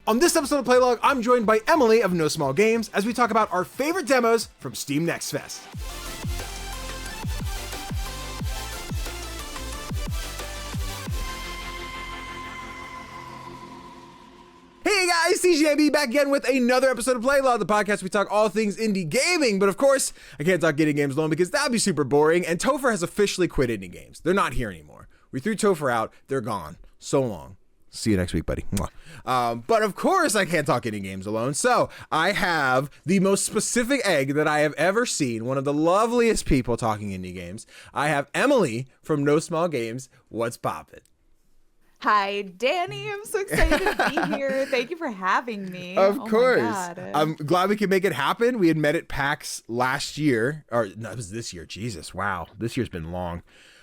On this episode of Playlog, I'm joined by Emily of No Small Games as we talk about our favorite demos from Steam Next Fest. Hey guys, CGDannyB back again with another episode of Playlog, the podcast we talk all things indie gaming. But of course, I can't talk indie games alone because that'd be super boring. And Tofr has officially quit indie games. They're not here anymore. We threw Tofr out. They're gone. So long. See you next week, buddy. But of course, I can't talk indie games alone. So I have the most specific egg that I have ever seen. One of the loveliest people talking indie games. I have Emily from No Small Games. What's poppin'? Hi, Danny. I'm so excited to be here. Thank you for having me. Of course. I'm glad we could make it happen. We had met at PAX last year. Or, no, it was this year. Jesus, wow. This year's been long.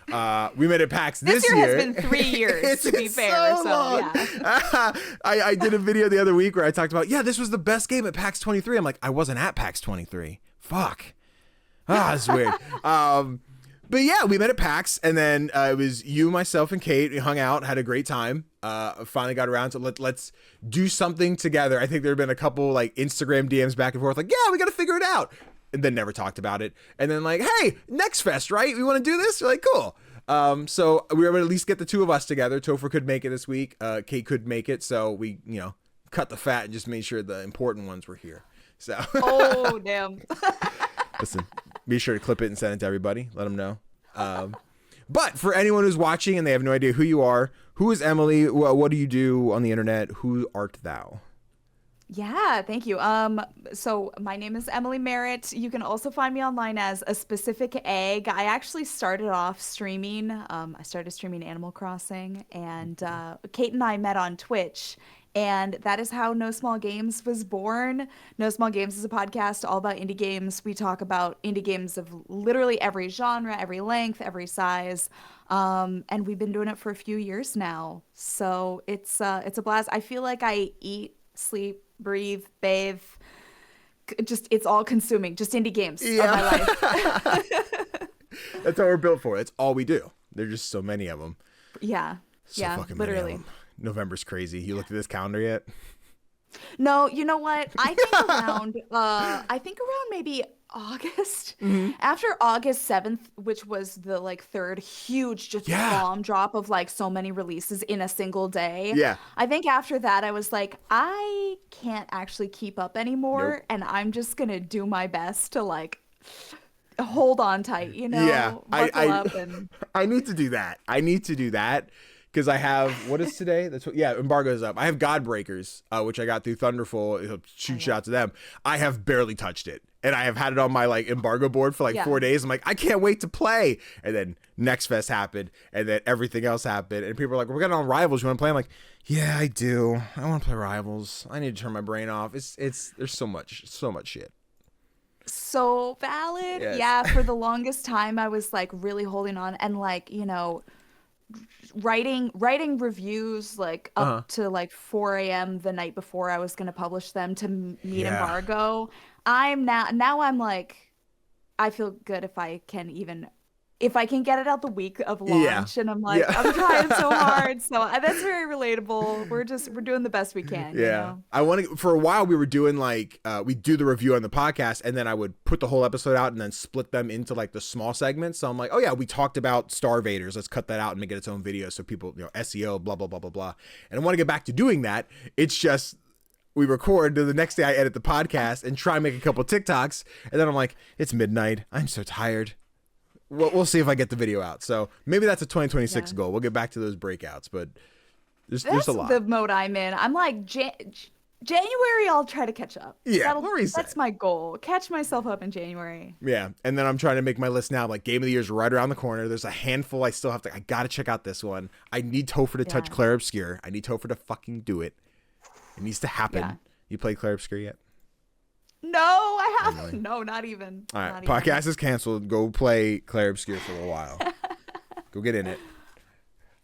We met at PAX this year. This year has been 3 years, to be fair. So yeah. I did a video the other week where I talked about, this was the best game at PAX 23. I'm like, I wasn't at PAX 23. Fuck. That's weird. But yeah, we met at PAX, and then it was you, myself, and Kate. We hung out, had a great time. Finally got around to let's do something together. I think there have been a couple like Instagram DMs back and forth, like, yeah, we got to figure it out, and then never talked about it. And then like, hey, Next Fest, right? We want to do this? We're like, cool. So we were able to at least get the two of us together. Tofr could make it this week. Kate could make it, so we cut the fat and just made sure the important ones were here. So. Oh damn. Listen. Be sure to clip it and send it to everybody. Let them know. But for anyone who's watching and they have no idea who you are, who is Emily? What do you do on the internet? Who art thou? Yeah, thank you. So my name is Emily Merritt. You can also find me online as a specific egg. I actually started off streaming. I started streaming Animal Crossing, and Kate and I met on Twitch. And that is how No Small Games was born. No Small Games is a podcast all about indie games. We talk about indie games of literally every genre, every length, every size. And we've been doing it for a few years now. So it's a blast. I feel like I eat, sleep, breathe, bathe. It's all consuming. Just indie games of my life. That's what we're built for. That's all we do. There's just so many of them. Yeah. So fucking literally. Many of them. November's crazy. You looked at this calendar yet? No, you know what? I think around maybe August. Mm-hmm. After August 7th, which was the like third huge bomb drop of like so many releases in a single day. Yeah. I think after that I was like, I can't actually keep up anymore, and I'm just gonna do my best to like hold on tight, Yeah. Buckle up and I need to do that. Because I have, what is today? Embargo's up. I have Godbreakers, which I got through Thunderful. Shout out to them. I have barely touched it. And I have had it on my like embargo board for like 4 days. I'm like, I can't wait to play. And then Next Fest happened. And then everything else happened. And people are like, we're getting on Rivals. You want to play? I'm like, yeah, I do. I want to play Rivals. I need to turn my brain off. There's so much shit. So valid. Yes. Yeah, for the longest time, I was like really holding on and like, writing reviews like up to like 4 a.m. the night before I was going to publish them to meet embargo. I'm like, I feel good if I can get it out the week of launch, and I'm like, I'm trying so hard. So that's very relatable. We're doing the best we can. Yeah. I want to, for a while we were doing like, we do the review on the podcast and then I would put the whole episode out and then split them into like the small segments. So I'm like, oh yeah, we talked about Star Vaders. Let's cut that out and make it its own video. So people, SEO, blah, blah, blah, blah, blah. And I want to get back to doing that. It's just, we record, the next day I edit the podcast and try and make a couple TikToks. And then I'm like, it's midnight. I'm so tired. We'll see if I get the video out. So maybe that's a 2026 goal. We'll get back to those breakouts, but there's a lot. That's the mode I'm in. I'm like, January, I'll try to catch up. Yeah, that's my goal. Catch myself up in January. Yeah, and then I'm trying to make my list now. Like, Game of the Year's right around the corner. There's a handful I got to check out this one. I need Tofr to touch Clair Obscur. I need Tofr to fucking do it. It needs to happen. Yeah. You played Clair Obscur yet? No, I haven't. Really? No, not even. All right, podcast is canceled. Go play Clair Obscur for a while. Go get in it.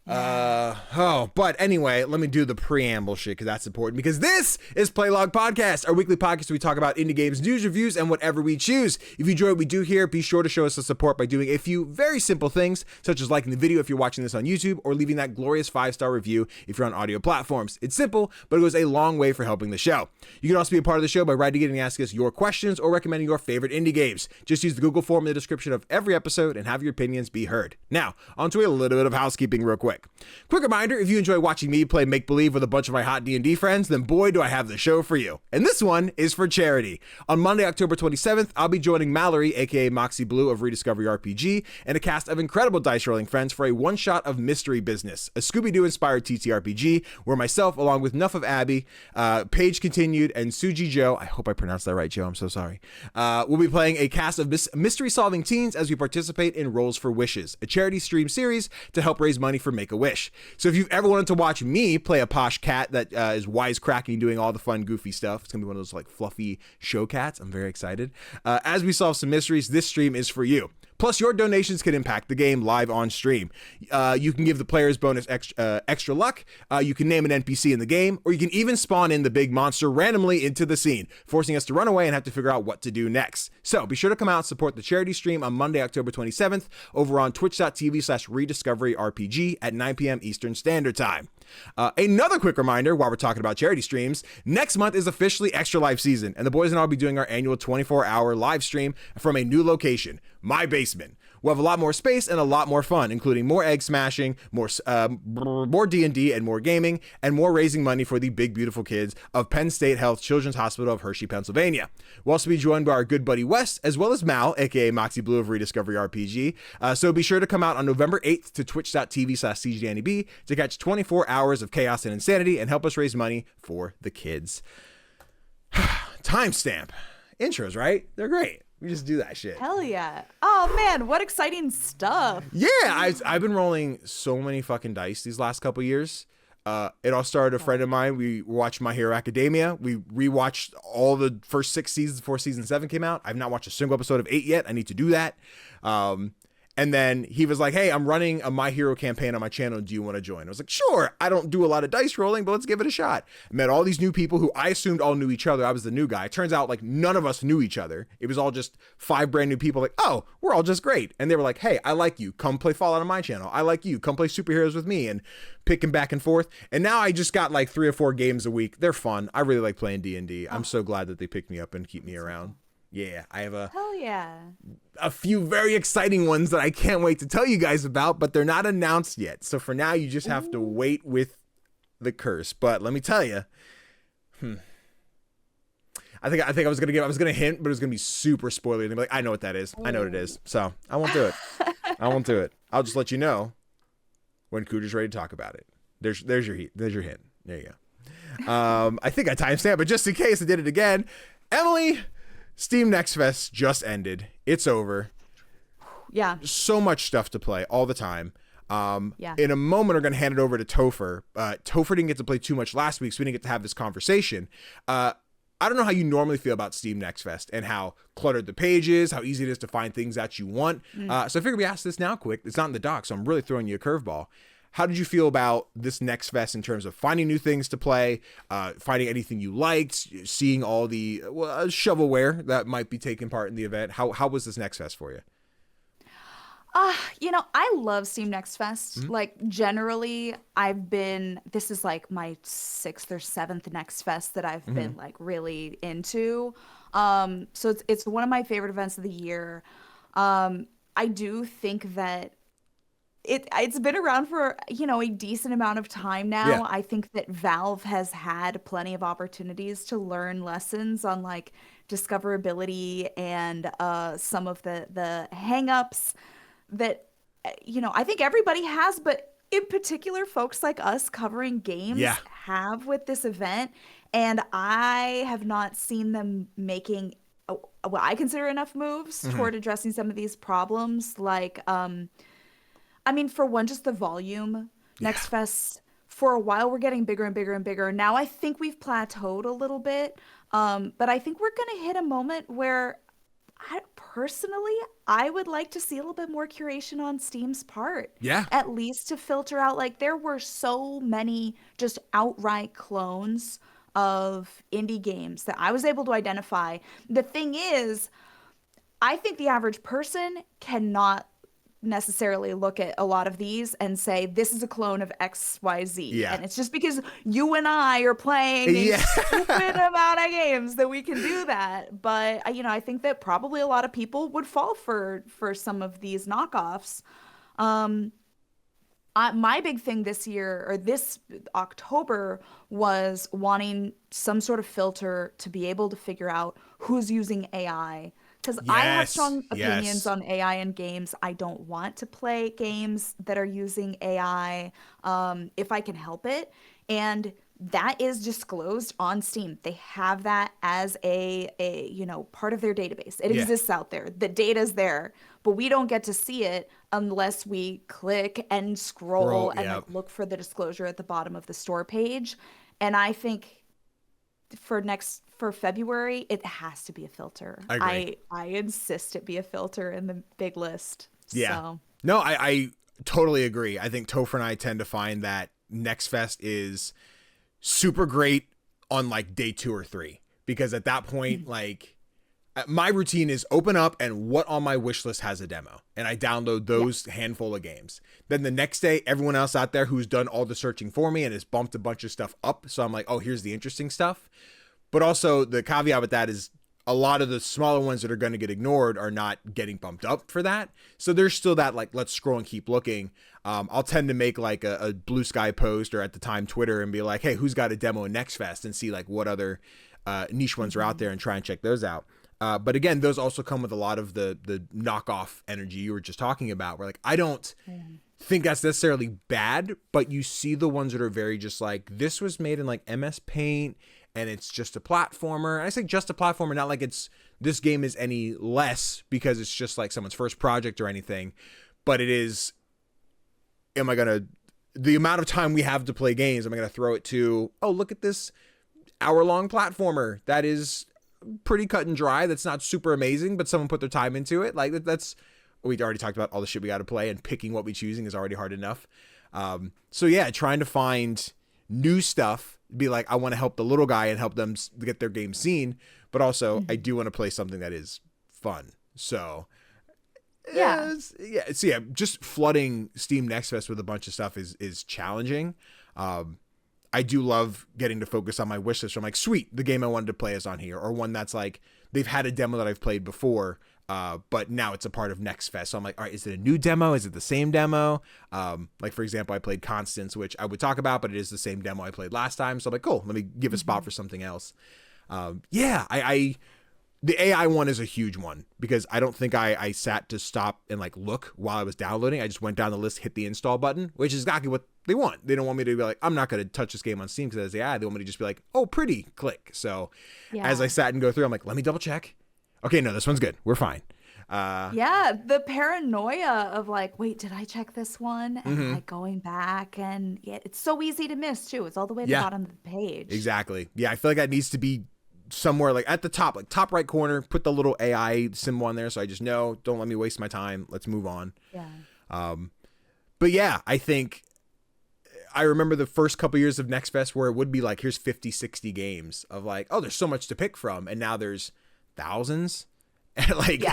But anyway, let me do the preamble shit because that's important. Because this is Playlog Podcast, our weekly podcast where we talk about indie games, news, reviews, and whatever we choose. If you enjoy what we do here, be sure to show us the support by doing a few very simple things, such as liking the video if you're watching this on YouTube, or leaving that glorious 5-star review if you're on audio platforms. It's simple, but it goes a long way for helping the show. You can also be a part of the show by writing in and asking us your questions or recommending your favorite indie games. Just use the Google form in the description of every episode and have your opinions be heard. Now, onto a little bit of housekeeping real quick. Quick reminder, if you enjoy watching me play make-believe with a bunch of my hot D&D friends, then boy do I have the show for you. And this one is for charity. On Monday, October 27th, I'll be joining Mallory, aka Moxie Blue of Rediscovery RPG, and a cast of incredible dice rolling friends for a one-shot of Mystery Business, a Scooby-Doo inspired TTRPG where myself, along with Nuff of Abby, Paige Continued, and Suji Joe, I hope I pronounced that right, Joe, I'm so sorry, we'll be playing a cast of mystery-solving teens as we participate in Rolls for Wishes, a charity stream series to help raise money for Make-A-Wish. So if you've ever wanted to watch me play a posh cat that is wisecracking, doing all the fun, goofy stuff, it's gonna be one of those like fluffy show cats. I'm very excited. As we solve some mysteries, this stream is for you. Plus, your donations can impact the game live on stream. You can give the players bonus extra luck. You can name an NPC in the game, or you can even spawn in the big monster randomly into the scene, forcing us to run away and have to figure out what to do next. So be sure to come out and support the charity stream on Monday, October 27th over on twitch.tv/rediscoveryrpg at 9 p.m. Eastern Standard Time. Another quick reminder while we're talking about charity streams, next month is officially Extra Life season, and the boys and I will be doing our annual 24-hour live stream from a new location, my basement. We'll have a lot more space and a lot more fun, including more egg smashing, more D&D and more gaming, and more raising money for the big, beautiful kids of Penn State Health Children's Hospital of Hershey, Pennsylvania. We'll also be joined by our good buddy Wes, as well as Mal, aka Moxie Blue of Rediscovery RPG. So be sure to come out on November 8th to twitch.tv/CGDannyB to catch 24 hours of chaos and insanity and help us raise money for the kids. Timestamp. Intros, right? They're great. We just do that shit. Hell yeah. Oh man, what exciting stuff. Yeah, I've been rolling so many fucking dice these last couple years. It all started a friend of mine. We watched My Hero Academia. We rewatched all the first 6 seasons before season 7 came out. I've not watched a single episode of 8 yet. I need to do that. And then he was like, hey, I'm running a My Hero campaign on my channel. Do you want to join? I was like, sure. I don't do a lot of dice rolling, but let's give it a shot. I met all these new people who I assumed all knew each other. I was the new guy. It turns out like none of us knew each other. It was all just 5 brand new people like, oh, we're all just great. And they were like, hey, I like you. Come play Fallout on my channel. I like you. Come play superheroes with me, and picking back and forth. And now I just got like 3 or 4 games a week. They're fun. I really like playing D&D. I'm so glad that they picked me up and keep me around. Yeah, I have Hell yeah. a few very exciting ones that I can't wait to tell you guys about, but they're not announced yet. So for now, you just have to wait with the curse. But let me tell you, I think I was gonna hint, but it was gonna be super spoilery. They'd be like, I know what that is. I know what it is. So I won't do it. I won't do it. I'll just let you know when Cooter's ready to talk about it. There's your hint. There you go. I think I timestamped, but just in case I did it again, Emily. Steam Next Fest just ended. It's over. Yeah. So much stuff to play all the time. Yeah. In a moment, we're going to hand it over to Tofr. Tofr didn't get to play too much last week, so we didn't get to have this conversation. I don't know how you normally feel about Steam Next Fest and how cluttered the page is, how easy it is to find things that you want. So I figured we ask this now quick. It's not in the doc, so I'm really throwing you a curveball. How did you feel about this Next Fest in terms of finding new things to play, finding anything you liked, seeing all the shovelware that might be taking part in the event? How was this Next Fest for you? I love Steam Next Fest. Like generally this is like my 6th or 7th Next Fest that I've been like really into. So it's one of my favorite events of the year. I do think that it's been around for, a decent amount of time now. Yeah. I think that Valve has had plenty of opportunities to learn lessons on like discoverability and some of the hangups that, I think everybody has, but in particular, folks like us covering games have with this event. And I have not seen them making what I consider enough moves toward addressing some of these problems. Like, for one, just the volume. Next Fest, for a while, we're getting bigger and bigger and bigger. Now I think we've plateaued a little bit, but I think we're going to hit a moment where Personally, I would like to see a little bit more curation on Steam's part. Yeah. At least to filter out, like, there were so many just outright clones of indie games that I was able to identify. The thing is, I think the average person cannot necessarily look at a lot of these and say this is a clone of XYZ. Yeah. And it's just because you and I are playing a Yeah. stupid amount of games that we can do that. But I think that probably a lot of people would fall for some of these knockoffs. My big thing this year or this October was wanting some sort of filter to be able to figure out who's using AI. Because I have Yes. strong opinions Yes. on AI in games. I don't want to play games that are using AI if I can help it. And that is disclosed on Steam. They have that as a part of their database. It Yeah. exists out there. The data's there, but we don't get to see it unless we click and scroll and Yep. look for the disclosure at the bottom of the store page. And I think for February, it has to be a filter. I agree. I insist it be a filter in the big list. Yeah. So. No, I totally agree. I think Tofr and I tend to find that Next Fest is super great on like day 2 or 3, because at that point, like my routine is open up and what on my wish list has a demo, and I download those handful of games. Then the next day, everyone else out there who's done all the searching for me and has bumped a bunch of stuff up. So I'm like, oh, here's the interesting stuff. But also the caveat with that is a lot of the smaller ones that are going to get ignored are not getting bumped up for that. So there's still that, like, let's scroll and keep looking. I'll tend to make like a Blue Sky post, or at the time Twitter, and be like, hey, who's got a demo in Next Fest, and see like what other niche ones are out there and try and check those out. But again, those also come with a lot of the knockoff energy you were just talking about, where like, I don't think that's necessarily bad, but you see the ones that are very just like, this was made in like MS Paint, and it's just a platformer. And I say just a platformer, not like this game is any less because it's just like someone's first project or anything, but it is, the amount of time we have to play games, am I going to throw it to, oh, look at this hour-long platformer that is pretty cut and dry, that's not super amazing, but someone put their time into it. Like, that's, we already talked about all the shit we got to play, and picking what we choosing is already hard enough. So yeah, trying to find new stuff, be like, I want to help the little guy and help them get their game seen, but also I do want to play something that is fun. So yeah, just flooding Steam Next Fest with a bunch of stuff is challenging. I do love getting to focus on my wish list. I'm like, sweet, the game I wanted to play is on here, or one that's like, they've had a demo that I've played before, but now it's a part of Next Fest. So I'm like, all right, is it a new demo? Is it the same demo? Like, for example, I played Constance, which I would talk about, but it is the same demo I played last time. So I'm like, cool, let me give a spot for something else. The AI one is a huge one, because I don't think I sat to stop and like look while I was downloading. I just went down the list, hit the install button, which is exactly what they want. They don't want me to be like, I'm not going to touch this game on Steam because it's AI. They want me to just be like, oh, pretty, click. So as I sat and go through, I'm like, let me double check. Okay, no, this one's good. We're fine. The paranoia of like, wait, did I check this one? And like going back, and it's so easy to miss too. It's all the way at the bottom of the page. Exactly. Yeah, I feel like that needs to be somewhere like at the top, like top right corner, put the little AI symbol on there, so I just know, don't let me waste my time. Let's move on. Yeah. But yeah, I think I remember the first couple years of Next Fest where it would be like, here's 50, 60 games of like, oh, there's so much to pick from, and now there's thousands. And like,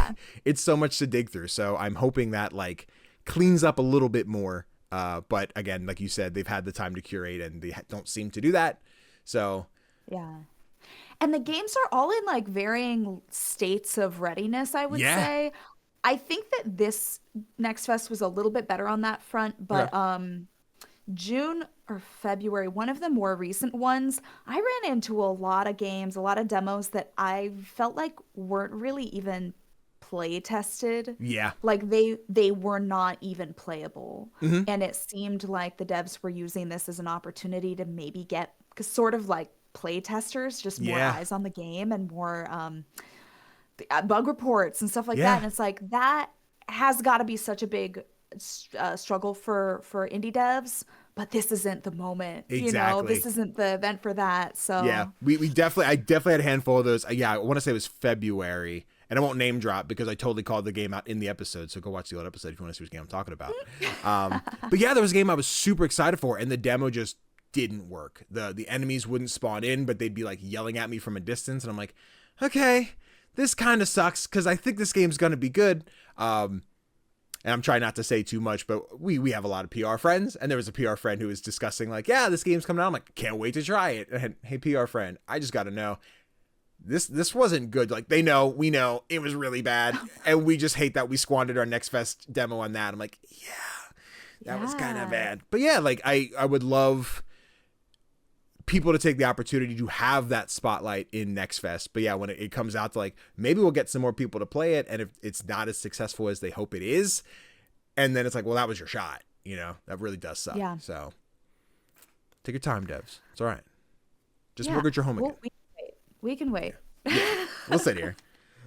it's so much to dig through. So I'm hoping that like cleans up a little bit more. But again, like you said, they've had the time to curate, and they don't seem to do that. So yeah. And the games are all in like varying states of readiness, I would say. I think that this Next Fest was a little bit better on that front, but June or February, one of the more recent ones, I ran into a lot of games, a lot of demos that I felt like weren't really even play tested. Yeah. Like they were not even playable. And it seemed like the devs were using this as an opportunity to maybe get sort of like play testers, just more eyes on the game and more bug reports and stuff like that. And it's like, that has got to be such a big struggle for indie devs, but this isn't the moment. Exactly. This isn't the event for that. So yeah, I definitely had a handful of those. I want to say it was February, And I won't name drop because I totally called the game out in the episode. So go watch the old episode if you want to see which game I'm talking about. But yeah, there was a game I was super excited for, and the demo just didn't work. The enemies wouldn't spawn in, but they'd be like yelling at me from a distance. And I'm like, okay, this kind of sucks because I think this game's going to be good. And I'm trying not to say too much, but we have a lot of PR friends, and there was a PR friend who was discussing like, yeah, this game's coming out. I'm like, can't wait to try it. And hey, PR friend, I just got to know, this wasn't good. Like we know it was really bad, and we just hate that we squandered our Next Fest demo on that. I'm like, yeah, that was kind of bad. But yeah, like I would love people to take the opportunity to have that spotlight in Next Fest. But yeah, when it comes out to like, maybe we'll get some more people to play it, and if it's not as successful as they hope it is, and then it's like, well, that was your shot, that really does suck. Yeah. So take your time, devs. It's all right. Just work at your home again. We can wait. Yeah. We'll sit here.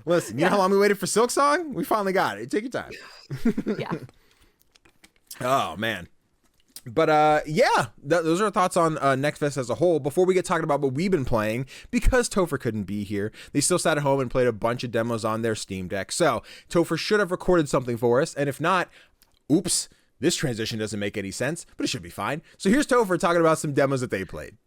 Listen, you know how long we waited for Silk Song? We finally got it. Take your time. Yeah. Oh man. But yeah, those are our thoughts on Next Fest as a whole. Before we get talking about what we've been playing, because Tofr couldn't be here, they still sat at home and played a bunch of demos on their Steam Deck. So Tofr should have recorded something for us, and if not, oops, this transition doesn't make any sense, but it should be fine. So here's Tofr talking about some demos that they played.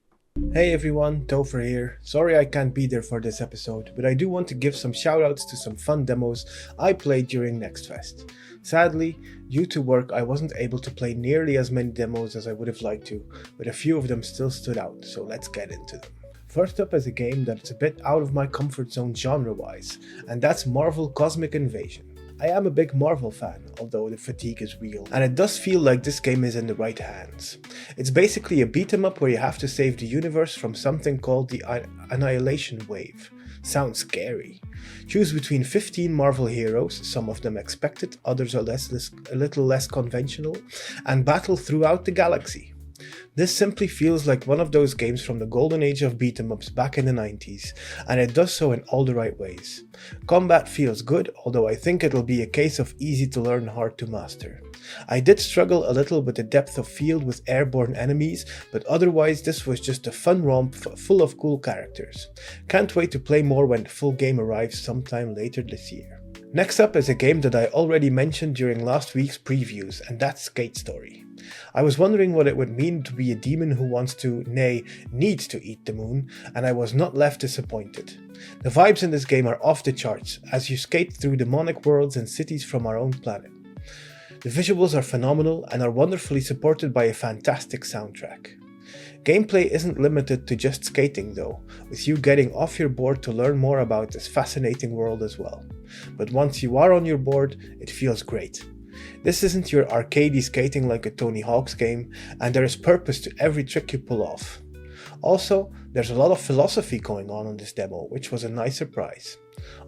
Hey everyone, Tofr here. Sorry I can't be there for this episode, but I do want to give some shoutouts to some fun demos I played during Next Fest. Sadly, due to work I wasn't able to play nearly as many demos as I would have liked to, but a few of them still stood out, so let's get into them. First up is a game that's a bit out of my comfort zone genre-wise, and that's Marvel Cosmic Invasion. I am a big Marvel fan, although the fatigue is real, and it does feel like this game is in the right hands. It's basically a beat 'em up where you have to save the universe from something called the Annihilation Wave. Sounds scary. Choose between 15 Marvel heroes, some of them expected, others are a little less conventional, and battle throughout the galaxy. This simply feels like one of those games from the golden age of beat-em-ups back in the 90s, and it does so in all the right ways. Combat feels good, although I think it'll be a case of easy to learn, hard to master. I did struggle a little with the depth of field with airborne enemies, but otherwise this was just a fun romp full of cool characters. Can't wait to play more when the full game arrives sometime later this year. Next up is a game that I already mentioned during last week's previews, and that's Skate Story. I was wondering what it would mean to be a demon who wants to, nay, needs to eat the moon, and I was not left disappointed. The vibes in this game are off the charts, as you skate through demonic worlds and cities from our own planet. The visuals are phenomenal and are wonderfully supported by a fantastic soundtrack. Gameplay isn't limited to just skating though, with you getting off your board to learn more about this fascinating world as well. But once you are on your board, it feels great. This isn't your arcadey skating like a Tony Hawk's game, and there is purpose to every trick you pull off. Also, there's a lot of philosophy going on in this demo, which was a nice surprise.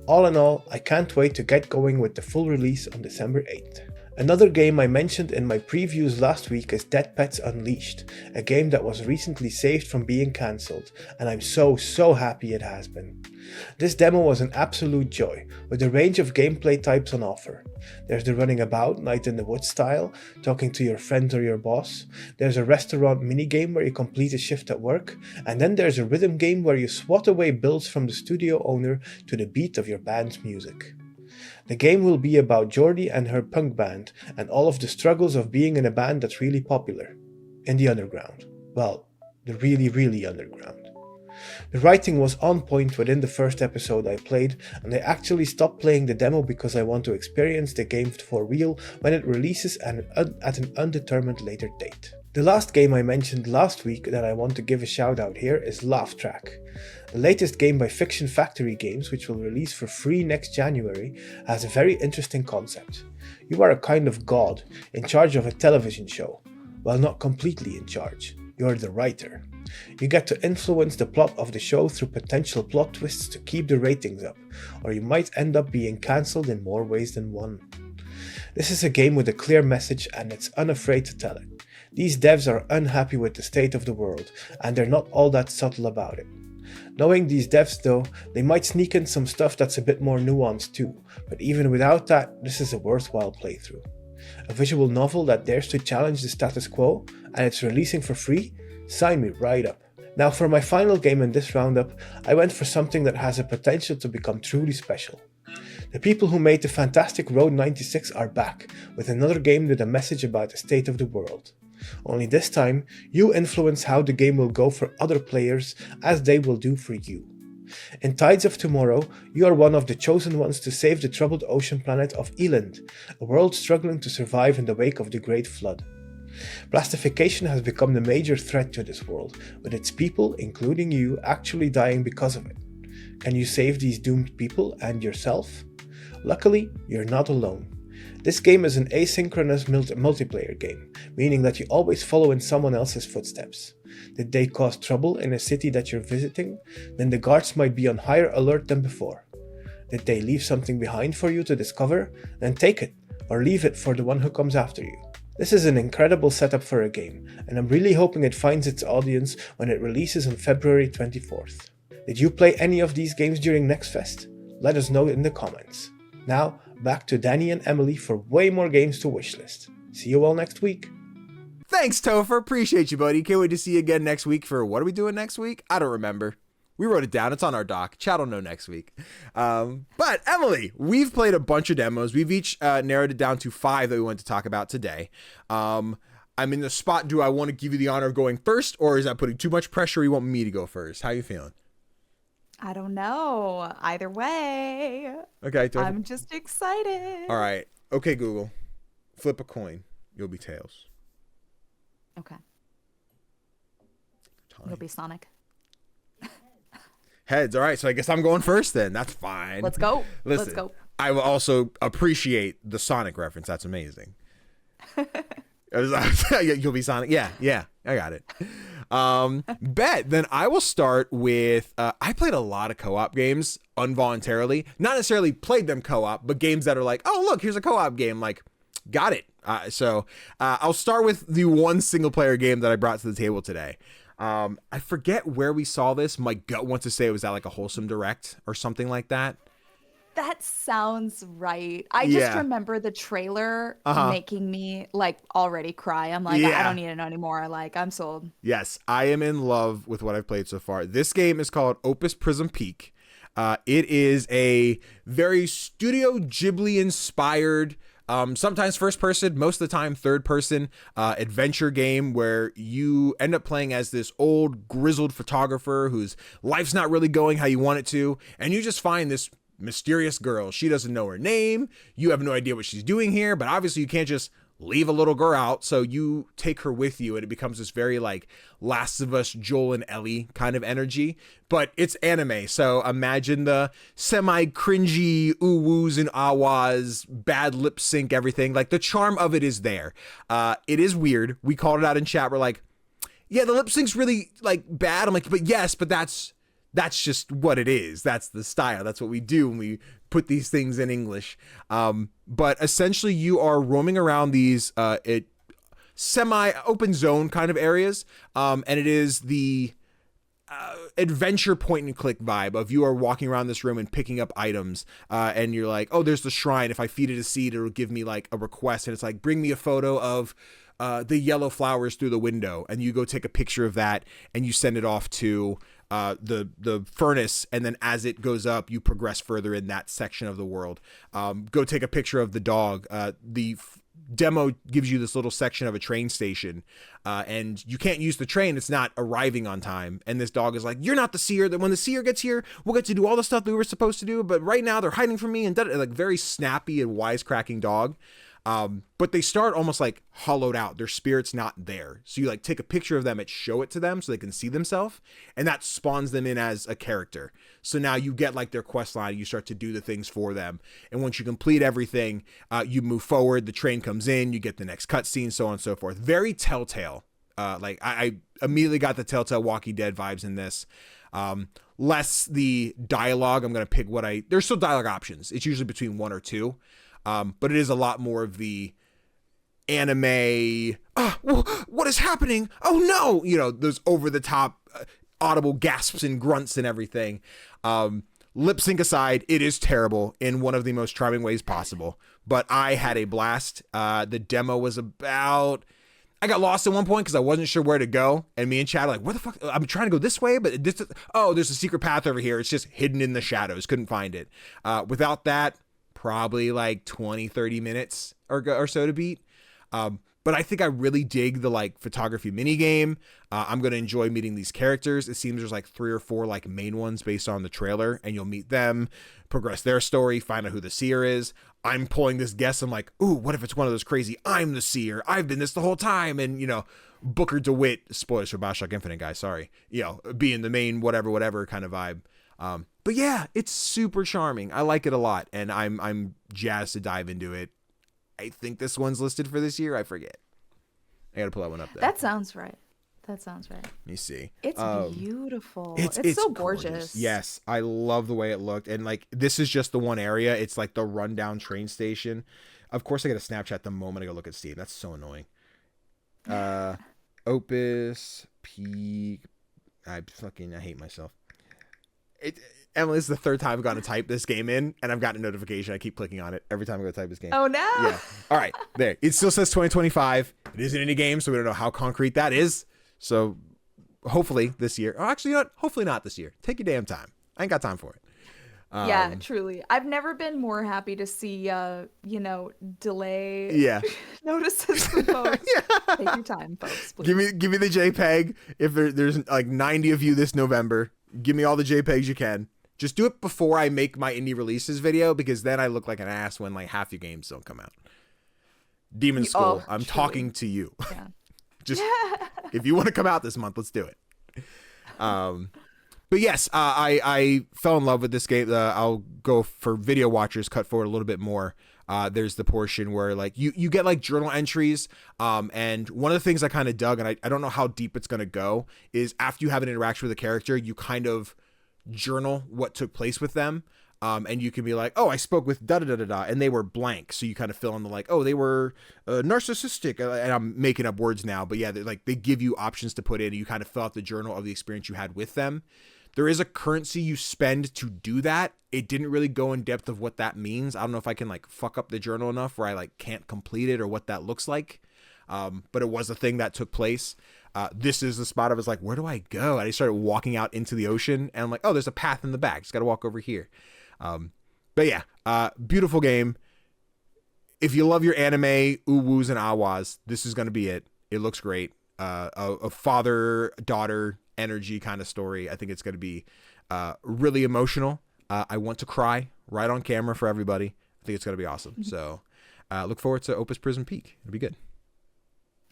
All in all, I can't wait to get going with the full release on December 8th. Another game I mentioned in my previews last week is Dead Pets Unleashed, a game that was recently saved from being cancelled, and I'm so happy it has been. This demo was an absolute joy, with a range of gameplay types on offer. There's the running about, night in the woods style, talking to your friend or your boss. There's a restaurant minigame where you complete a shift at work, and then there's a rhythm game where you swat away builds from the studio owner to the beat of your band's music. The game will be about Jordi and her punk band, and all of the struggles of being in a band that's really popular. In the underground. Well, the really underground. The writing was on point within the first episode I played, and I actually stopped playing the demo because I want to experience the game for real when it releases at an undetermined later date. The last game I mentioned last week that I want to give a shout out here is Laugh Track. The latest game by Fiction Factory Games, which will release for free next January, has a very interesting concept. You are a kind of god, in charge of a television show. Well, not completely in charge. You're the writer. You get to influence the plot of the show through potential plot twists to keep the ratings up, or you might end up being cancelled in more ways than one. This is a game with a clear message, and it's unafraid to tell it. These devs are unhappy with the state of the world, and they're not all that subtle about it. Knowing these devs though, they might sneak in some stuff that's a bit more nuanced too, but even without that, this is a worthwhile playthrough. A visual novel that dares to challenge the status quo, and it's releasing for free? Sign me right up. Now for my final game in this roundup, I went for something that has a potential to become truly special. The people who made the fantastic Road 96 are back, with another game with a message about the state of the world. Only this time, you influence how the game will go for other players as they will do for you. In Tides of Tomorrow, you are one of the chosen ones to save the troubled ocean planet of Eland, a world struggling to survive in the wake of the Great Flood. Plastification has become the major threat to this world, with its people, including you, actually dying because of it. Can you save these doomed people and yourself? Luckily, you're not alone. This game is an asynchronous multiplayer game, meaning that you always follow in someone else's footsteps. Did they cause trouble in a city that you're visiting? Then the guards might be on higher alert than before. Did they leave something behind for you to discover? Then take it, or leave it for the one who comes after you. This is an incredible setup for a game, and I'm really hoping it finds its audience when it releases on February 24th. Did you play any of these games during Next Fest? Let us know in the comments. Now, back to Danny and Emily for way more games to wishlist. See you all next week. Thanks, Tofr. Appreciate you, buddy. Can't wait to see you again next week for what are we doing next week? I don't remember. We wrote it down. It's on our doc. Chat will know next week. But Emily, we've played a bunch of demos. We've each narrowed it down to 5 that we want to talk about today. I'm in the spot. Do I want to give you the honor of going first, or is that putting too much pressure? Or you want me to go first? How you feeling? I don't know. Either way. Okay. I'm just excited. All right. Okay, Google. Flip a coin. You'll be tails. Okay. It'll be Sonic. Heads. All right. So I guess I'm going first then. That's fine. Let's go. Listen, Let's go. I will also appreciate the Sonic reference. That's amazing. You'll be Sonic. Yeah. I got it. Bet. Then I will start with, I played a lot of co-op games involuntarily. Not necessarily played them co-op, but games that are like, oh, look, here's a co-op game. Like, got it. So I'll start with the one single player game that I brought to the table today. I forget where we saw this. My gut wants to say it was at like a Wholesome Direct or something like that. That sounds right. I just remember the trailer making me like already cry. I'm like, I don't need to know anymore. Like, I'm sold. Yes, I am in love with what I've played so far. This game is called Opus Prism Peak. It is a very Studio Ghibli inspired, sometimes first person, most of the time third person adventure game where you end up playing as this old grizzled photographer whose life's not really going how you want it to. And you just find this mysterious girl. She doesn't know her name. You have no idea what she's doing here, but obviously you can't just leave a little girl out. So you take her with you and it becomes this very like Last of Us, Joel and Ellie kind of energy, but it's anime. So imagine the semi cringy ooh-woos and ah-wahs, bad lip sync, everything. Like the charm of it is there. It is weird. We called it out in chat. We're like, yeah, the lip sync's really like bad. I'm like, but yes, but that's just what it is. That's the style. That's what we do when we put these things in English. But essentially you are roaming around these semi-open zone kind of areas. And it is the adventure point and click vibe of you are walking around this room and picking up items. And you're like, oh, there's the shrine. If I feed it a seed, it'll give me like a request. And it's like, bring me a photo of the yellow flowers through the window. And you go take a picture of that and you send it off to the furnace, and then as it goes up you progress further in that section of the world. Go take a picture of the dog. The demo gives you this little section of a train station, and you can't use the train, it's not arriving on time, and this dog is like, you're not the seer, that when the seer gets here we'll get to do all the stuff that we were supposed to do, but right now they're hiding from me, and like very snappy and wisecracking dog. But they start almost like hollowed out. Their spirit's not there. So you like take a picture of them and show it to them so they can see themselves. And that spawns them in as a character. So now you get like their quest line. You start to do the things for them. And once you complete everything, you move forward. The train comes in. You get the next cutscene, so on and so forth. Very Telltale. Like I immediately got the Telltale Walking Dead vibes in this. Less the dialogue. I'm going to pick there's still dialogue options. It's usually between 1 or 2. But it is a lot more of the anime, what is happening? Oh no! You know, those over the top audible gasps and grunts and everything. Lip sync aside, it is terrible in one of the most charming ways possible. But I had a blast. The demo was I got lost at one point because I wasn't sure where to go. And me and Chad are like, where the fuck? I'm trying to go this way, but there's a secret path over here. It's just hidden in the shadows. Couldn't find it. Without that, probably like 20-30 minutes or so to beat. But I think I really dig the like photography mini game. I'm going to enjoy meeting these characters. It seems there's like 3 or 4 like main ones based on the trailer, and you'll meet them, progress their story, find out who the seer is. I'm pulling this guess. I'm like, ooh, what if it's one of those crazy, I'm the seer, I've been this the whole time. And, you know, Booker DeWitt, spoilers for Bioshock Infinite, guys, sorry, you know, being the main whatever kind of vibe. But yeah, it's super charming. I like it a lot, and I'm jazzed to dive into it. I think this one's listed for this year. I forget. I gotta pull that one up there. That sounds right. Let me see. It's beautiful. It's so gorgeous. Yes, I love the way it looked. And like, this is just the one area. It's like the rundown train station. Of course, I get a Snapchat the moment I go look at Steam. That's so annoying. Opus P. I hate myself. Emily, this is the 3rd time I've gotten to type this game in, and I've gotten a notification. I keep clicking on it every time I go to type this game. Oh, no. Yeah. All right. There. It still says 2025. It isn't any game, so we don't know how concrete that is. So hopefully this year. Oh, actually, you know what? Hopefully not this year. Take your damn time. I ain't got time for it. Yeah, truly. I've never been more happy to see, delay notices from folks. Take your time, folks, please. Give me the JPEG. If there's like 90 of you this November, give me all the JPEGs you can. Just do it before I make my indie releases video, because then I look like an ass when like half your games don't come out. Demon Skull, I'm talking to you. Yeah. Just if you want to come out this month, let's do it. But yes, I fell in love with this game. I'll go for video watchers, cut forward a little bit more. There's the portion where like you get like journal entries. And one of the things I kind of dug, and I don't know how deep it's going to go, is after you have an interaction with a character, you kind of journal what took place with them. And you can be like, oh, I spoke with da-da-da-da-da, and they were blank. So you kind of fill in the like, oh, they were narcissistic. And I'm making up words now. But yeah, they give you options to put in. And you kind of fill out the journal of the experience you had with them. There is a currency you spend to do that. It didn't really go in depth of what that means. I don't know if I can like fuck up the journal enough where I like can't complete it or what that looks like. But it was a thing that took place. This is the spot I was like, where do I go? And I started walking out into the ocean, and I'm like, oh, there's a path in the back. Just got to walk over here. But yeah, beautiful game. If you love your anime, uwus and awas, this is going to be it. It looks great. A father-daughter energy kind of story. I think it's going to be really emotional. I want to cry right on camera for everybody. I think it's going to be awesome. So look forward to Opus Prism Peak. It'll be good.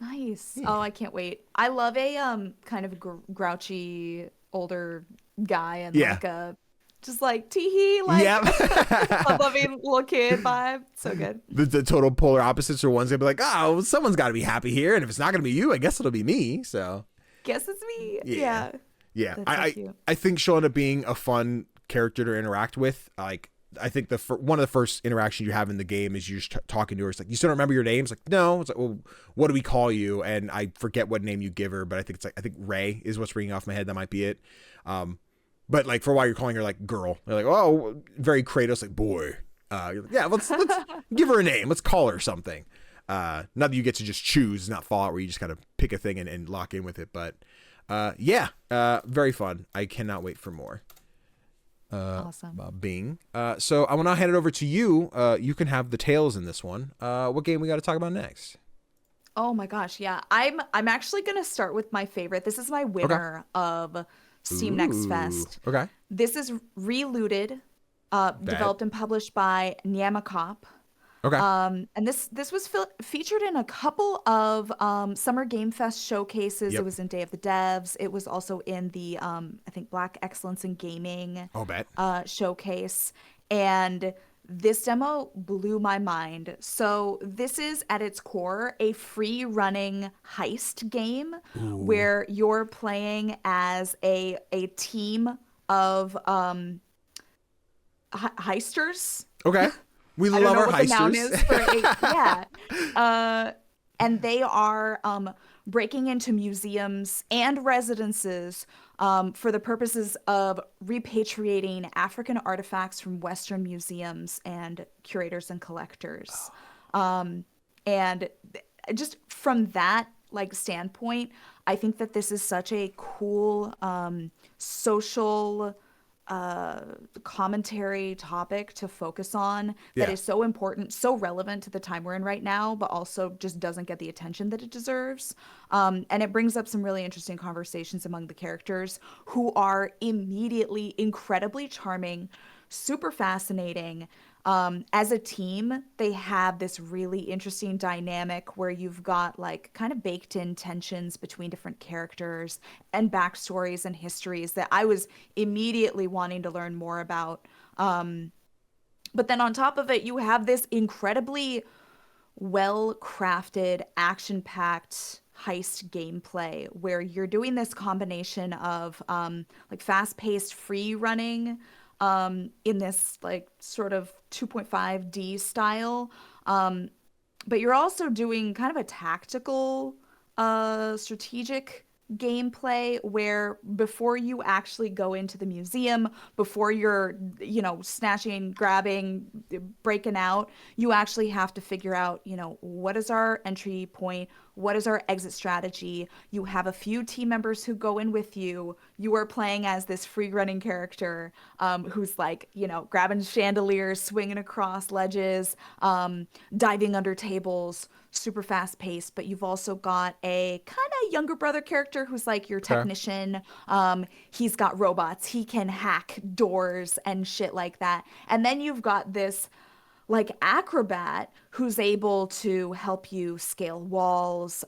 Nice. Yeah. Oh, I can't wait. I love a kind of grouchy older guy and like a just like tee-hee, like loving little kid vibe. So good. The total polar opposites are ones gonna be like, oh, someone's got to be happy here, and if it's not gonna be you, I guess it'll be me. So guess it's me. Yeah. I think she'll end up being a fun character to interact with. Like, I think one of the first interactions you have in the game is you're just talking to her. It's like, you still don't remember your name? It's like, no. It's like, well, what do we call you? And I forget what name you give her, but I think I think Ray is what's ringing off my head. That might be it. But like for a while you're calling her like girl. You're like, oh, very Kratos, like boy. Let's give her a name. Let's call her something. Not that you get to just choose, not Fallout where you just kind of pick a thing and lock in with it. But very fun. I cannot wait for more. Awesome. Bing. So I will now hand it over to you. You can have the tails in this one. What game we got to talk about next? Oh my gosh, yeah. I'm actually gonna start with my favorite. This is my winner of Steam Next Fest. Okay. This is Relooted, developed and published by Nyamacop. Okay. And this was featured in a couple of Summer Game Fest showcases. Yep. It was in Day of the Devs. It was also in the I think Black Excellence in Gaming showcase. And this demo blew my mind. So this is at its core a free running heist game where you're playing as a team of heisters. Okay. We love our heisters. And they are breaking into museums and residences for the purposes of repatriating African artifacts from Western museums and curators and collectors. And just from that like standpoint, I think that this is such a cool social commentary topic to focus on that Yeah. is so important, so relevant to the time we're in right now, but also just doesn't get the attention that it deserves. And it brings up some really interesting conversations among the characters who are immediately incredibly charming, super fascinating. As a team, they have this really interesting dynamic where you've got like kind of baked in tensions between different characters and backstories and histories that I was immediately wanting to learn more about. But then on top of it, you have this incredibly well crafted, action packed heist gameplay where you're doing this combination of like fast paced free running in this like sort of 2.5D style. But you're also doing kind of a tactical, strategic gameplay where before you actually go into the museum, before you're, snatching, grabbing, breaking out, you actually have to figure out, what is our entry point? What is our exit strategy? You have a few team members who go in with you. You are playing as this free running character who's like, grabbing chandeliers, swinging across ledges, diving under tables, super fast paced. But you've also got a kind of younger brother character who's like your Okay. technician. He's got robots. He can hack doors and shit like that. And then you've got this like acrobat who's able to help you scale walls,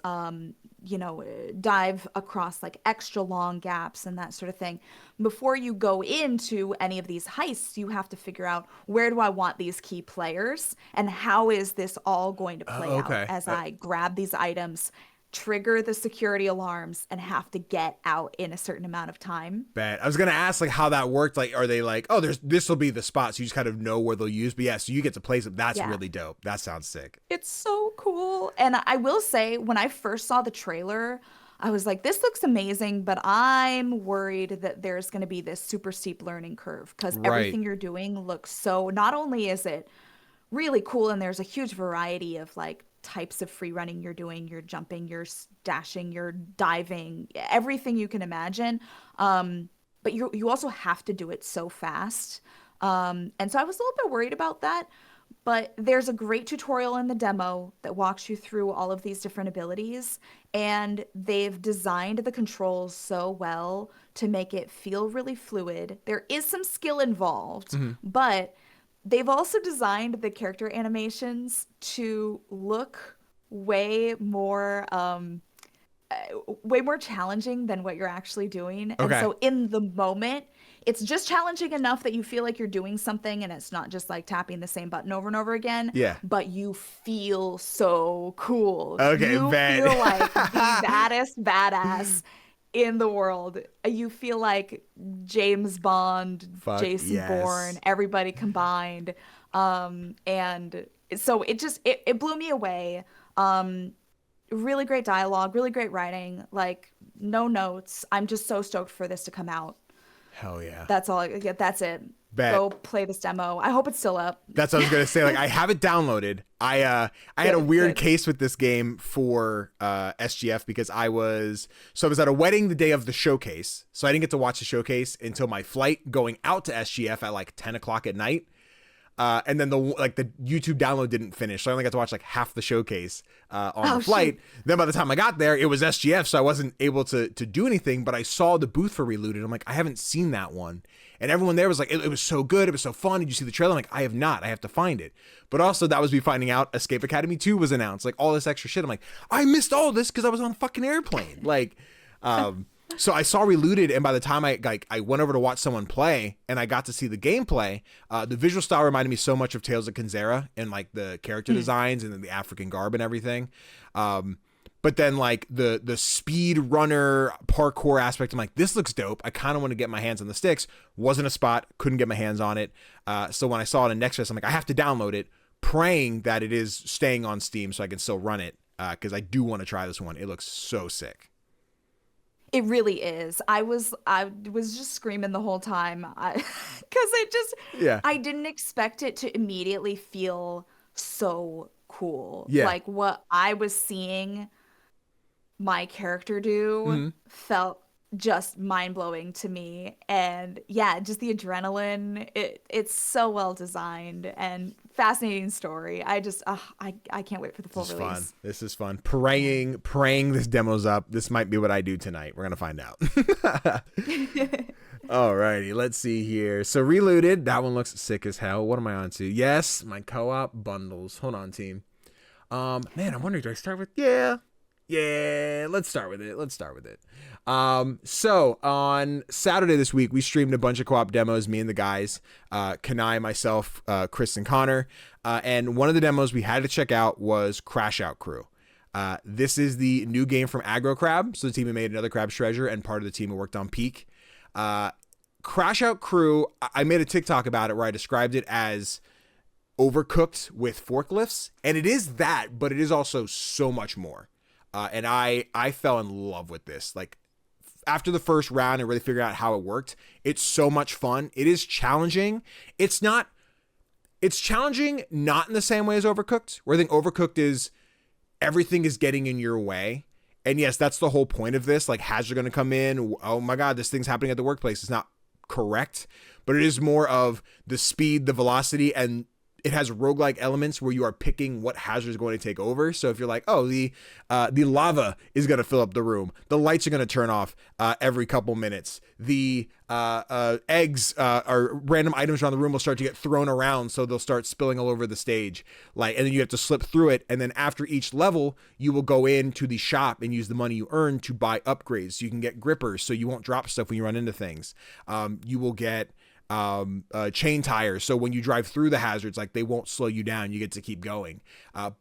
dive across like extra long gaps and that sort of thing. Before you go into any of these heists, you have to figure out where do I want these key players and how is this all going to play Oh, out okay. as I grab these items, trigger the security alarms, and have to get out in a certain amount of time. Bet. I was gonna ask like how that worked. Like, are they like, oh, this will be the spot, so you just kind of know where they'll use. But yeah, so you get to place them. That's Yeah. really dope. That sounds sick. It's so cool. And I will say, when I first saw the trailer, I was like, this looks amazing, but I'm worried that there's going to be this super steep learning curve because Right. everything you're doing looks so, not only is it really cool and there's a huge variety of like types of free running you're doing, you're jumping, you're dashing, you're diving, everything you can imagine. But you also have to do it so fast. And so I was a little bit worried about that. But there's a great tutorial in the demo that walks you through all of these different abilities, and they've designed the controls so well to make it feel really fluid. There is some skill involved, Hmm. but they've also designed the character animations to look way more way more challenging than what you're actually doing. And Okay. so in the moment, it's just challenging enough that you feel like you're doing something and it's not just like tapping the same button over and over again, Yeah. but you feel so cool. Okay. You Bet. feel like the baddest badass in the world. You feel like James Bond, Fuck Jason Bourne, yes. everybody combined. And so it blew me away. Really great dialogue, really great writing, like no notes. I'm just so stoked for this to come out. Hell yeah. That's all I get. That's it. Bet. Go play this demo. I hope it's still up. That's what I was gonna say. Like, I have it downloaded. I had a Good, weird good. case with this game for SGF because I was at a wedding the day of the showcase, so I didn't get to watch the showcase until my flight going out to SGF at like 10 o'clock at night. And then the YouTube download didn't finish, so I only got to watch like half the showcase on the flight. Shoot. Then by the time I got there, it was SGF, so I wasn't able to do anything. But I saw the booth for Relooted. I'm like, I haven't seen that one, and everyone there was like, it was so good, it was so fun. Did you see the trailer? I'm like, I have not. I have to find it. But also that was me finding out Escape Academy 2 was announced, like all this extra shit. I'm like, I missed all this because I was on a fucking airplane. Like, so I saw Relooted, and by the time I went over to watch someone play, and I got to see the gameplay, the visual style reminded me so much of Tales of Kenzera and like the character designs and then the African garb and everything. But then like the speed runner parkour aspect, I'm like, this looks dope. I kind of want to get my hands on the sticks. Wasn't a spot, couldn't get my hands on it. So when I saw it in Next Fest, I'm like, I have to download it, praying that it is staying on Steam so I can still run it, because I do want to try this one. It looks so sick. It really is. I was just screaming the whole time because Yeah. I didn't expect it to immediately feel so cool. Yeah. Like what I was seeing my character do Mhm. felt just mind-blowing to me. And yeah, just the adrenaline, it's so well designed and fascinating story. I can't wait for the full This is release. fun. This is fun. Praying this demo's up. This might be what I do tonight. We're gonna find out. Alrighty, let's see here. So Relooted, that one looks sick as hell. What am I on to? Yes, my co-op bundles. Hold on, team. Man, I'm wondering, do I start with let's start with it. So on Saturday this week, we streamed a bunch of co-op demos, me and the guys, Kanai, myself, Chris, and Connor. And one of the demos we had to check out was Crashout Crew. This is the new game from Aggro Crab. So the team who made Another Crab's Treasure and part of the team who worked on Peak. Crashout Crew, I made a TikTok about it where I described it as Overcooked with forklifts. And it is that, but it is also so much more. And I fell in love with this. Like, after the first round and really figuring out how it worked, it's so much fun. It is challenging. It's challenging not in the same way as Overcooked, where I think Overcooked is everything is getting in your way. And yes, that's the whole point of this. Like, hazards are going to come in. Oh my God, this thing's happening at the workplace. It's not correct, but it is more of the speed, the velocity, and it has roguelike elements where you are picking what hazard is going to take over. So if you're like, oh, the lava is going to fill up the room, the lights are going to turn off every couple minutes, the eggs or random items around the room will start to get thrown around, so they'll start spilling all over the stage. Like, and then you have to slip through it. And then after each level, you will go into the shop and use the money you earn to buy upgrades. So you can get grippers, so you won't drop stuff when you run into things. You will get chain tires, so when you drive through the hazards, like, they won't slow you down, you get to keep going.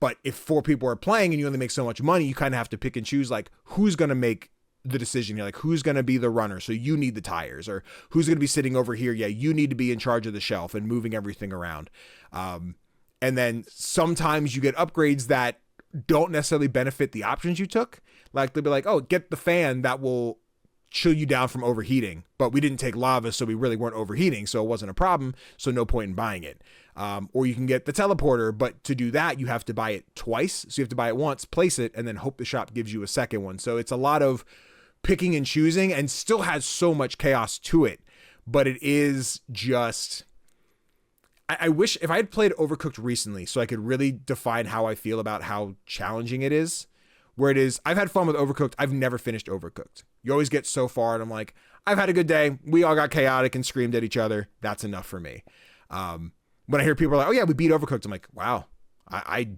But if 4 people are playing and you only make so much money, you kind of have to pick and choose, like, who's going to make the decision here, like, who's going to be the runner, so you need the tires, or who's going to be sitting over here, you need to be in charge of the shelf and moving everything around. And then sometimes you get upgrades that don't necessarily benefit the options you took. Like, they'll be like, oh, get the fan that will chill you down from overheating, but we didn't take lava, so we really weren't overheating, so it wasn't a problem, so no point in buying it. Or you can get the teleporter, but to do that, you have to buy it twice. So you have to buy it once, place it, and then hope the shop gives you a second one. So it's a lot of picking and choosing, and still has so much chaos to it, but it is just... I wish if I had played Overcooked recently so I could really define how I feel about how challenging it is. Where it is, I've had fun with Overcooked. I've never finished Overcooked. You always get so far, and I'm like, I've had a good day. We all got chaotic and screamed at each other. That's enough for me. When I hear people are like, oh yeah, we beat Overcooked, I'm like, wow. I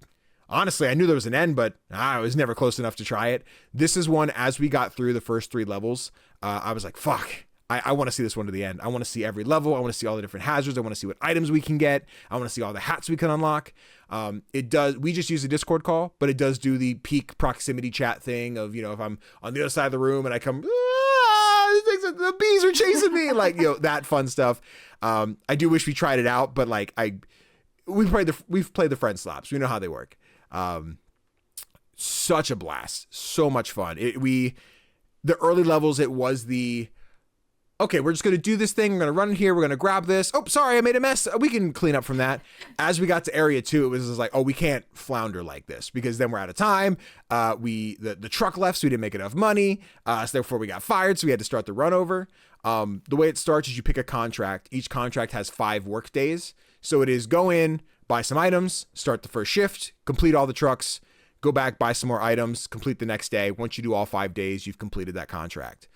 honestly, I knew there was an end, but I was never close enough to try it. This is one, as we got through the first 3 levels, I was like, fuck. I want to see this one to the end. I want to see every level. I want to see all the different hazards. I want to see what items we can get. I want to see all the hats we can unlock. We just use a Discord call, but it does do the peak proximity chat thing of, if I'm on the other side of the room and I come, the bees are chasing me, like, that fun stuff. I do wish we tried it out, but like, we've played the friend slaps. We know how they work. Such a blast. So much fun. The early levels, it was okay, we're just going to do this thing. We're going to run in here. We're going to grab this. Oh, sorry, I made a mess. We can clean up from that. As we got to area 2, it was just like, oh, we can't flounder like this, because then we're out of time. The truck left, so we didn't make enough money. So therefore we got fired, so we had to start the run over. The way it starts is you pick a contract. Each contract has 5 work days. So it is go in, buy some items, start the first shift, complete all the trucks, go back, buy some more items, complete the next day. Once you do all 5 days, you've completed that contract.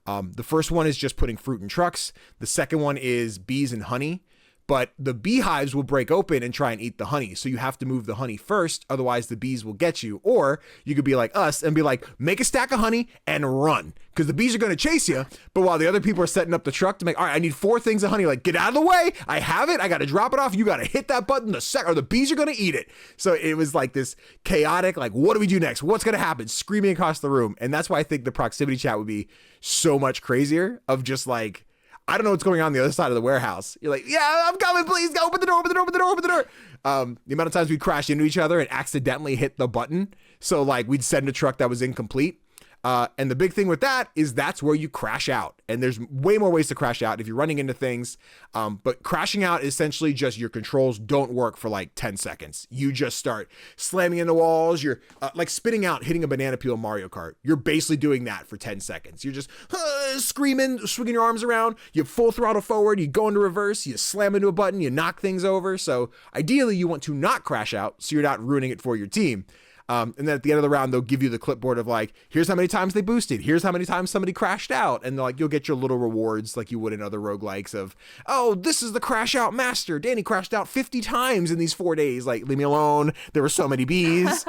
The first one is just putting fruit in trucks. The second one is bees and honey, but the beehives will break open and try and eat the honey. So you have to move the honey first. Otherwise the bees will get you. Or you could be like us and be like, make a stack of honey and run, because the bees are going to chase you. But while the other people are setting up the truck to make, all right, I need 4 things of honey. Like, get out of the way. I have it. I got to drop it off. You got to hit that button or the bees are going to eat it. So it was like this chaotic, like, what do we do next? What's going to happen? Screaming across the room. And that's why I think the proximity chat would be so much crazier, of just like, I don't know what's going on the other side of the warehouse. You're like, yeah, I'm coming, please go, open the door, open the door, open the door, open the door. The amount of times we crashed into each other and accidentally hit the button. So like, we'd send a truck that was incomplete. And the big thing with that is that's where you crash out. And there's way more ways to crash out if you're running into things. But crashing out is essentially just your controls don't work for like 10 seconds. You just start slamming into walls. You're like spitting out, hitting a banana peel in Mario Kart. You're basically doing that for 10 seconds. You're just screaming, swinging your arms around. You full throttle forward. You go into reverse. You slam into a button. You knock things over. So ideally, you want to not crash out so you're not ruining it for your team. And then at the end of the round, they'll give you the clipboard of like, here's how many times they boosted. Here's how many times somebody crashed out. And like, you'll get your little rewards like you would in other roguelikes of, oh, this is the crash out master. Danny crashed out 50 times in these 4 days. Like, leave me alone. There were so many bees.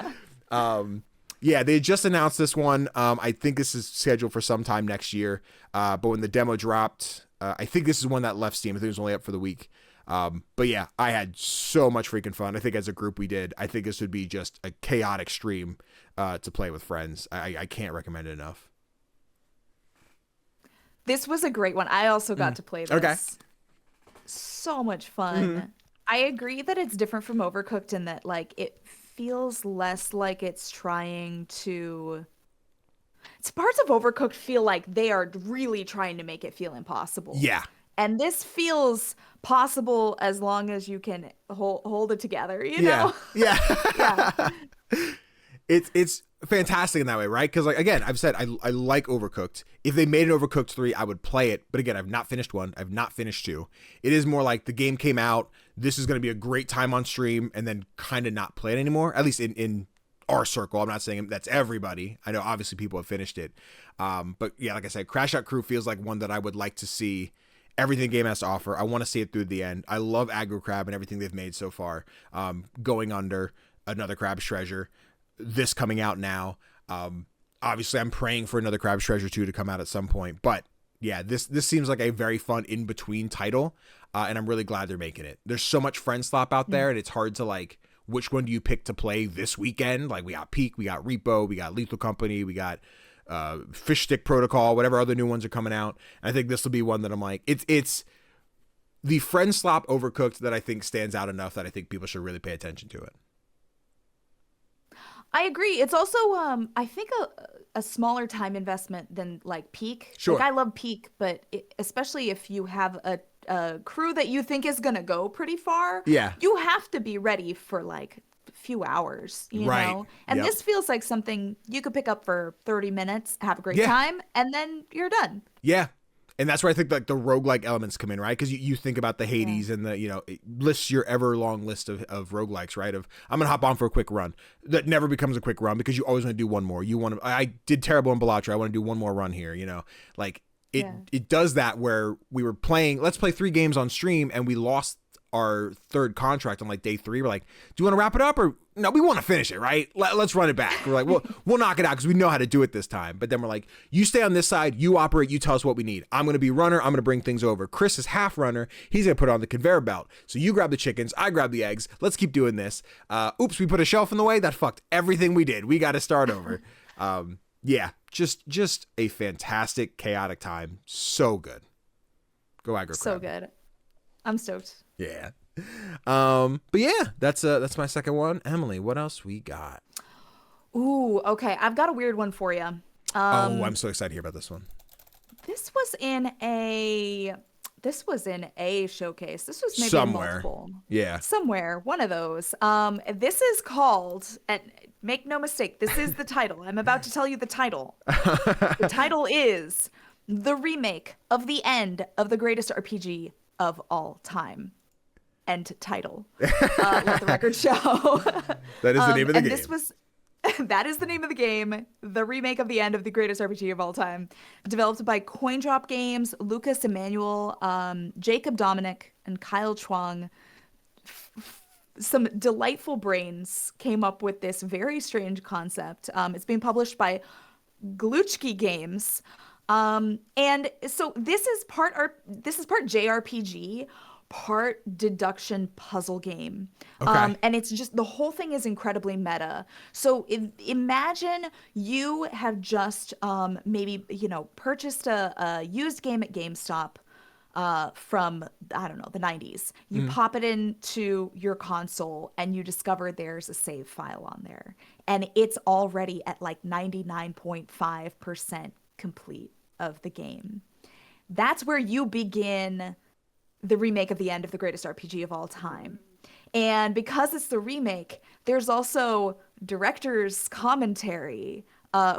Yeah, they just announced this one. I think this is scheduled for sometime next year. But when the demo dropped, I think this is one that left Steam. I think it was only up for the week. But yeah, I had so much freaking fun. I think as a group we did. I think this would be just a chaotic stream to play with friends. I can't recommend it enough. This was a great one. I also got to play this. Okay. So much fun. I agree that it's different from Overcooked in that like it feels less like it's trying to... Parts of Overcooked feel like they are really trying to make it feel impossible. Yeah. And this feels possible as long as you can hold it together, you know? Yeah. Yeah. It's fantastic in that way, right? Because like again, I've said I like Overcooked. If they made an Overcooked 3, I would play it. But again, I've not finished 1. I've not finished 2. It is more like the game came out. This is going to be a great time on stream, and then kind of not play it anymore. At least in our circle. I'm not saying that's everybody. I know obviously people have finished it. But yeah, like I said, Crashout Crew feels like one that I would like to see everything the game has to offer. I want to see it through the end. I love Aggro Crab and everything they've made so far. Going Under, another Crab's Treasure, this coming out now. Obviously, I'm praying for another Crab's Treasure 2 to come out at some point. But yeah, this seems like a very fun in-between title, and I'm really glad they're making it. There's so much friend slop out there, and it's hard to like, which one do you pick to play this weekend? Like we got Peak, we got Repo, we got Lethal Company, we got Fish Stick Protocol, whatever other new ones are coming out. I think this will be one that I'm like, it's the friend slop Overcooked that I think stands out enough that I think people should really pay attention to it. I agree. It's also, I think a smaller time investment than like Peak. Sure. Like I love Peak, but especially if you have a crew that you think is gonna go pretty far, Yeah. you have to be ready for like a few hours, you Right. know? And Yep. this feels like something you could pick up for 30 minutes, have a great Yeah. time, and then you're done. Yeah. And that's where I think like the roguelike elements come in, right? Because you think about the Hades and the, it lists your ever long list of roguelikes, right? Of I'm going to hop on for a quick run. That never becomes a quick run because you always want to do one more. I did terrible in Balatro. I want to do one more run here, like it does that where we were playing, let's play 3 games on stream and we lost our 3rd contract on like day 3. We're like, do you want to wrap it up or no, we want to finish it, right? Let's run it back. We're like, we'll knock it out because we know how to do it this time. But then we're like, you stay on this side, you operate, you tell us what we need. I'm going to be runner. I'm going to bring things over. Chris is half runner. He's going to put it on the conveyor belt. So you grab the chickens, I grab the eggs. Let's keep doing this. Oops, we put a shelf in the way. That fucked everything we did. We got to start over. Yeah, just a fantastic, chaotic time. So good. Go Aggro Crab. So good. I'm stoked. Yeah. But yeah, that's my second one. Emily, what else we got? Ooh, okay. I've got a weird one for you. I'm so excited to hear about this one. This was in a showcase. This was maybe Somewhere. multiple. Yeah. Somewhere, one of those. This is called, and make no mistake, this is the title. I'm about to tell you the title. The title is The Remake of the End of the Greatest RPG of All Time. End title. Let the record show. That is the name of the game. That is the name of the game. The remake of the end of the greatest RPG of all time. Developed by Coindrop Games, Lucas Emmanuel, Jacob Dominic, and Kyle Chuang. Some delightful brains came up with this very strange concept. It's being published by Gluchki Games. And so this is part JRPG, part deduction puzzle game. Okay. And it's just, the whole thing is incredibly meta. So imagine you have just maybe, purchased a used game at GameStop. from, I don't know, the 90s. You pop it into your console and you discover there's a save file on there. And it's already at like 99.5% complete of the game. That's where you begin the remake of the end of the greatest RPG of all time. And because it's the remake, there's also director's commentary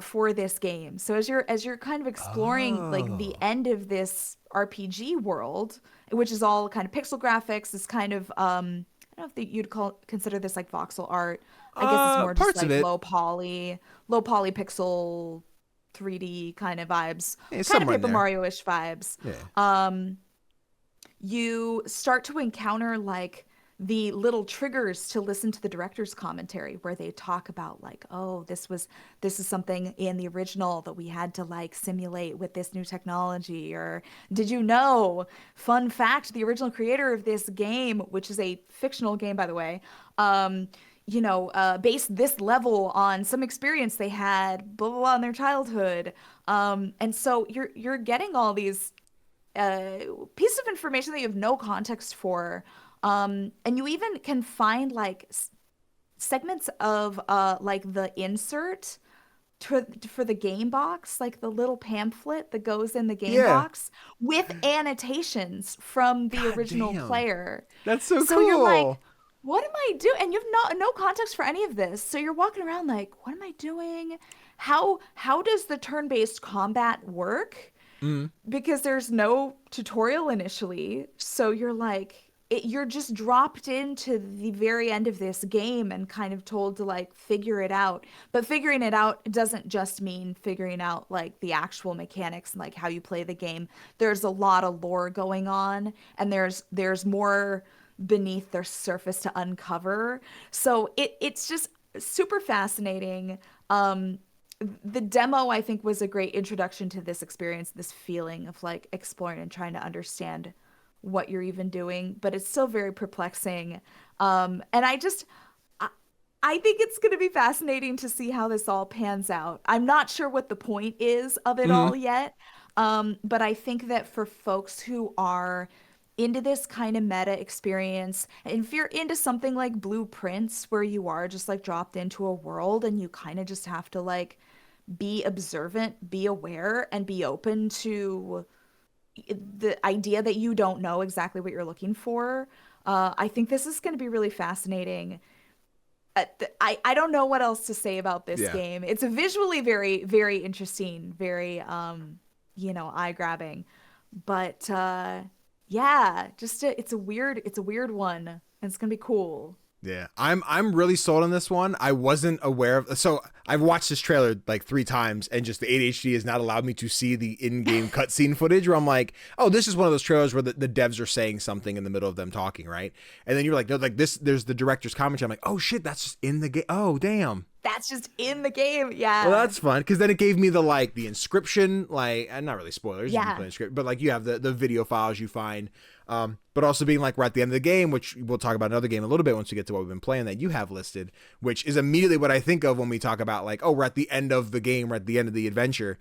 for this game. So as you're kind of exploring like the end of this RPG world, which is all kind of pixel graphics, is kind of I don't know if you'd consider this like voxel art. I guess it's more just like low poly pixel 3D kind of vibes, Yeah, kind of somewhere in Paper there. Mario-ish vibes. Yeah. You start to encounter like the little triggers to listen to the director's commentary where they talk about like, oh, this is something in the original that we had to like simulate with this new technology, or did you know, fun fact, the original creator of this game, which is a fictional game by the way, based this level on some experience they had blah blah blah in their childhood, and so you're getting all these pieces of information that you have no context for. And you even can find like segments of like the insert for the game box, like the little pamphlet that goes in the game box with annotations from the original damn. player. That's so So you're like, cool. what am I doing? And you have no context for any of this. So you're walking around like, what am I doing? How does the turn-based combat work? Because there's no tutorial initially. So you're like, you're just dropped into the very end of this game and kind of told to like figure it out. But figuring it out doesn't just mean figuring out like the actual mechanics and like how you play the game. There's a lot of lore going on, and there's more beneath their surface to uncover. So it's just super fascinating. The demo, I think, was a great introduction to this experience, this feeling of like exploring and trying to understand what you're even doing, but it's still very perplexing. And I think it's going to be fascinating to see how this all pans out. I'm not sure what the point is of it all yet, but I think that for folks who are into this kind of meta experience, and if you're into something like Blueprints, where you are just like dropped into a world and you kind of just have to like be observant, be aware, and be open to the idea that you don't know exactly what you're looking for. I think this is going to be really fascinating. I don't know what else to say about this game. It's a visually very, very interesting, very, eye-grabbing. But it's a weird one, and it's going to be cool. Yeah, I'm really sold on this one. I wasn't aware of, so I've watched this trailer like 3 times, and just the ADHD has not allowed me to see the in-game cutscene footage where I'm like, oh, this is one of those trailers where the devs are saying something in the middle of them talking, right? And then you're like, this, there's the director's commentary. I'm like, oh shit, that's just in the game. Oh damn. That's just in the game, yeah. Well, that's fun, because then it gave me the inscription, not really spoilers, but like you have the video files you find, but also being like we're at the end of the game, which we'll talk about another game a little bit once we get to what we've been playing that you have listed, which is immediately what I think of when we talk about like, oh, we're at the end of the game, we're at the end of the adventure,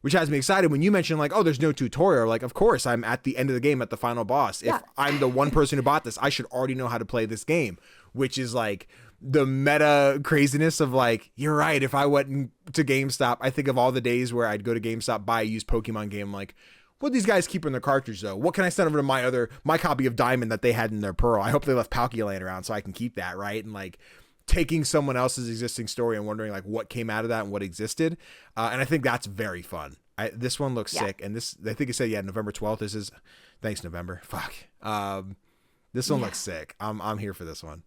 which has me excited when you mentioned like, oh, there's no tutorial. Like, of course, I'm at the end of the game at the final boss. If I'm the one person who bought this, I should already know how to play this game, which is like the meta craziness of like, you're right. If I went to GameStop, I think of all the days where I'd go to GameStop, buy a used Pokemon game. Like, what these guys keep in their cartridge though? What can I send over to my copy of Diamond that they had in their Pearl? I hope they left Palkia laying around so I can keep that, right? And like taking someone else's existing story and wondering like what came out of that and what existed. And I think that's very fun. This one looks sick. And this, I think it said, November 12th. This is, thanks November. Fuck. This one looks sick. I'm here for this one.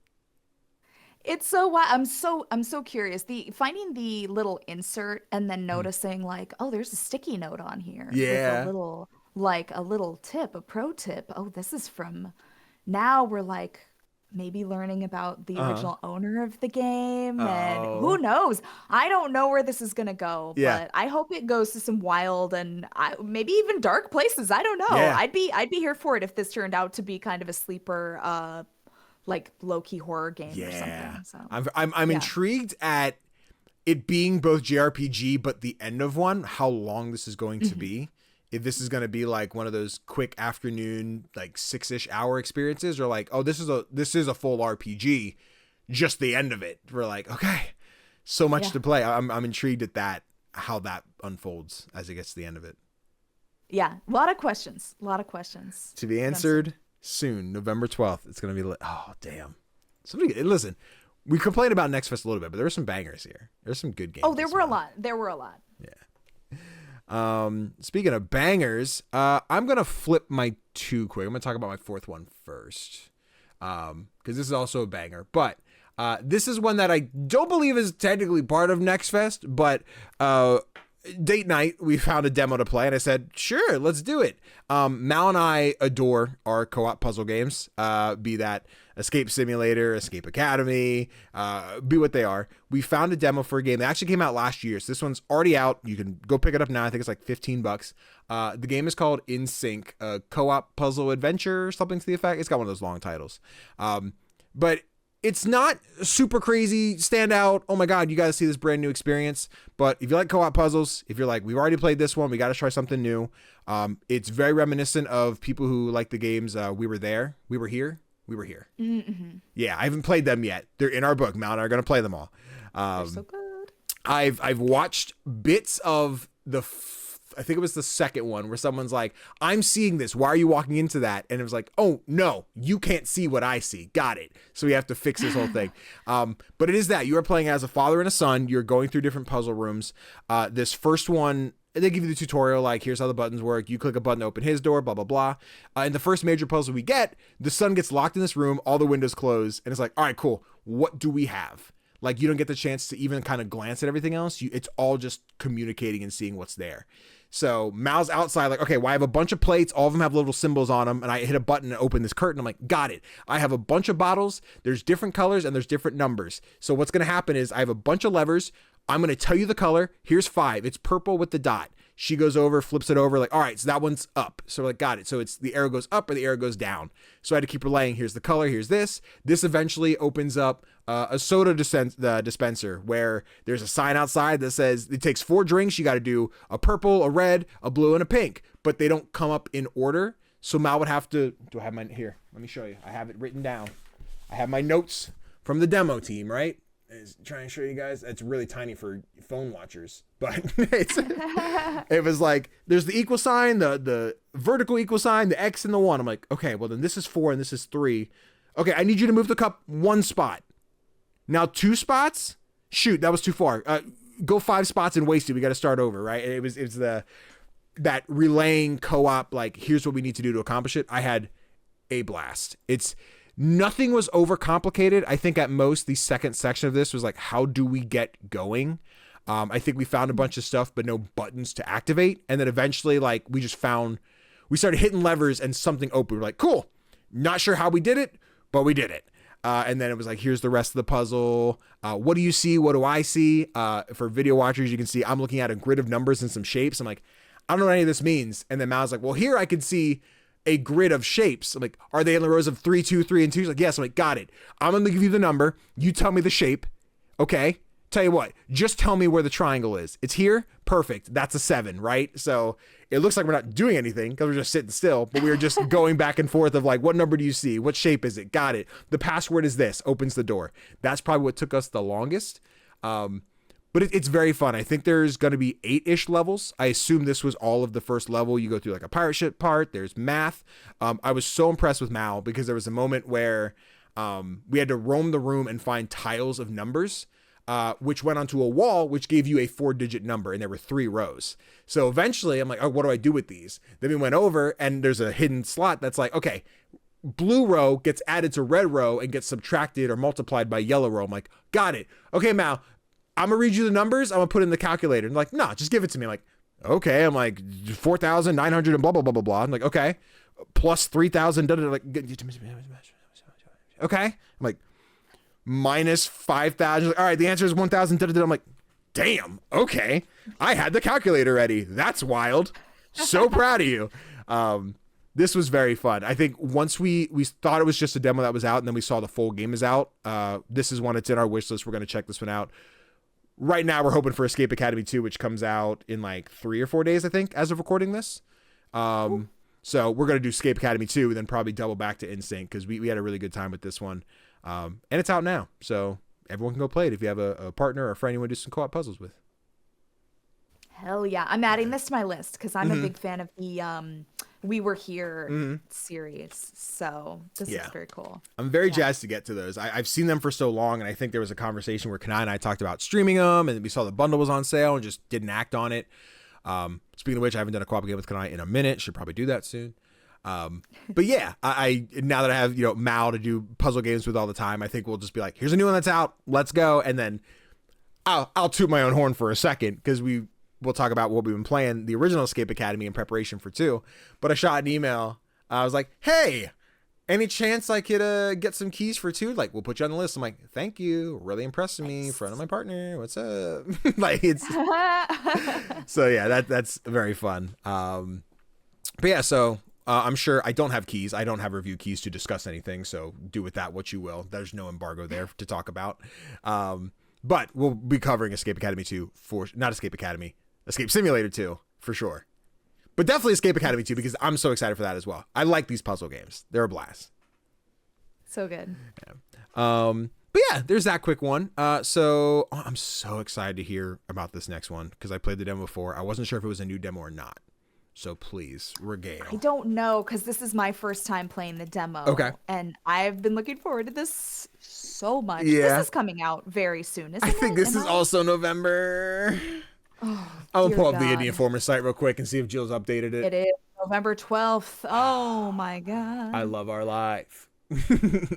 It's so I'm so curious. Finding the little insert and then noticing like, oh, there's a sticky note on here. Yeah. With a little tip, a pro tip. Oh, this is from, now we're like maybe learning about the original owner of the game, and who knows? I don't know where this is gonna go, but I hope it goes to some wild and maybe even dark places. I don't know. Yeah. I'd be here for it if this turned out to be kind of a sleeper like low-key horror game or something. So I'm intrigued at it being both JRPG but the end of one, how long this is going to be. if this is going to be like one of those quick afternoon, like 6-ish hour experiences, or like, oh, this is a full RPG, just the end of it. We're like, okay, so much to play. I'm intrigued at that, how that unfolds as it gets to the end of it. Yeah, a lot of questions. To be answered soon, November 12th. It's going to be oh, damn. Somebody, listen, we complained about Next Fest a little bit, but there were some bangers here. There's some good games. Oh, there were a lot. Yeah. Speaking of bangers, I'm going to flip my 2 quick. I'm going to talk about my 4th one first, because this is also a banger. But this is one that I don't believe is technically part of Next Fest, but date night, we found a demo to play, and I said, sure, let's do it. Mal and I adore our co-op puzzle games, be that Escape Simulator, Escape Academy, be what they are. We found a demo for a game that actually came out last year, so this one's already out. You can go pick it up now. I think it's like $15. The game is called In Sync, a co-op puzzle adventure, or something to the effect. It's got one of those long titles. But it's not super crazy, stand out, oh my god, you got to see this brand new experience. But if you like co-op puzzles, if you're like, we've already played this one, we got to try something new. It's very reminiscent of people who like the games We Were There, We Were Here. Mm-hmm. Yeah, I haven't played them yet. They're in our book. Mal and I are going to play them all. They're so good. I've watched bits of I think it was the second one where someone's like, I'm seeing this. Why are you walking into that? And it was like, oh, no, you can't see what I see. Got it. So we have to fix this whole thing. But it is that you are playing as a father and a son. You're going through different puzzle rooms. This first one, they give you the tutorial, like, here's how the buttons work. You click a button to open his door, blah, blah, blah. And the first major puzzle we get, the son gets locked in this room, all the windows close, and it's like, all right, cool. What do we have? Like, you don't get the chance to even kind of glance at everything else. It's all just communicating and seeing what's there. So Mal's outside, like, okay, well, I have a bunch of plates. All of them have little symbols on them. And I hit a button and open this curtain. I'm like, got it. I have a bunch of bottles. There's different colors and there's different numbers. So what's going to happen is I have a bunch of levers. I'm going to tell you the color. Here's 5. It's purple with the dot. She goes over, flips it over, like, all right, so that one's up. So we're like, got it. So it's the arrow goes up or the arrow goes down. So I had to keep relaying, here's the color, here's this. This eventually opens up a soda dispenser where there's a sign outside that says it takes 4 drinks. You got to do a purple, a red, a blue, and a pink. But they don't come up in order. So Mal would have to, do I have mine here? Let me show you. I have it written down. I have my notes from the demo team, right? Is trying to show you guys. It's really tiny for phone watchers, but it was like there's the equal sign, the vertical equal sign, the X and the 1. I'm like, okay, well then this is 4 and this is 3. Okay, I need you to move the cup 1 spot. Now 2 spots. Shoot, that was too far. Go 5 spots and waste it. We got to start over, right? It was that relaying co-op. Like, here's what we need to do to accomplish it. I had a blast. Nothing was overcomplicated. I think at most the second section of this was like, how do we get going? I think we found a bunch of stuff, but no buttons to activate. And then eventually, like, we started hitting levers and something opened. We're like, cool. Not sure how we did it, but we did it. And then it was like, here's the rest of the puzzle. What do you see? What do I see? For video watchers, you can see I'm looking at a grid of numbers and some shapes. I'm like, I don't know what any of this means. And then Mal's like, well, here I can see a grid of shapes. I'm like, are they in the rows of 3, 2, 3, and 2? She's like, yes. I'm like, got it. I'm going to give you the number. You tell me the shape. Okay. Tell you what, just tell me where the triangle is. It's here. Perfect. That's a 7, right? So it looks like we're not doing anything because we're just sitting still, but we were just going back and forth of like, what number do you see? What shape is it? Got it. The password is this. Opens the door. That's probably what took us the longest. But it's very fun. I think there's going to be 8-ish levels. I assume this was all of the first level. You go through like a pirate ship part. There's math. I was so impressed with Mal because there was a moment where we had to roam the room and find tiles of numbers, which went onto a wall, which gave you a 4-digit number. And there were 3 rows. So eventually I'm like, oh, what do I do with these? Then we went over and there's a hidden slot that's like, okay, blue row gets added to red row and gets subtracted or multiplied by yellow row. I'm like, got it. Okay, Mal, I'm going to read you the numbers. I'm going to put it in the calculator. And like, no, just give it to me. I'm like, okay. I'm like, 4,900 and blah, blah, blah, blah, blah. I'm like, okay. Plus 3,000. Like, okay. I'm like, minus 5,000. Like, all right, the answer is 1,000. I'm like, damn. Okay. I had the calculator ready. That's wild. So proud of you. This was very fun. I think once we thought it was just a demo that was out and then we saw the full game is out. This is one that's in our wish list. We're going to check this one out. Right now, we're hoping for Escape Academy 2, which comes out in like 3 or 4 days, I think, as of recording this. So we're going to do Escape Academy 2 and then probably double back to Instinct because we had a really good time with this one. And it's out now. So everyone can go play it if you have a partner or a friend you want to do some co-op puzzles with. Hell yeah. I'm adding this to my list because I'm a big fan of the We Were Here series. So this is very cool. I'm very jazzed to get to those. I've seen them for so long, and I think there was a conversation where Kanai and I talked about streaming them, and we saw the bundle was on sale and just didn't act on it. Speaking of which, I haven't done a co-op game with Kanai in a minute. Should probably do that soon. But yeah, I now that I have, Mal to do puzzle games with all the time, I think we'll just be like, here's a new one that's out. Let's go. And then I'll toot my own horn for a second because we'll talk about what we've been playing, the original Escape Academy in preparation for 2. But I shot an email. I was like, hey, any chance I could get some keys for 2? Like, we'll put you on the list. I'm like, thank you. Really impressing me. In front of my partner. What's up? Like, it's so yeah, that's very fun. But yeah, so I'm sure I don't have keys. I don't have review keys to discuss anything. So do with that what you will. There's no embargo there to talk about. But we'll be covering Escape Academy 2 not Escape Academy, Escape Simulator 2 for sure. But definitely Escape Academy 2 because I'm so excited for that as well. I like these puzzle games. They're a blast. So good. Yeah. But yeah, there's that quick one. So I'm so excited to hear about this next one because I played the demo before. I wasn't sure if it was a new demo or not. So please, regale. I don't know because this is my first time playing the demo. Okay. And I've been looking forward to this so much. Yeah. This is coming out very soon, isn't it? I think this is also November. Oh, I'm gonna pull up dear the God. Indie Informer site real quick and see if Jill's updated it. It is November 12th. Oh my God. I love our life.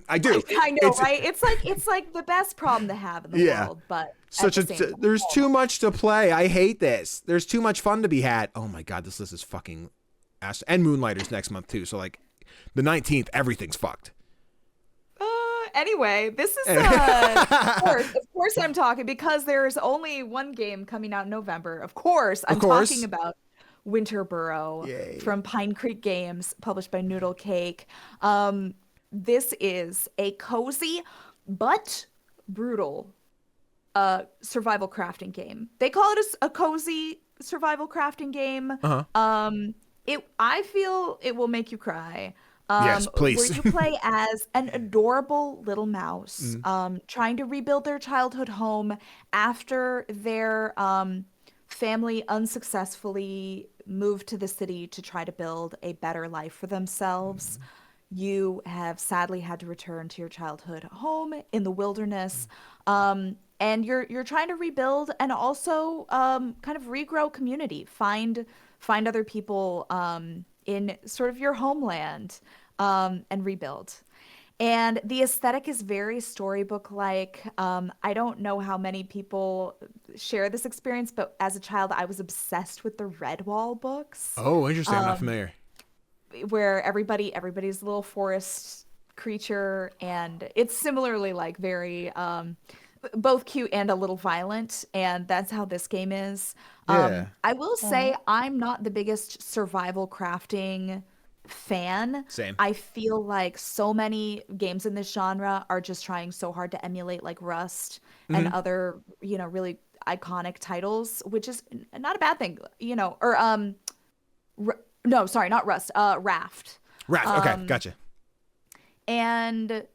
I do. I know, right? It's like the best problem to have in the world, but there's too much to play. I hate this. There's too much fun to be had. Oh my God, this list is fucking ass. And Moonlighters next month too. So like the 19th, everything's fucked. Anyway, this is of course I'm talking because there's only one game coming out in November. Of course, I'm talking about Winter Burrow from Pine Creek Games, published by Noodle Cake. This is a cozy but brutal survival crafting game. They call it a cozy survival crafting game. I feel it will make you cry. Yes, please. Where you play as an adorable little mouse, trying to rebuild their childhood home after their family unsuccessfully moved to the city to try to build a better life for themselves. You have sadly had to return to your childhood home in the wilderness, and you're trying to rebuild and also kind of regrow community, find other people in sort of your homeland, and rebuild. And the aesthetic is very storybook-like. I don't know how many people share this experience, but as a child, I was obsessed with the Redwall books. Oh, interesting. I'm not familiar. Where everybody's a little forest creature, and it's similarly like very both cute and a little violent, and that's how this game is. I will say I'm not the biggest survival crafting fan. Same. I feel like so many games in this genre are just trying so hard to emulate like Rust and other, really iconic titles, which is not a bad thing, or no, sorry, not Rust, Raft. Raft, okay, gotcha. And,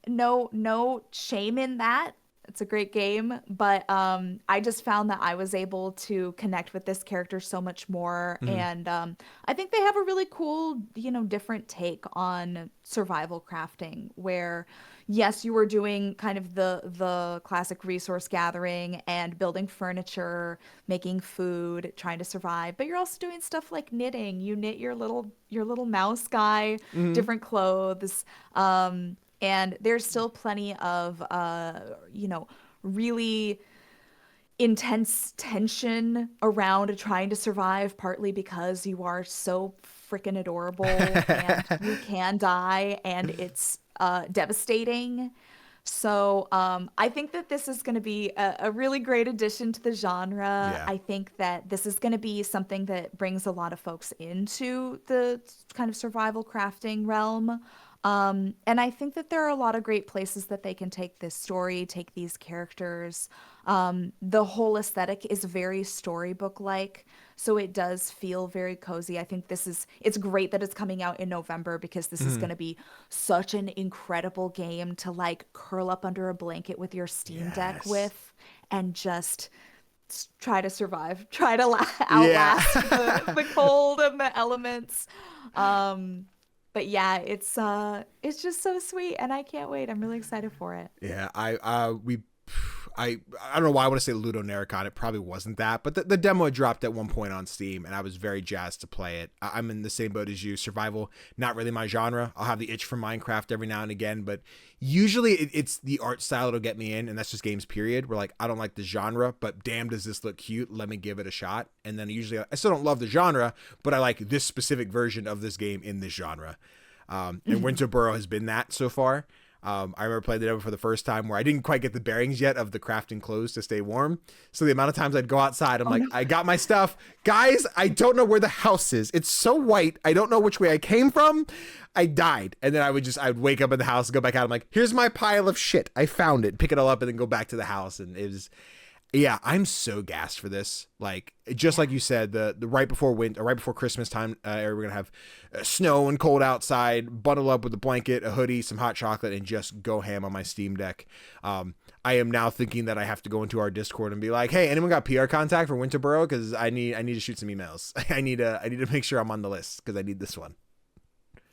no shame in that. It's a great game, but I just found that I was able to connect with this character so much more. And I think they have a really cool, different take on survival crafting where, yes, you were doing kind of the classic resource gathering and building furniture, making food, trying to survive, but you're also doing stuff like knitting. You knit your little mouse guy, different clothes. And there's still plenty of, really intense tension around trying to survive, partly because you are so freaking adorable and you can die, and it's devastating. So I think that this is going to be a really great addition to the genre. Yeah. I think that this is going to be something that brings a lot of folks into the kind of survival crafting realm. And I think that there are a lot of great places that they can take this story, take these characters. The whole aesthetic is very storybook-like. so it does feel very cozy. I think it's great that it's coming out in November, because this is going to be such an incredible game to like curl up under a blanket with your Steam Deck with, and just try to survive, try to outlast the cold and the elements. But yeah, it's just so sweet, and I can't wait. I'm really excited for it. Yeah, I don't know why I want to say Ludo Naricon. It probably wasn't that, but the demo had dropped at one point on Steam, and I was very jazzed to play it. I'm in the same boat as you. Survival, not really my genre. I'll have the itch for Minecraft every now and again, but usually it's the art style that'll get me in, and that's just games, period. We're like, I don't like the genre, but damn, does this look cute? Let me give it a shot. And then usually I still don't love the genre, but I like this specific version of this game in this genre. And Winter Burrow has been that so far. I remember playing the demo for the first time where I didn't quite get the bearings yet of the crafting clothes to stay warm. So the amount of times I'd go outside, I'm I got my stuff. Guys, I don't know where the house is. It's so white. I don't know which way I came from. I died. And then I'd wake up in the house and go back out. I'm like, here's my pile of shit. I found it. Pick it all up and then go back to the house. And it was, yeah, I'm so gassed for this. Like, just like you said, the right before winter, right before Christmas time, we're going to have snow and cold outside, bundle up with a blanket, a hoodie, some hot chocolate, and just go ham on my Steam Deck. I am now thinking that I have to go into our Discord and be like, hey, anyone got PR contact for Winter Burrow? Because I need to shoot some emails. I need to make sure I'm on the list, because I need this one.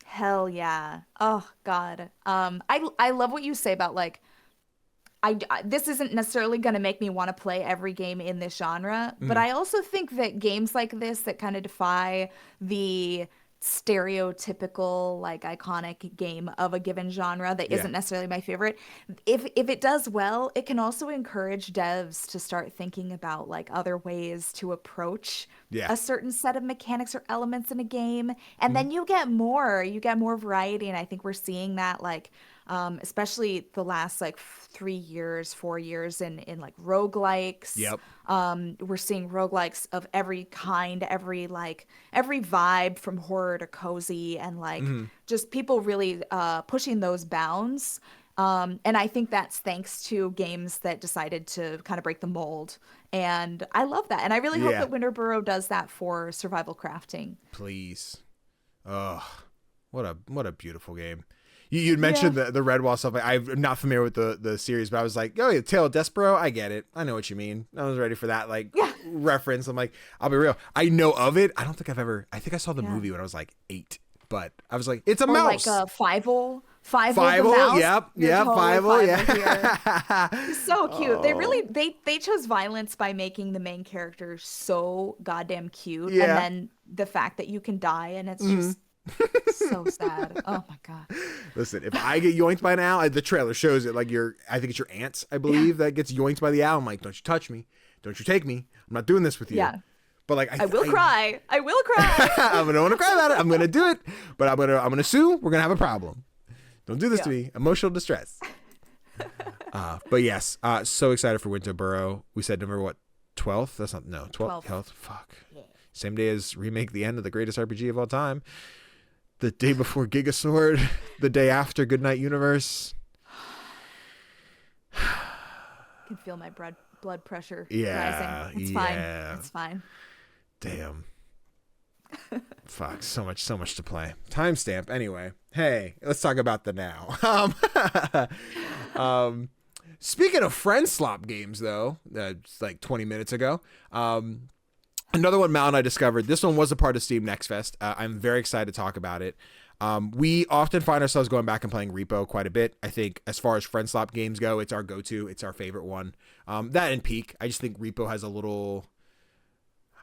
Hell yeah. Oh God. I love what you say about like, this isn't necessarily going to make me want to play every game in this genre, but I also think that games like this that kind of defy the stereotypical, like, iconic game of a given genre that isn't necessarily my favorite, if it does well, it can also encourage devs to start thinking about like other ways to approach a certain set of mechanics or elements in a game, and then you get more variety. And I think we're seeing that, like, especially the last like 4 years in like roguelikes. We're seeing roguelikes of every kind, every vibe, from horror to cozy, and like just people really pushing those bounds. And I think that's thanks to games that decided to kind of break the mold. And I love that. And I really hope that Winter Burrow does that for survival crafting. Please. Oh, what a beautiful game. You'd mentioned the Redwall stuff. I'm not familiar with the series, but I was like, oh, yeah, Tale of Despero, I get it. I know what you mean. I was ready for that reference. I'm like, I'll be real. I know of it. I think I saw the movie when I was like 8, but I was like, it's a mouse. Like a Fievel. Fievel, yep, Fievel, yeah. So cute. They really they chose violence by making the main character so goddamn cute, and then the fact that you can die, and it's just so sad. Oh my God. Listen, if I get yoinked by an owl, the trailer shows it, like I think it's your aunts, I believe, that gets yoinked by the owl. I'm like, don't you touch me. Don't you take me. I'm not doing this with you. Yeah. But like, I will cry. I will cry. I'm gonna want to cry about it. I'm gonna do it, but I'm gonna sue. We're gonna have a problem. Don't do this to me. Emotional distress. But yes, so excited for Winter Burrow. We said November 12th? That's not 12th. Fuck. Yeah. Same day as Remake, the end of the greatest RPG of all time. The day before Gigasword, the day after Goodnight Universe. I can feel my blood pressure rising. It's fine. It's fine. Damn. Fuck, so much to play. Timestamp. Anyway, hey, let's talk about the now. Speaking of friend slop games, though, it's like 20 minutes ago, another one Mal and I discovered. This one was a part of Steam Next Fest. I'm very excited to talk about it. We often find ourselves going back and playing Repo quite a bit. I think as far as friend slop games go, it's our go-to. It's our favorite one. That and Peak. I just think Repo has a little...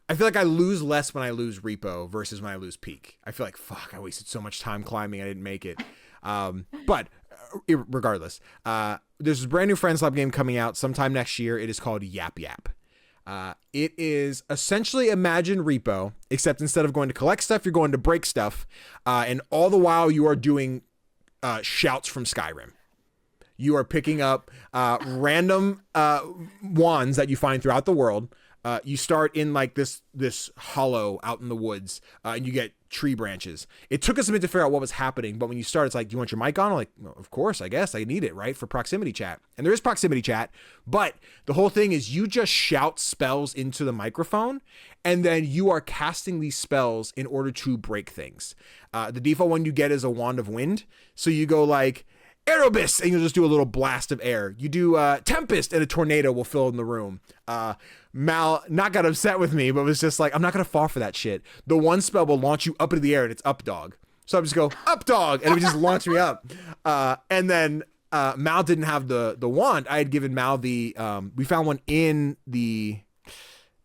I feel like I lose less when I lose Repo versus when I lose Peak. I feel like, fuck, I wasted so much time climbing. I didn't make it. But regardless, there's a brand new friend slop game coming out sometime next year. It is called YapYap. It is essentially imagine Repo, except instead of going to collect stuff, you're going to break stuff. And all the while you are doing shouts from Skyrim. You are picking up random wands that you find throughout the world. you start in like this hollow out in the woods, and you get tree branches. It took us a minute to figure out what was happening, but when you start, it's like, do you want your mic on? I'm like, well, of course, I guess I need it, right, for proximity chat. And there is proximity chat, but the whole thing is you just shout spells into the microphone, and then you are casting these spells in order to break things. The default one you get is a Wand of Wind, so you go like, Aerobus, and you'll just do a little blast of air. You do Tempest, and a tornado will fill in the room. Mal not got upset with me, but was just like, I'm not going to fall for that shit. The one spell will launch you up into the air, and it's up dog. So I just go, up dog, and it would just launch me up. And then Mal didn't have the wand. I had given Mal the, we found one in the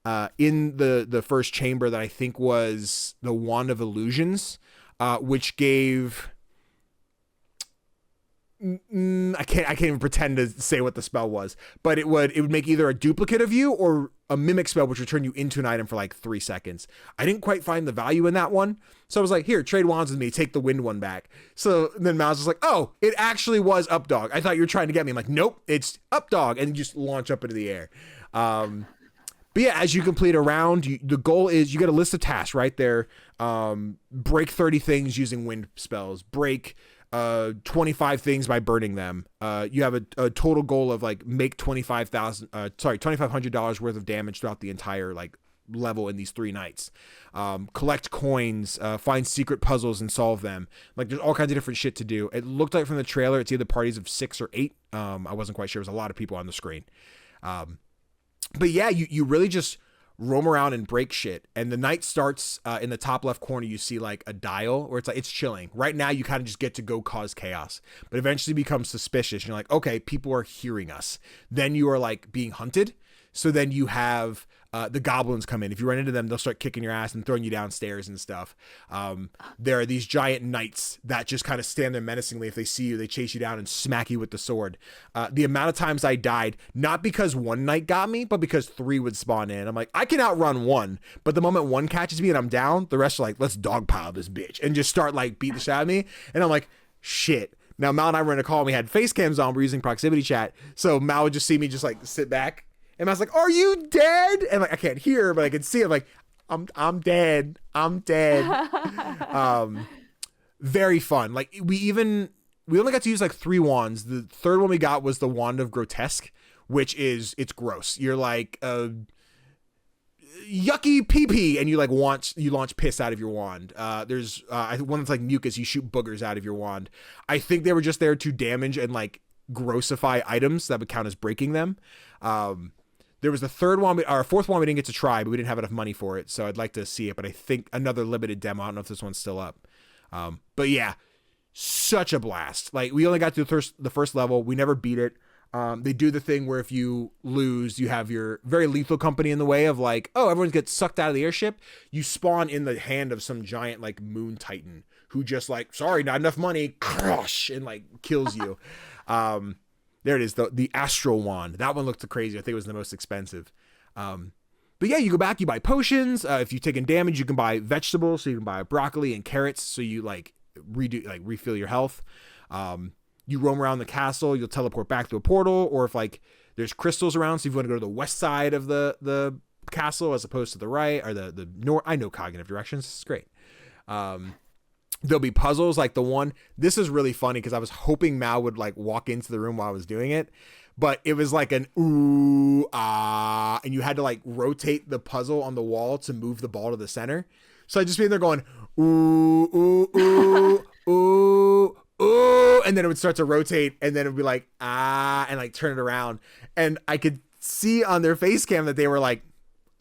first chamber that I think was the Wand of Illusions, which gave... I can't even pretend to say what the spell was, but it would make either a duplicate of you or a mimic spell, which would turn you into an item for like 3 seconds. I didn't quite find the value in that one, so I was like, here, trade wands with me, take the wind one back. So then Mal's just like, oh, it actually was up dog. I thought you were trying to get me. I'm like, nope, it's up dog, and you just launch up into the air. But yeah, as you complete a round, the goal is you get a list of tasks right there. Break 30 things using wind spells. Break 25 things by burning them. You have a total goal of like make $2,500 worth of damage throughout the entire like level in these 3 nights. Collect coins, find secret puzzles and solve them. Like there's all kinds of different shit to do. It looked like from the trailer it's either parties of 6 or 8. I wasn't quite sure. It was a lot of people on the screen. But yeah, you really just roam around and break shit. And the night starts in the top left corner. You see like a dial where it's like, it's chilling. Right now, you kind of just get to go cause chaos, but eventually becomes suspicious. You're like, okay, people are hearing us. Then you are like being hunted. So then you have the goblins come in. If you run into them, they'll start kicking your ass and throwing you downstairs and stuff. There are these giant knights that just kind of stand there menacingly. If they see you, they chase you down and smack you with the sword. The amount of times I died, not because one knight got me, but because 3 would spawn in. I'm like, I can outrun 1, but the moment 1 catches me and I'm down, the rest are like, let's dogpile this bitch and just start like beating the shit out of me. And I'm like, shit. Now Mal and I were in a call and we had face cams on. We're using proximity chat. So Mal would just see me just like sit back. And I was like, are you dead? And like, I can't hear, but I can see him like, I'm dead. I'm dead. Very fun. Like we only got to use like 3 wands. The third one we got was the Wand of Grotesque, which it's gross. You're like, yucky pee-pee, and you launch piss out of your wand. There's one that's like mucus. You shoot boogers out of your wand. I think they were just there to damage and like grossify items that would count as breaking them. There was the fourth one we didn't get to try, but we didn't have enough money for it, so I'd like to see it. But I think another limited demo. I don't know if this one's still up. But yeah, such a blast. Like we only got to the first level. We never beat it. They do the thing where if you lose, you have your very lethal company in the way of like, oh, everyone gets sucked out of the airship. You spawn in the hand of some giant like moon titan who just like, sorry, not enough money, crush, and like kills you. There it is, the Astral Wand. That one looked crazy. I think it was the most expensive. But yeah, you go back, you buy potions. If you've taken damage, you can buy vegetables. So you can buy broccoli and carrots. So you like refill your health. You roam around the castle. You'll teleport back to a portal. Or if like there's crystals around, so if you want to go to the west side of the castle as opposed to the right or the north. I know cognitive directions. This is great. There'll be puzzles like the one. This is really funny because I was hoping Mal would like walk into the room while I was doing it, but it was like an ooh ah, and you had to like rotate the puzzle on the wall to move the ball to the center. So I just been there going ooh ooh ooh ooh ooh, and then it would start to rotate, and then it would be like ah, and like turn it around, and I could see on their face cam that they were like,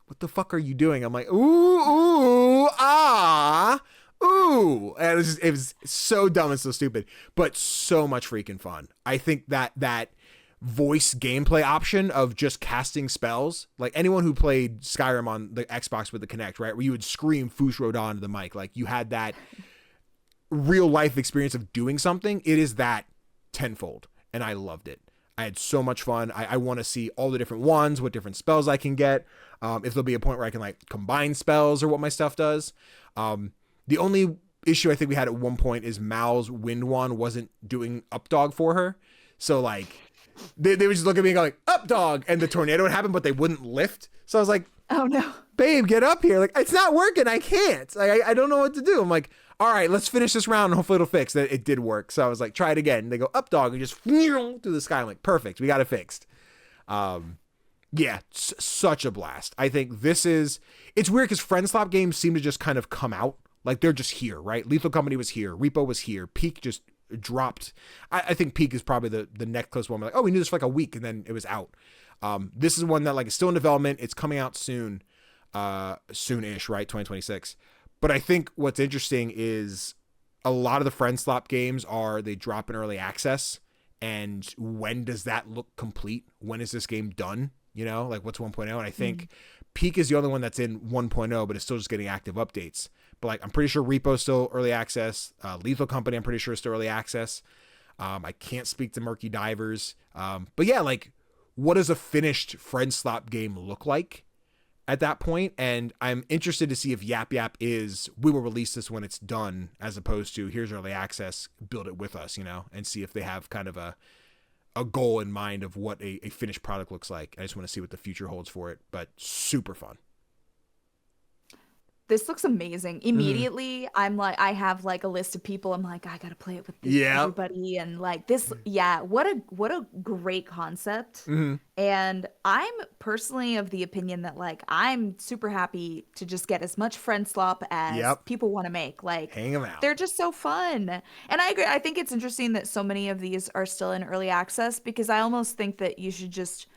"What the fuck are you doing?" I'm like ooh ooh ah. Ooh, and it was so dumb and so stupid, but so much freaking fun. I think that voice gameplay option of just casting spells, like anyone who played Skyrim on the Xbox with the Kinect, right, where you would scream Foosh Rodan to the mic, like you had that real life experience of doing something. It is that tenfold, and I loved it. I had so much fun. I want to see all the different wands, what different spells I can get. If there'll be a point where I can like combine spells or what my stuff does. The only issue I think we had at one point is Mal's wind wand wasn't doing up dog for her. So like they would just look at me and go like up dog, and the tornado would happen, but they wouldn't lift. So I was like, Oh no. babe, get up here. Like, it's not working. I can't. Like, I don't know what to do. I'm like, all right, let's finish this round and hopefully it'll fix. That it did work. So I was like, try it again. They go up dog and just through the sky. I'm like, perfect. We got it fixed. Yeah, such a blast. I think this is, it's weird because friend slap games seem to just kind of come out. Like they're just here, right? Lethal Company was here. Repo was here. Peak just dropped. I think Peak is probably the next close one. We're like, oh, we knew this for like a week and then it was out. This is one that like is still in development. It's coming out soon, soon-ish, right? 2026. But I think what's interesting is a lot of the friend slap games they drop in early access. And when does that look complete? When is this game done? You know, like what's 1.0? And I think Peak is the only one that's in 1.0, but it's still just getting active updates. But like, I'm pretty sure Repo's still early access. Lethal Company, I'm pretty sure is still early access. I can't speak to Murky Divers. But yeah, like, what does a finished friend slap game look like at that point? And I'm interested to see if YapYap is, we will release this when it's done, as opposed to here's early access, build it with us, you know, and see if they have kind of a goal in mind of what a finished product looks like. I just want to see what the future holds for it, but super fun. This looks amazing. Immediately, I'm like, I have like a list of people. I'm like, I gotta play it with everybody, and like this. Yeah, what a great concept. And I'm personally of the opinion that like I'm super happy to just get as much friend slop as people want to make. Like, hang them out. They're just so fun. And I agree. I think it's interesting that so many of these are still in early access because I almost think that you should just.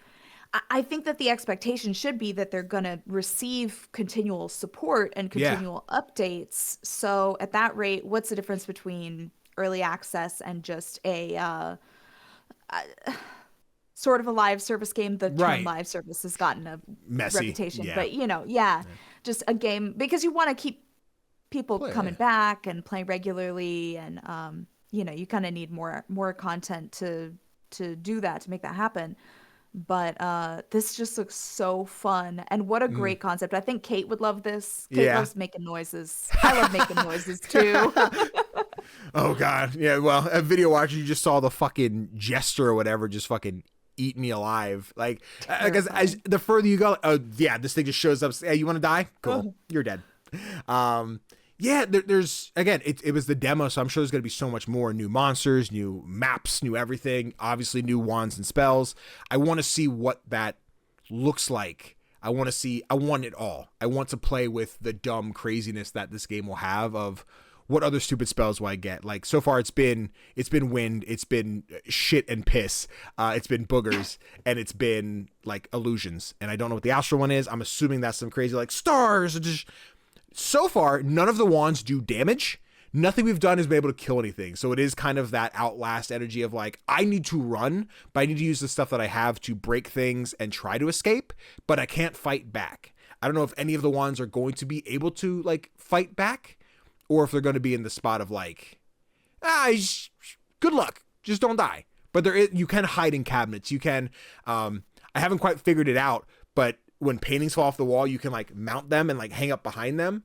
I think that the expectation should be that they're going to receive continual support and continual updates. So at that rate, what's the difference between early access and just a sort of a live service game? The term live service has gotten a messy reputation, but you know, just a game because you want to keep people coming back and playing regularly. And, you know, you kind of need more content to do that, to make that happen. But this just looks so fun, and what a great concept. I think Kate would love this. Kate loves making noises. I love making noises too. Oh god, yeah. Well, a video watcher, you just saw the fucking jester or whatever just fucking eat me alive. Like, because as the further you go, this thing just shows up. Hey, you want to die? Cool, you're dead. Yeah, there's again, it was the demo, so I'm sure there's going to be so much more new monsters, new maps, new everything, obviously new wands and spells. I want to see what that looks like. I want it all. I want to play with the dumb craziness that this game will have of what other stupid spells will I get. Like, so far it's been wind, it's been shit and piss, it's been boogers, and it's been like illusions. And I don't know what the astral one is. I'm assuming that's some crazy like stars. So far, none of the wands do damage. Nothing we've done has been able to kill anything. So it is kind of that Outlast energy of like, I need to run, but I need to use the stuff that I have to break things and try to escape, but I can't fight back. I don't know if any of the wands are going to be able to like fight back, or if they're going to be in the spot of like, good luck, just don't die. But you can hide in cabinets. You can, I haven't quite figured it out, but when paintings fall off the wall, you can like mount them and like hang up behind them.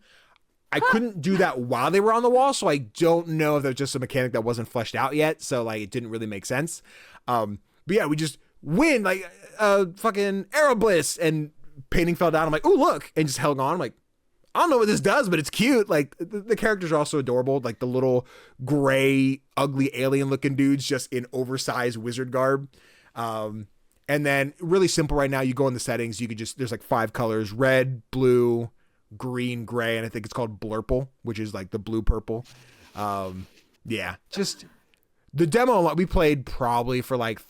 I couldn't do that while they were on the wall, so I don't know if there's just a mechanic that wasn't fleshed out yet, so like it didn't really make sense. But yeah, we just win like fucking Aerobliss, and painting fell down. I'm like, oh look, and just held on. I'm like, I don't know what this does, but it's cute. Like the characters are also adorable, like the little gray, ugly alien looking dudes just in oversized wizard garb. And then really simple right now, you go in the settings, you could just, there's like 5 colors, red, blue, green, gray, and I think it's called blurple, which is like the blue purple. Yeah, just the demo we played probably for like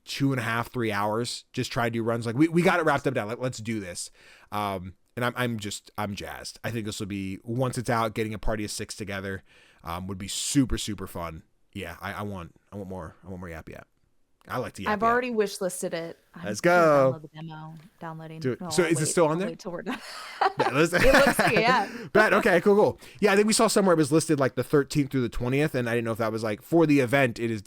2.5, 3 hours, just trying to do runs. Like we got it wrapped up now. Like, let's do this. And I'm jazzed. I think this will be, once it's out, getting a party of 6 together, would be super, super fun. Yeah. I want more YapYap. I like to. I've already wishlisted it. Let's go. Download the demo. Downloading. So is it still on there? Wait till we're done. It looks yeah. But okay, cool. Yeah, I think we saw somewhere it was listed like the 13th through the 20th, and I didn't know if that was like for the event it is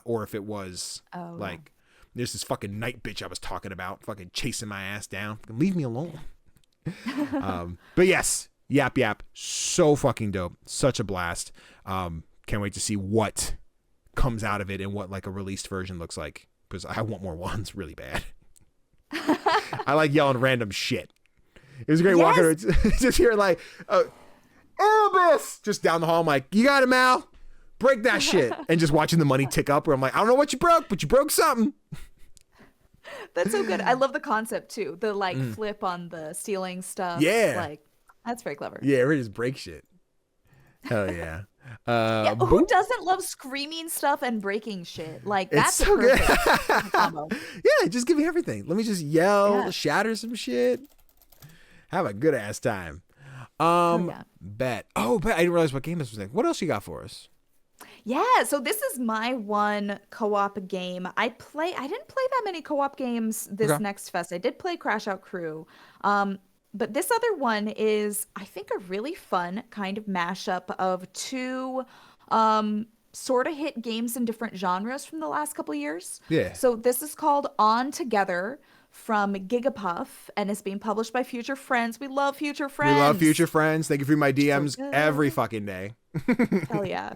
or if it was like there's this fucking night bitch I was talking about, fucking chasing my ass down. Leave me alone. But yes, YapYap, so fucking dope, such a blast. Can't wait to see what comes out of it and what like a released version looks like, because I want more wands really bad. I like yelling random shit. It was great walking over, just hearing like, Erebus! Just down the hall. I'm like, you got it, Mal. Break that shit. And just watching the money tick up where I'm like, I don't know what you broke, but you broke something. That's so good. I love the concept too. The like flip on the stealing stuff. Yeah. Like, that's very clever. Yeah, we just break shit. Hell yeah. Yeah, who doesn't love screaming stuff and breaking shit? Like, that's so a perfect combo. Yeah, just give me everything. Let me just yell, shatter some shit. Have a good ass time. Bet. I didn't realize what game this was. What else you got for us? Yeah, so this is my one co-op game. I didn't play that many co-op games this next fest. I did play Crashout Crew. But this other one is, I think, a really fun kind of mashup of two sort of hit games in different genres from the last couple of years. Yeah. So this is called On Together from Gigapuff, and it's being published by Future Friends. We love Future Friends. We love Future Friends. Thank you for my DMs every fucking day. Hell yeah.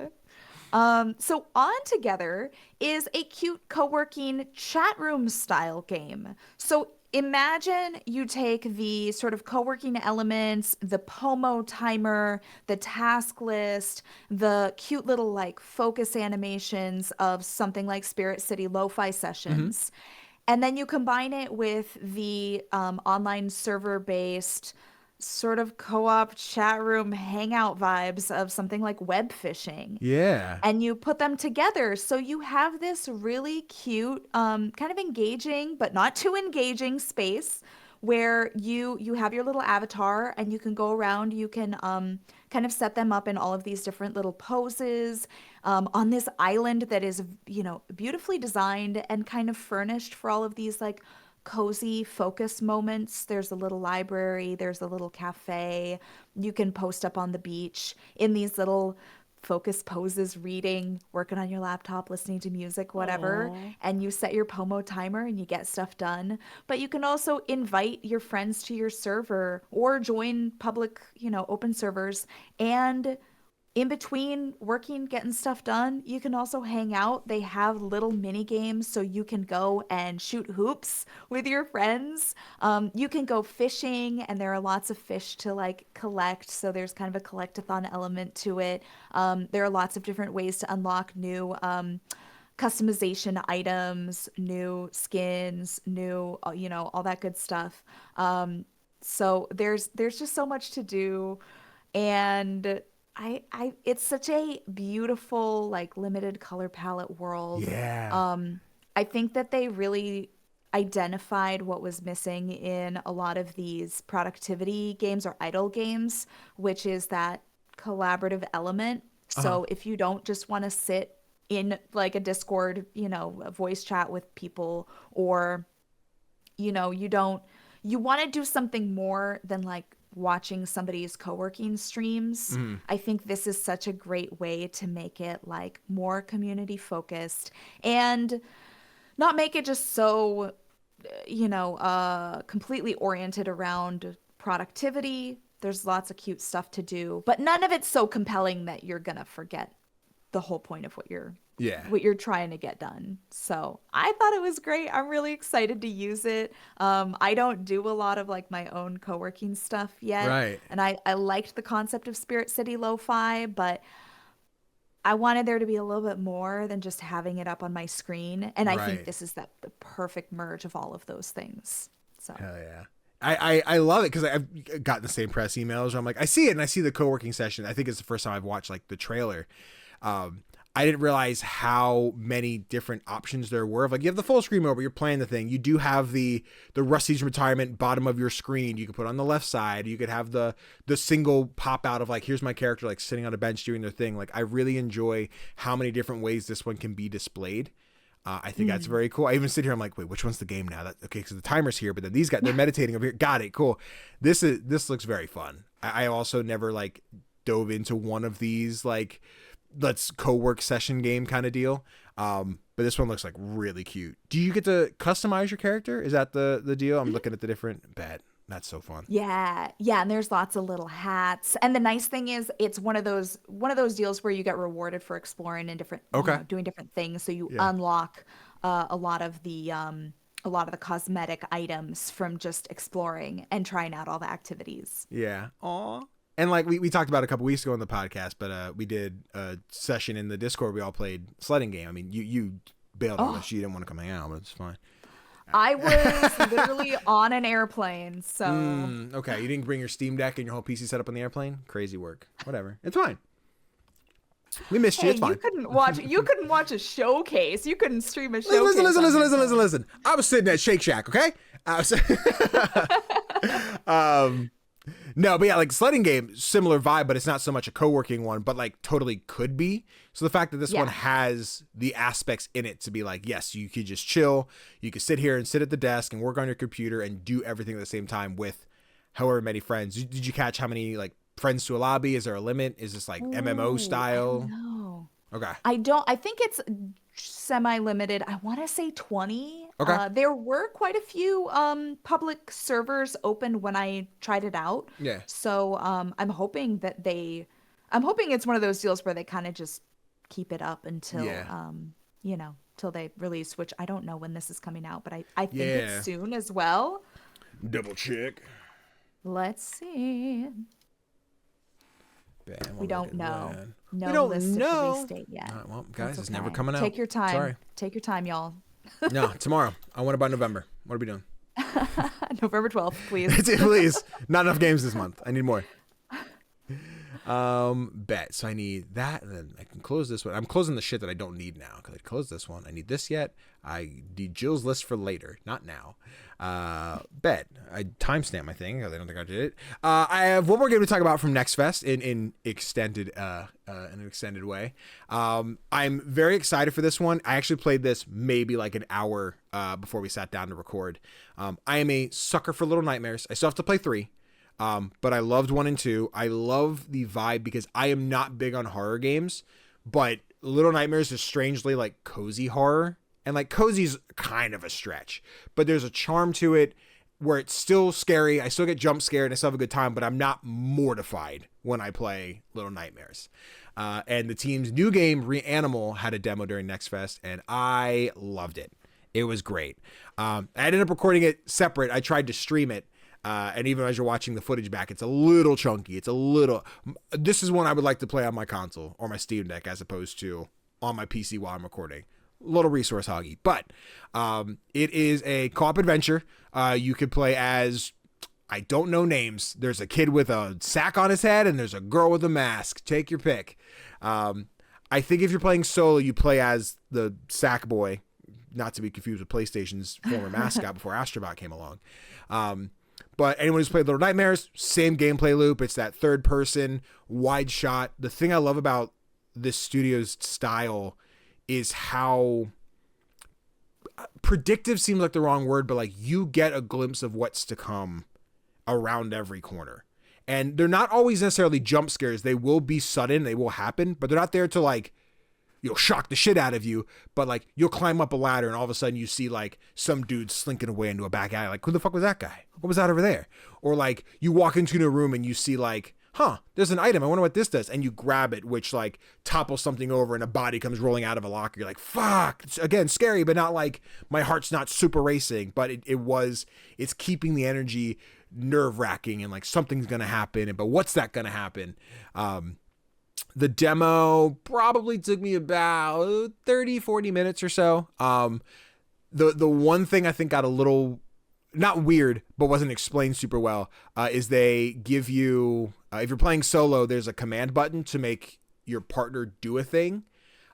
So On Together is a cute co-working chat room style game. So imagine you take the sort of co-working elements, the Pomo timer, the task list, the cute little like focus animations of something like Spirit City Lo-Fi Sessions, and then you combine it with the online server-based sort of co-op chat room hangout vibes of something like web fishing. Yeah. And you put them together. So you have this really cute, kind of engaging, but not too engaging space where you have your little avatar and you can go around, you can kind of set them up in all of these different little poses on this island that is, beautifully designed and kind of furnished for all of these like cozy focus moments. There's a little library, there's a little cafe. You can post up on the beach in these little focus poses, reading, working on your laptop, listening to music, whatever. Aww. And you set your Pomo timer and you get stuff done. But you can also invite your friends to your server or join public, open servers. And in between working, getting stuff done, you can also hang out. They have little mini games so you can go and shoot hoops with your friends. You can go fishing, and there are lots of fish to like collect. So there's kind of a collect-a-thon element to it. There are lots of different ways to unlock new customization items, new skins, new, all that good stuff. So there's just so much to do, and it's such a beautiful, like, limited color palette world. Yeah. I think that they really identified what was missing in a lot of these productivity games or idle games, which is that collaborative element. So if you don't just want to sit in like a Discord, a voice chat with people, or, you want to do something more than like watching somebody's co-working streams. I think this is such a great way to make it like more community focused and not make it just so, completely oriented around productivity. There's lots of cute stuff to do, but none of it's so compelling that you're gonna forget the whole point of what you're trying to get done. So I thought it was great. I'm really excited to use it. I don't do a lot of like my own co-working stuff yet. Right. And I liked the concept of Spirit City Lo-Fi, but I wanted there to be a little bit more than just having it up on my screen. And I think this is the perfect merge of all of those things. So hell yeah. I love it because I've gotten the same press emails where I'm like, I see it and I see the co-working session. I think it's the first time I've watched like the trailer. I didn't realize how many different options there were. Like you have the full screen mode, but you're playing the thing. You do have the Rusty's Retirement bottom of your screen. You could put on the left side. You could have the single pop out of like, here's my character like sitting on a bench doing their thing. Like I really enjoy how many different ways this one can be displayed. I think that's very cool. I even sit here, I'm like, wait, which one's the game now? Okay, so the timer's here, but then these guys, they're meditating over here. Got it, cool. This looks very fun. I also never like dove into one of these like let's co-work session game kind of deal. But this one looks like really cute. Do you get to customize your character? Is that the deal? I'm looking at the different bet. That's so fun. yeah, and there's lots of little hats. And the nice thing is it's one of those deals where you get rewarded for exploring and different, doing different things. So you unlock a lot of the a lot of the cosmetic items from just exploring and trying out all the activities. Yeah. Aw. And like we talked about a couple weeks ago on the podcast, but we did a session in the Discord. We all played sledding game. I mean, you bailed on us. You didn't want to come hang out, but it's fine. I was literally on an airplane, so okay. You didn't bring your Steam Deck and your whole PC setup on the airplane? Crazy work. Whatever. It's fine. We missed you. It's fine. You couldn't watch a showcase. You couldn't stream a showcase. Listen. I was sitting at Shake Shack, okay? No, but yeah, like sledding game, similar vibe, but it's not so much a co-working one, but like totally could be. So the fact that this one has the aspects in it to be like, yes, you could just chill. You could sit here and sit at the desk and work on your computer and do everything at the same time with however many friends. Did you catch how many like friends to a lobby? Is there a limit? Is this like MMO style? No. Okay. I think it's semi-limited. I want to say 20. Okay. There were quite a few public servers open when I tried it out. Yeah. So I'm hoping it's one of those deals where they kind of just keep it up until till they release, which I don't know when this is coming out, but I think it's soon as well. Double check. Let's see. We don't know. No we don't list know. of release date yet. Well, guys, it's okay. never coming out. Take your time. Sorry. Take your time, y'all. No, tomorrow. I want it by November. What are we doing? November 12th, please. Please. Not enough games this month. I need more. Bet. So I need that, and then I can close this one. I'm closing the shit that I don't need now because I closed this one. I need this yet. I need Jill's list for later, not now. Bet. I timestamp my thing. I don't think I did it. I have one more game to talk about from Next Fest in an extended way. I'm very excited for this one. I actually played this maybe like an hour before we sat down to record. I am a sucker for Little Nightmares. I still have to play 3. But I loved 1 and 2. I love the vibe because I am not big on horror games, but Little Nightmares is strangely like cozy horror. And like cozy's kind of a stretch, but there's a charm to it where it's still scary. I still get jump scared and I still have a good time, but I'm not mortified when I play Little Nightmares. And the team's new game, Reanimal, had a demo during Next Fest, and I loved it. It was great. I ended up recording it separate. I tried to stream it. And even as you're watching the footage back, it's a little chunky. This is one I would like to play on my console or my Steam Deck as opposed to on my PC while I'm recording. Little resource hoggy, but it is a co-op adventure. You could play as, I don't know names. There's a kid with a sack on his head and there's a girl with a mask. Take your pick. I think if you're playing solo, you play as the sack boy, not to be confused with PlayStation's former mascot before Astrobot came along. But anyone who's played Little Nightmares, same gameplay loop. It's that third person wide shot. The thing I love about this studio's style is how predictive seems like the wrong word, but like you get a glimpse of what's to come around every corner. And they're not always necessarily jump scares. They will be sudden. They will happen, but they're not there to like, shock the shit out of you. But like you'll climb up a ladder and all of a sudden you see like some dude slinking away into a back alley. Like, who the fuck was that guy? What was that over there? Or like you walk into a room and you see like, there's an item. I wonder what this does. And you grab it, which like topples something over and a body comes rolling out of a locker. You're like, fuck. It's, again, scary, but not like my heart's not super racing, but it's keeping the energy nerve wracking and like something's going to happen. But what's that going to happen? The demo probably took me about 30, 40 minutes or so. The one thing I think got a little, not weird, but wasn't explained super well, is they give you, if you're playing solo, there's a command button to make your partner do a thing.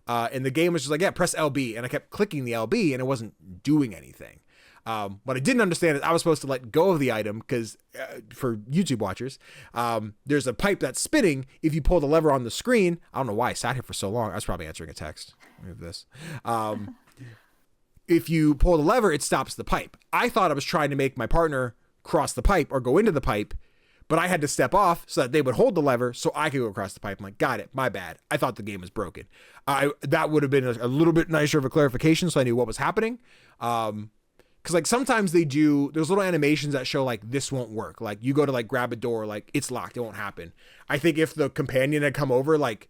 And the game was just like, yeah, press LB. And I kept clicking the LB and it wasn't doing anything. What I didn't understand is I was supposed to let go of the item because for YouTube watchers, there's a pipe that's spinning. If you pull the lever on the screen, I don't know why I sat here for so long. I was probably answering a text. Move this. If you pull the lever, it stops the pipe. I thought I was trying to make my partner cross the pipe or go into the pipe, but I had to step off so that they would hold the lever so I could go across the pipe. I'm like, got it. My bad. I thought the game was broken. That would have been a little bit nicer of a clarification so I knew what was happening. Because like sometimes there's little animations that show like this won't work. Like you go to like grab a door, like it's locked. It won't happen. I think if the companion had come over, like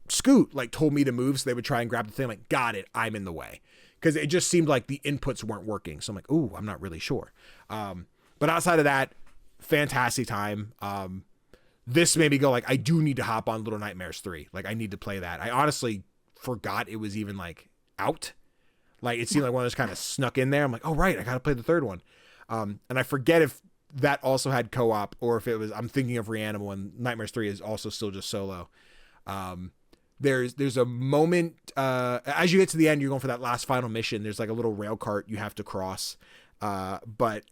Scoot, like told me to move so they would try and grab the thing. Like, got it. I'm in the way. because it just seemed like the inputs weren't working. So I'm like, ooh, I'm not really sure. But outside of that, fantastic time. This made me go like, I do need to hop on Little Nightmares 3. Like, I need to play that. I honestly forgot it was even like out. Like, it seemed like one of those kind of snuck in there. I'm like, oh right, I gotta play the third one. And I forget if that also had co-op or if it was, I'm thinking of Reanimal, and Nightmares 3 is also still just solo. There's a moment, as you get to the end, you're going for that last final mission. There's like a little rail cart you have to cross. But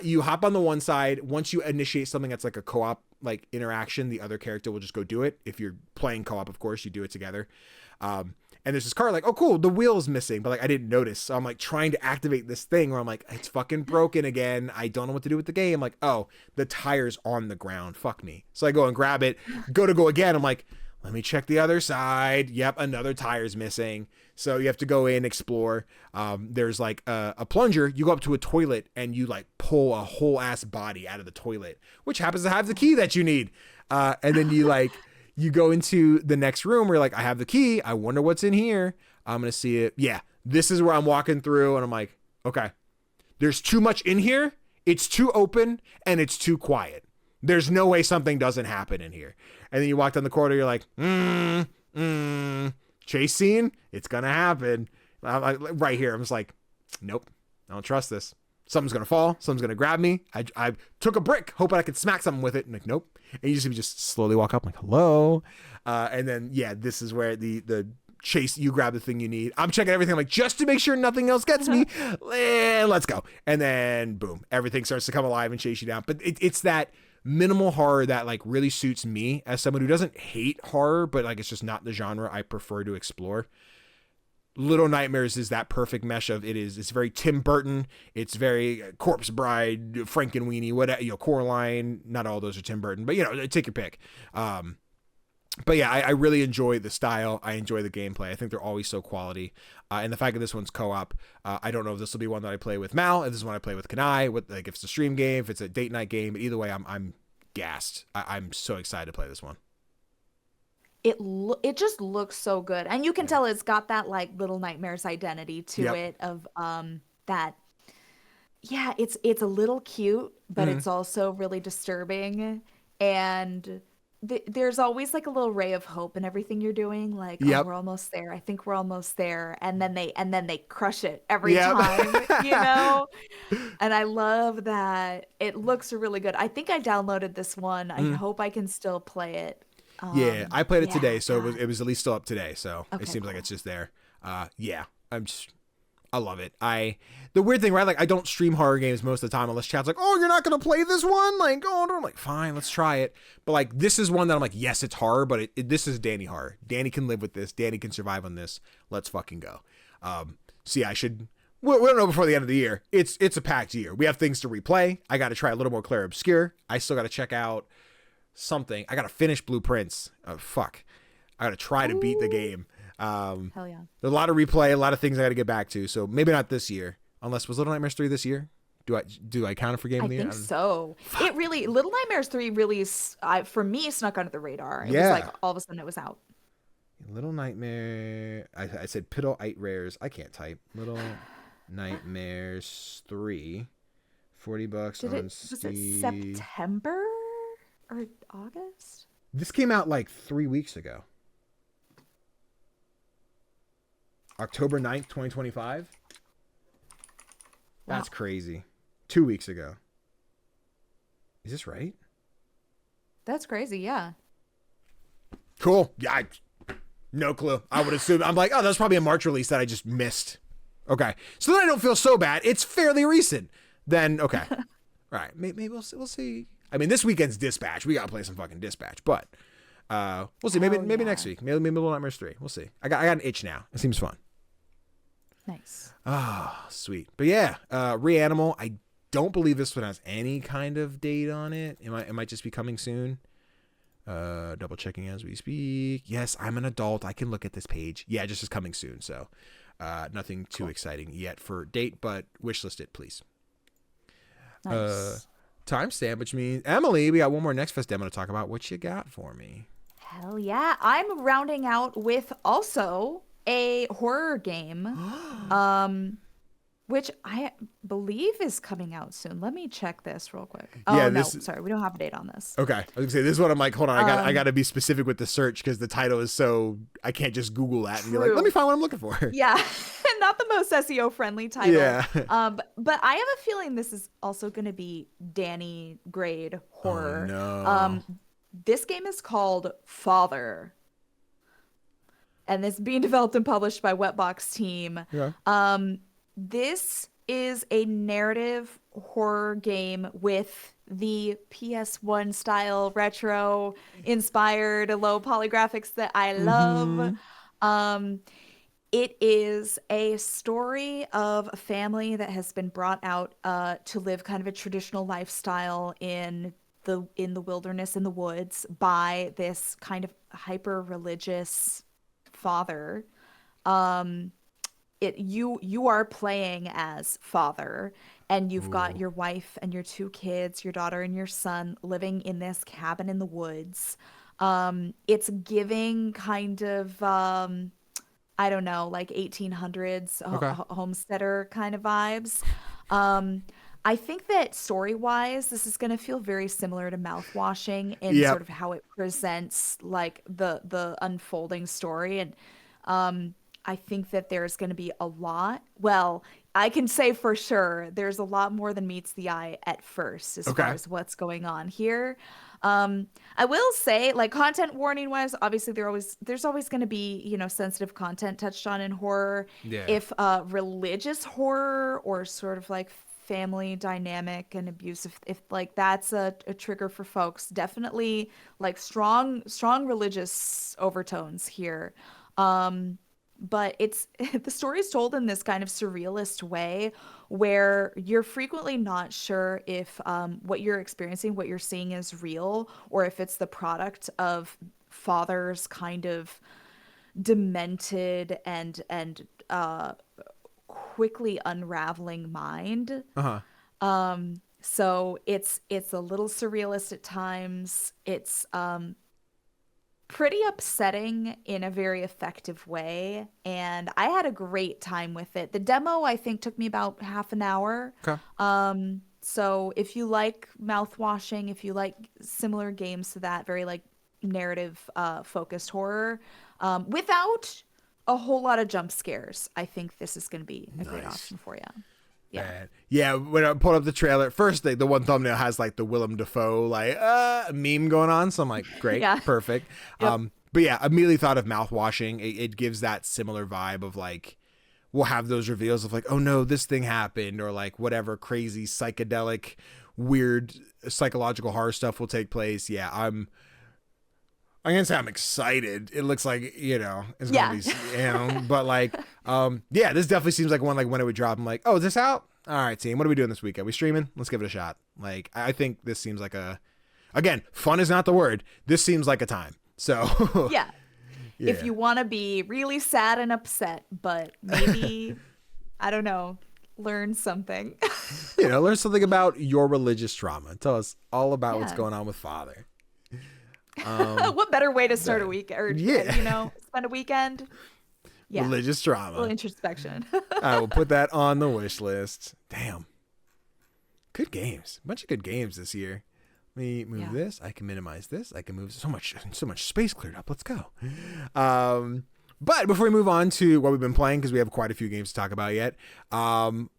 you hop on the one side. Once you initiate something that's like a co-op like interaction, the other character will just go do it. If you're playing co-op, of course, you do it together. And there's this cart like, oh cool, the wheel's missing, but like I didn't notice. So I'm like trying to activate this thing where I'm like, it's fucking broken again. I don't know what to do with the game. Like, oh, the tire's on the ground. Fuck me. So I go and grab it, go again. I'm like, let me check the other side. Yep, another tire's missing. So you have to go in, explore. There's like a plunger. You go up to a toilet and you like pull a whole ass body out of the toilet, which happens to have the key that you need. And then you go into the next room where you're like, I have the key. I wonder what's in here. I'm going to see it. Yeah, this is where I'm walking through and I'm like, okay, there's too much in here. It's too open and it's too quiet. There's no way something doesn't happen in here. And then you walk down the corridor, you're like, chase scene, it's going to happen. Right here, I'm just like, nope, I don't trust this. Something's going to fall. Something's going to grab me. I took a brick, hoping I could smack something with it. And like, nope. And you just slowly walk up like, hello. And then, yeah, this is where the chase, you grab the thing you need. I'm checking everything. I'm like, just to make sure nothing else gets me. Let's go. And then boom, everything starts to come alive and chase you down. But it's that minimal horror that like really suits me as someone who doesn't hate horror, but like, it's just not the genre I prefer to explore. Little Nightmares is that perfect mesh of it's very Tim Burton. It's very Corpse Bride, Frankenweenie, whatever, Coraline. Not all those are Tim Burton, but take your pick. But yeah, I really enjoy the style. I enjoy the gameplay. I think they're always so quality. And the fact that this one's co-op, I don't know if this will be one that I play with Mal, if this is one I play with Kanai, if it's a stream game, if it's a date night game. But either way, I'm gassed. I'm so excited to play this one. It just looks so good, and you can tell it's got that like Little Nightmares identity to it of that. Yeah, it's a little cute, but it's also really disturbing, and there's always like a little ray of hope in everything you're doing. Like, oh, we're almost there. I think we're almost there, and then they crush it every time, And I love that. It looks really good. I think I downloaded this one. I hope I can still play it. Yeah, I played it today, so it was at least still up today. So it seems like it's just there. Yeah, I love it. The weird thing, right? Like, I don't stream horror games most of the time unless chat's like, oh, you're not gonna play this one? Like, oh, no. I'm like, fine, let's try it. But like, this is one that I'm like, yes, it's horror, but this is Danny horror. Danny can live with this. Danny can survive on this. Let's fucking go. So yeah, we don't know before the end of the year. It's a packed year. We have things to replay. I got to try a little more Claire Obscure. I still got to check out something. I gotta finish Blueprints. I gotta try to beat the game. Hell yeah. There's a lot of replay, a lot of things I gotta get back to. So maybe not this year. Unless, was Little Nightmares 3 this year? Do I count it for game of the year? I think so. It really, Little Nightmares 3 really, for me, snuck under the radar. It was like all of a sudden it was out. Little Nightmare. I said Piddle Ite Rares. I can't type. Little Nightmares 3. $40 on Steam. Was it September? Or August? This came out like 3 weeks ago. October 9th, 2025. That's crazy. 2 weeks ago. Is this right? That's crazy, yeah. Cool. Yeah, no clue. I would assume. I'm like, oh, that's probably a March release that I just missed. Okay. So then I don't feel so bad. It's fairly recent. Then, okay. All right. Maybe we'll see. I mean, this weekend's Dispatch. We gotta play some fucking Dispatch, but we'll see. Maybe next week. Maybe Little Nightmares 3. We'll see. I got an itch now. It seems fun. Nice. Ah, sweet. But yeah, Reanimal. I don't believe this one has any kind of date on it. It might just be coming soon. Double checking as we speak. Yes, I'm an adult. I can look at this page. Yeah, it just is coming soon. So nothing too exciting yet for date, but wishlist it, please. Nice. Timestamp, which means Emily, we got one more Next Fest demo to talk about. What you got for me? Hell yeah. I'm rounding out with also a horror game, um, which I believe is coming out soon. Let me check this real quick. Yeah, Oh no, this sorry, we don't have a date on this. Okay, I was gonna say this is what I'm like. Hold on, I got Um, to be specific with the search because the title is so I can't just Google that and be like, let True. me find what I'm looking for. Yeah, not the most SEO friendly title. Yeah. But I have a feeling this is also going to be Danny grade horror. No. This game is called Father, and it's being developed and published by Wetbox Team. Yeah. This is a narrative horror game with the PS1 style retro inspired low polygraphics that I love. Um, it is a story of a family that has been brought out to live kind of a traditional lifestyle in the wilderness in the woods by this kind of hyper religious father. You are playing as father, and you've got your wife and your two kids, your daughter and your son, living in this cabin in the woods. It's giving kind of I don't know, like 1800s Okay. homesteader kind of vibes. I think that story-wise, this is going to feel very similar to Mouthwashing in Yep. sort of how it presents like the unfolding story. And I think that there's going to be a lot. Well, I can say for sure there's a lot more than meets the eye at first as Okay. far as what's going on here. I will say, like content warning wise, obviously there's always going to be, sensitive content touched on in horror. Yeah. If religious horror or sort of like family dynamic and abusive, if like that's a trigger for folks, definitely like strong religious overtones here. But it's the story is told in this kind of surrealist way where you're frequently not sure if what you're experiencing, what you're seeing is real, or if it's the product of father's kind of demented and quickly unraveling mind. Uh-huh. So it's a little surrealist at times. It's pretty upsetting in a very effective way, and I had a great time with it. The demo I think took me about half an hour. Okay. So if you like Mouthwashing, if you like similar games to that, very like narrative focused horror, without a whole lot of jump scares, I think this is going to be a great option for you. Yeah. Man. Yeah, when I pulled up the trailer, first the one thumbnail has like the Willem Dafoe like meme going on, so I'm like, great, Yeah. perfect. Yep. But yeah, immediately thought of Mouthwashing. It gives that similar vibe of like we'll have those reveals of like, oh no, this thing happened, or like whatever crazy psychedelic, weird psychological horror stuff will take place. Yeah, I'm gonna say I'm excited. It looks like, it's gonna be, but like, yeah, this definitely seems like one, like when it would drop, I'm like, oh, is this out? All right, team, what are we doing this weekend? We streaming? Let's give it a shot. Like, I think this seems like again, fun is not the word. This seems like a time. So Yeah. Yeah. If you want to be really sad and upset, but maybe, I don't know, learn something. learn something about your religious trauma. Tell us all about what's Yeah. going on with Father. What better way to start a week or, Yeah. spend a weekend? Yeah. Religious A little trauma. introspection. I will put that on the wish list. Damn. Good games. A bunch of good games this year. Let me move Yeah. this. I can minimize this. I can move so much space cleared up. Let's go. But before we move on to what we've been playing, because we have quite a few games to talk about yet,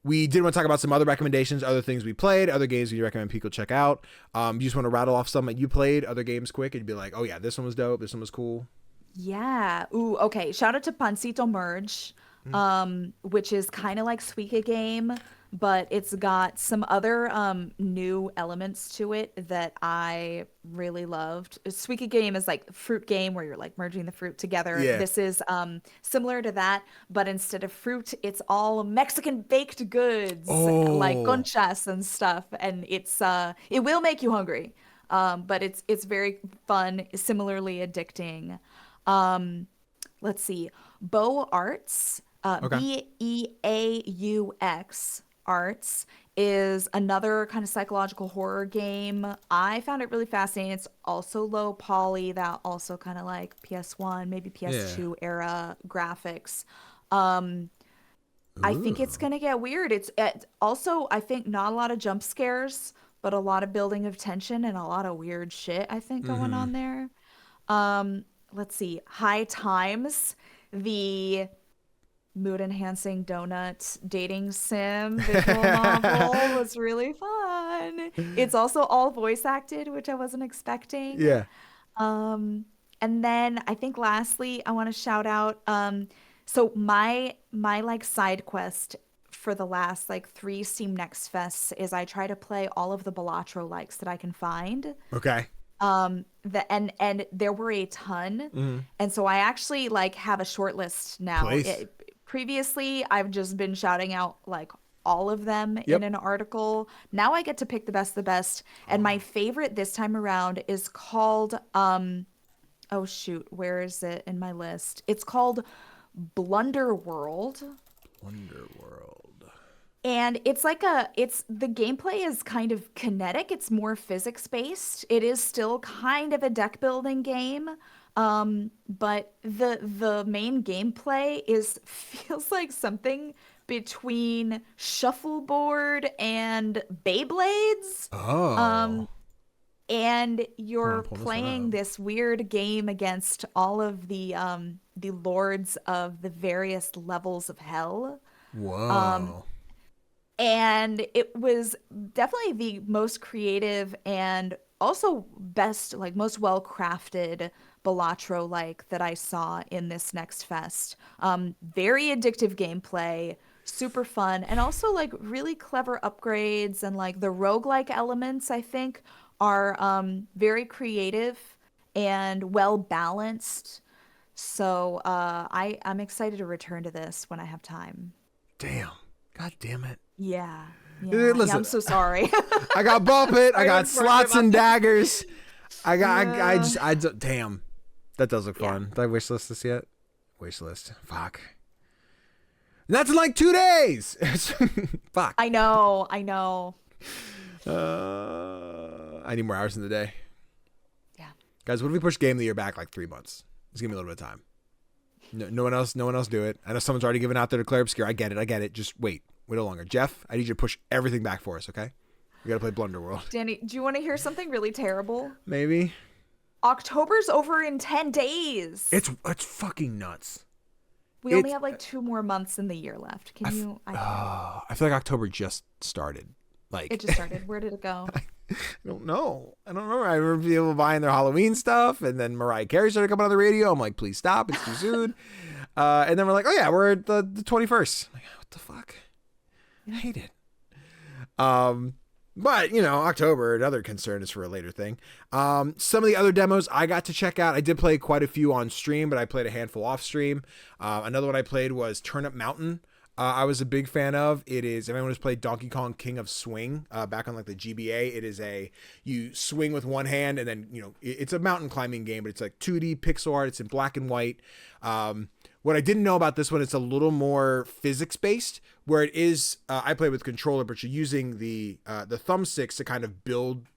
we did want to talk about some other recommendations, other things we played, other games we recommend people check out. You just want to rattle off some that you played, other games quick, and be like, oh yeah, this one was dope, this one was cool. Yeah. Ooh, okay. Shout out to Pancito Merge, which is kind of like Suika Game, but it's got some other new elements to it that I really loved. Suika Game is like a fruit game where you're like merging the fruit together. Yeah. This is similar to that, but instead of fruit, it's all Mexican baked goods like Oh. conchas and stuff, and it will make you hungry. But it's very fun, similarly addicting. Let's see. Beaux Arts, Okay. Beaux Arts is another kind of psychological horror game. I found it really fascinating. It's also low poly, that also kind of like PS1, maybe Yeah. PS2 era graphics. Um, I think it's Ooh. gonna get weird. It's also, I think, not a lot of jump scares, but a lot of building of tension and a lot of weird shit, I think, going Mm-hmm. on there. Um, let's see. High Times, the mood enhancing donut dating sim visual novel was really fun. It's also all voice acted, which I wasn't expecting. Yeah. Um, and then I think lastly, I want to shout out so my like side quest for the last like 3 Steam Next Fests is I try to play all of the Balatro likes that I can find. Okay. And there were a ton. Mm-hmm. And so I actually like have a short list now. Place. Previously I've just been shouting out like all of them in Yep. an article. Now I get to pick the best of the best. And my favorite this time around is called oh shoot, where is it in my list? It's called Blunder World. Wonderworld. And it's like it's the gameplay is kind of kinetic. It's more physics based. It is still kind of a deck building game. But the main gameplay is feels like something between shuffleboard and Beyblades. Oh. And Hold on, you're pull this one playing up. this weird game against all of the lords of the various levels of hell. Whoa. And it was definitely the most creative and also best, like most well crafted Balatro like that I saw in this next fest. Very addictive gameplay, super fun, and also like really clever upgrades and like the roguelike elements, I think, are very creative and well balanced. So I'm excited to return to this when I have time. Damn. God damn it. Yeah. Yeah. Yeah, I'm Listen, so sorry. I got Ball Pit. I I got was worried Slots about and that. Daggers. I Yeah. just, damn. That does look fun. Did I wish list this yet? Wish list. Fuck. And that's in like 2 days. Fuck. I know. I know. I need more hours in the day. Yeah. Guys, what if we push Game of the Year back like 3 months? Just give me a little bit of time. No one else do it. I know someone's already given out their Declare Obscure. I get it. Just wait a little longer. Jeff, I need you to push everything back for us, okay? We gotta play Blunder World. Danny, do you want to hear something really terrible? Maybe. October's over in 10 days. It's fucking nuts. We only it's- have like 2 more months in the year left. Can you? I feel like October just started. Like It just started. Where did it go? I don't know. I don't remember. I remember people buying their Halloween stuff, and then Mariah Carey started coming on the radio. I'm like, please stop. It's too soon. And then we're like, oh yeah, we're at the 21st. I'm like, what the fuck? I hate it. But October, another concern is for a later thing. Some of the other demos I got to check out. I did play quite a few on stream, but I played a handful off stream. Another one I played was Turnip Mountain. I was a big fan of. It is, if anyone has played Donkey Kong King of Swing back on like the GBA, it is you swing with one hand and then, it's a mountain climbing game, but it's like 2D pixel art. It's in black and white. What I didn't know about this one, it's a little more physics based, where it is, I play with controller, but you're using the thumbsticks to kind of build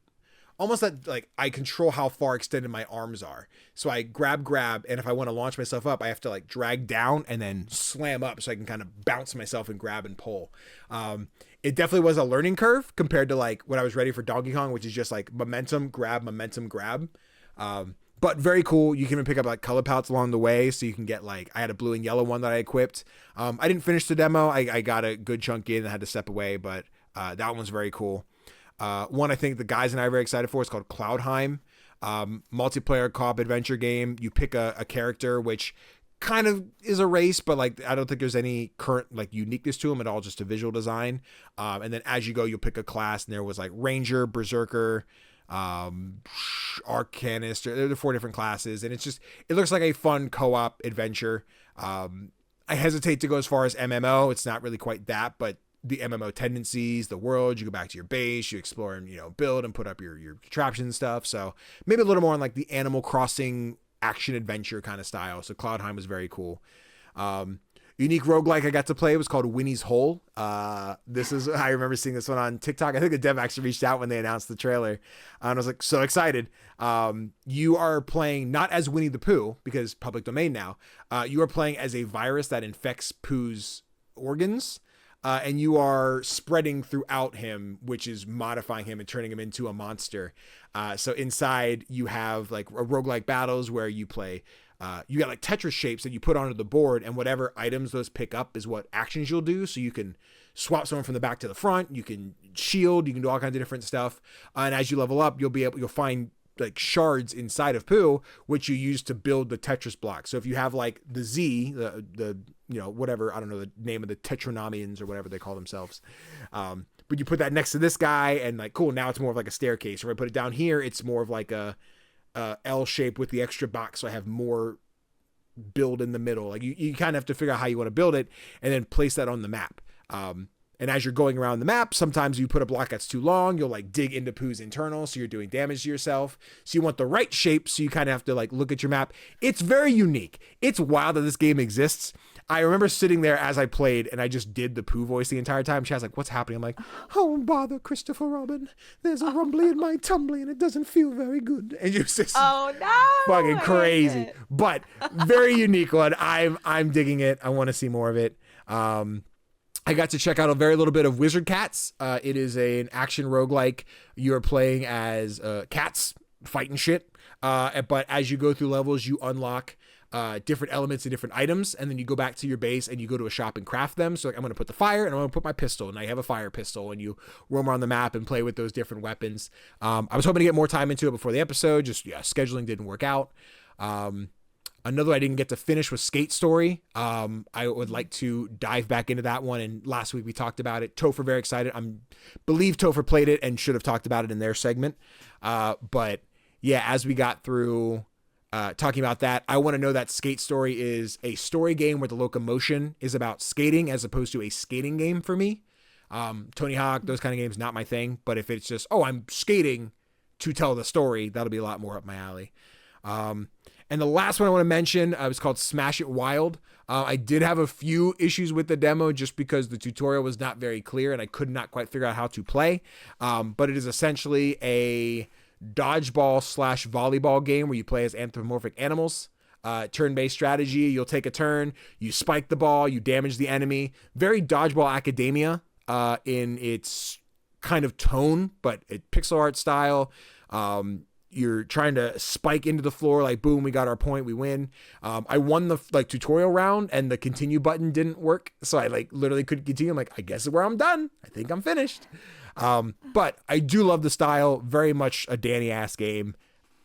almost like I control how far extended my arms are. So I grab, and if I want to launch myself up, I have to like drag down and then slam up so I can kind of bounce myself and grab and pull. It definitely was a learning curve compared to like when I was ready for Donkey Kong, which is just like momentum, grab. But very cool. You can even pick up like color palettes along the way. So you can get like, I had a blue and yellow one that I equipped. I didn't finish the demo. I got a good chunk in and had to step away, but that one's very cool. One I think the guys and I are very excited for is called Cloudheim. Multiplayer co-op adventure game. You pick a character, which kind of is a race, but like I don't think there's any current like uniqueness to them at all, just a visual design. And then as you go, you'll pick a class, and there was like Ranger, Berserker, Arcanist. There are 4 different classes, and it looks like a fun co-op adventure. I hesitate to go as far as MMO. It's not really quite that, but the MMO tendencies, the world, you go back to your base, you explore and, build and put up your contraptions and stuff. So maybe a little more on like the Animal Crossing action adventure kind of style. So Cloudheim was very cool. unique roguelike I got to play was called Winnie's Hole. I remember seeing this one on TikTok. I think the dev actually reached out when they announced the trailer. And I was like, so excited. You are playing not as Winnie the Pooh, because public domain now. You are playing as a virus that infects Pooh's organs. And you are spreading throughout him, which is modifying him and turning him into a monster. So inside you have like roguelike battles where you play, you got like Tetris shapes that you put onto the board, and whatever items those pick up is what actions you'll do. So you can swap someone from the back to the front, you can shield, you can do all kinds of different stuff. And as you level up, you'll find like shards inside of Pooh, which you use to build the Tetris block. So if you have like the Z, the whatever, I don't know the name of the Tetronomians or whatever they call themselves. But you put that next to this guy and like, cool, now it's more of like a staircase. Or I put it down here, it's more of like a L shape with the extra box. So I have more build in the middle. Like you kind of have to figure out how you want to build it and then place that on the map. And as you're going around the map, sometimes you put a block that's too long, you'll like dig into Pooh's internal, so you're doing damage to yourself. So you want the right shape, so you kind of have to like look at your map. It's very unique. It's wild that this game exists. I remember sitting there as I played, and I just did the Pooh voice the entire time. She was like, what's happening? I'm like, oh, bother, Christopher Robin. There's a rumbly in my tumbly, and it doesn't feel very good. And you're just fucking crazy. But very unique one. I'm digging it. I want to see more of it. I got to check out a very little bit of Wizard Cats. It is an action roguelike. You're playing as cats fighting shit. But as you go through levels, you unlock different elements and different items. And then you go back to your base and you go to a shop and craft them. So like, I'm going to put the fire and I'm going to put my pistol. And I have a fire pistol. And you roam around the map and play with those different weapons. I was hoping to get more time into it before the episode. Just scheduling didn't work out. Another I didn't get to finish was Skate Story. I would like to dive back into that one. And last week we talked about it. Tofr, very excited. Believe Tofr played it and should have talked about it in their segment. But yeah, as we got through talking about that, I want to know that Skate Story is a story game where the locomotion is about skating as opposed to a skating game for me. Tony Hawk, those kind of games, not my thing. But if it's just, I'm skating to tell the story, that'll be a lot more up my alley. And the last one I want to mention was called Smash It Wild. I did have a few issues with the demo just because the tutorial was not very clear and I could not quite figure out how to play. But it is essentially a dodgeball / volleyball game where you play as anthropomorphic animals. Turn-based strategy. You'll take a turn, you spike the ball, you damage the enemy. Very Dodgeball Academia in its kind of tone, but pixel art style. You're trying to spike into the floor, like boom, we got our point, we win. I won the tutorial round and the continue button didn't work. So I literally couldn't continue. I'm like, I guess where I'm done. I think I'm finished. But I do love the style, very much a Danny ass game.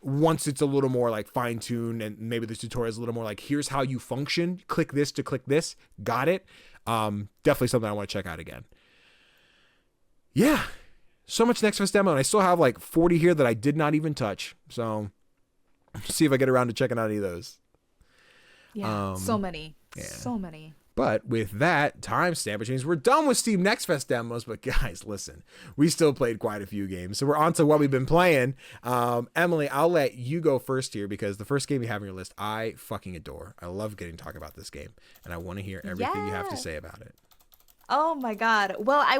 Once it's a little more fine tuned and maybe the tutorial is a little more here's how you function. Click this to click this. Got it. Definitely something I want to check out again. Yeah. So much Next Fest demo, and I still have 40 here that I did not even touch. So, see if I get around to checking out any of those. Yeah, so many. Yeah. So many. But with that timestamp, which means we're done with Steam Next Fest demos. But guys, listen, we still played quite a few games. So we're on to what we've been playing. Emily, I'll let you go first here because the first game you have on your list, I fucking adore. I love getting to talk about this game, and I want to hear everything you have to say about it. Oh my God. Well, I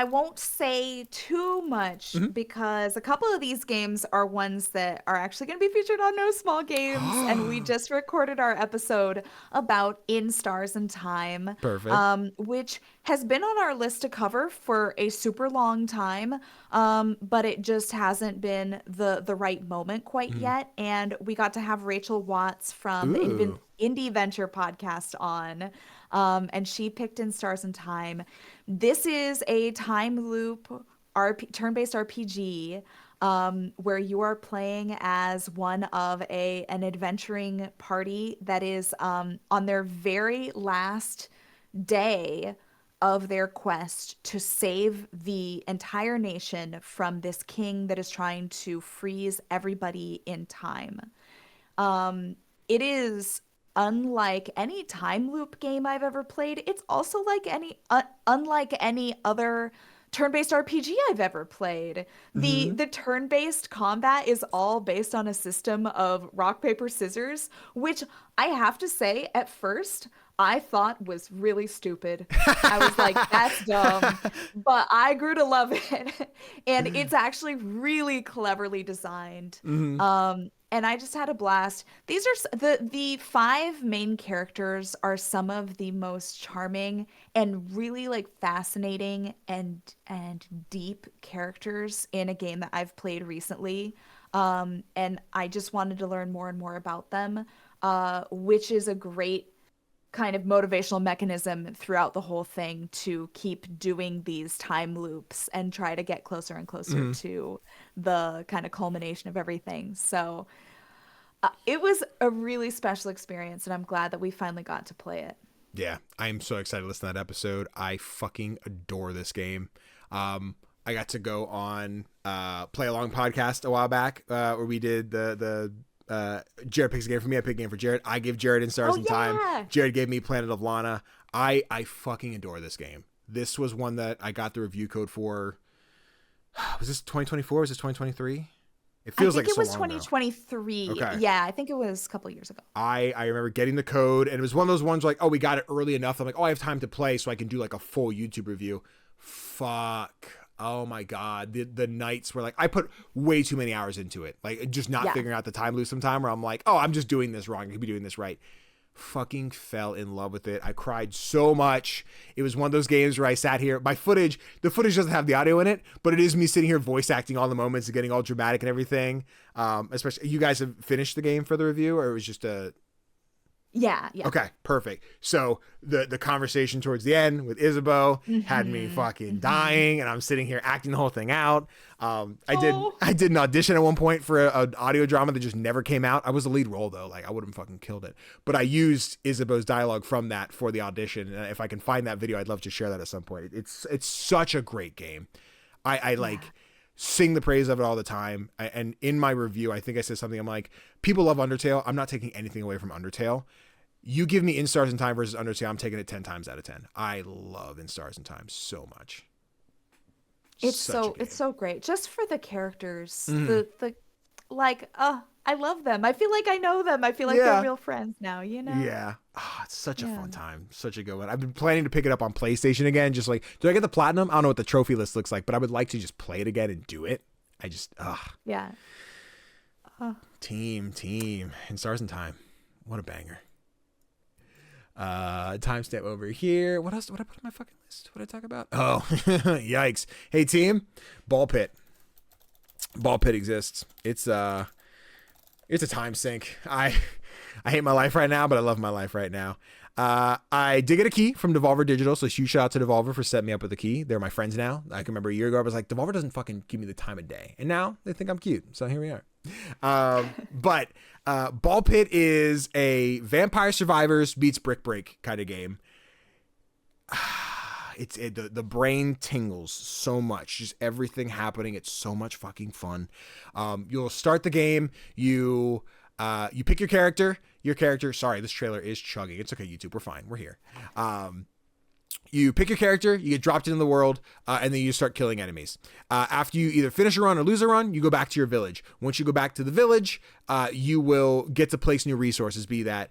won't say too much because a couple of these games are ones that are actually going to be featured on No Small Games. And we just recorded our episode about In Stars and Time. Perfect. Which has been on our list to cover for a super long time. But it just hasn't been the right moment quite yet. And we got to have Rachel Watts from the Indie Venture podcast on. And she picked In Stars and Time. This is a time loop turn-based RPG where you are playing as one of an adventuring party that is on their very last day of their quest to save the entire nation from this king that is trying to freeze everybody in time. It is unlike any time loop game I've ever played. It's also unlike any other turn-based RPG I've ever played. The turn-based combat is all based on a system of rock, paper, scissors, which I have to say at first I thought was really stupid. I was like, that's dumb, but I grew to love it. And it's actually really cleverly designed. And I just had a blast. These are the five main characters are some of the most charming and really like fascinating and deep characters in a game that I've played recently. And I just wanted to learn more and more about them, which is a great kind of motivational mechanism throughout the whole thing to keep doing these time loops and try to get closer and closer to the kind of culmination of everything. So it was a really special experience, and I'm glad that we finally got to play it. Yeah, I am so excited to listen to that episode. I fucking adore this game. I got to go on Play Along podcast a while back where we did the Jared picks a game for me, I pick a game for Jared. I give Jared In Stars in Time. Jared gave me Planet of Lana. I fucking adore this game. This was one that I got the review code for. Was this 2024? Was this 2023? It feels like it so was long 2023. Okay. Yeah, I think it was a couple years ago. I remember getting the code, and it was one of those ones like, oh, we got it early enough. I'm like, oh, I have time to play, so I can do like a full YouTube review. Fuck. Oh my God. The nights were like, I put way too many hours into it. Like just not figuring out the time loop sometime where I'm like, oh, I'm just doing this wrong. I could be doing this right. Fucking fell in love with it. I cried so much. It was one of those games where I sat here. The footage doesn't have the audio in it, but it is me sitting here voice acting all the moments and getting all dramatic and everything. Especially, you guys have finished the game for the review, or it was just a... Yeah. Okay, perfect. So the conversation towards the end with Isabeau had me fucking dying, and I'm sitting here acting the whole thing out. I did an audition at one point for an audio drama that just never came out. I was the lead role though, like I would have fucking killed it. But I used Isabeau's dialogue from that for the audition, and if I can find that video, I'd love to share that at some point. It's such a great game. I like sing the praise of it all the time. And in my review, I think I said something. I'm like, people love Undertale. I'm not taking anything away from Undertale. You give me In Stars in Time versus Undertale, I'm taking it 10 times out of 10. I love In Stars in Time so much. It's so great. Just for the characters, I love them. I feel like I know them. I feel like they're real friends now, you know? Yeah. Oh, it's such a fun time. Such a good one. I've been planning to pick it up on PlayStation again. Just like, do I get the platinum? I don't know what the trophy list looks like, but I would like to just play it again and do it. Yeah. Team. In Stars in Time. What a banger. Timestamp over here. What else? What I put on my fucking list? What did I talk about? Oh, yikes. Hey team, Ball Pit. Ball Pit exists. It's a time sink. I hate my life right now, but I love my life right now. I did get a key from Devolver Digital, so huge shout out to Devolver for setting me up with a key. They're my friends now. I can remember a year ago I was like, Devolver doesn't fucking give me the time of day, and now they think I'm cute. So here we are. But Ball Pit is a Vampire Survivors meets Brick Break kind of game. The brain tingles so much, just everything happening. It's so much fucking fun. You'll start the game. You pick your character. Sorry, this trailer is chugging. It's okay, YouTube. We're fine. We're here. You pick your character, you get dropped into the world, and then you start killing enemies. After you either finish a run or lose a run, you go back to your village. Once you go back to the village, you will get to place new resources, be that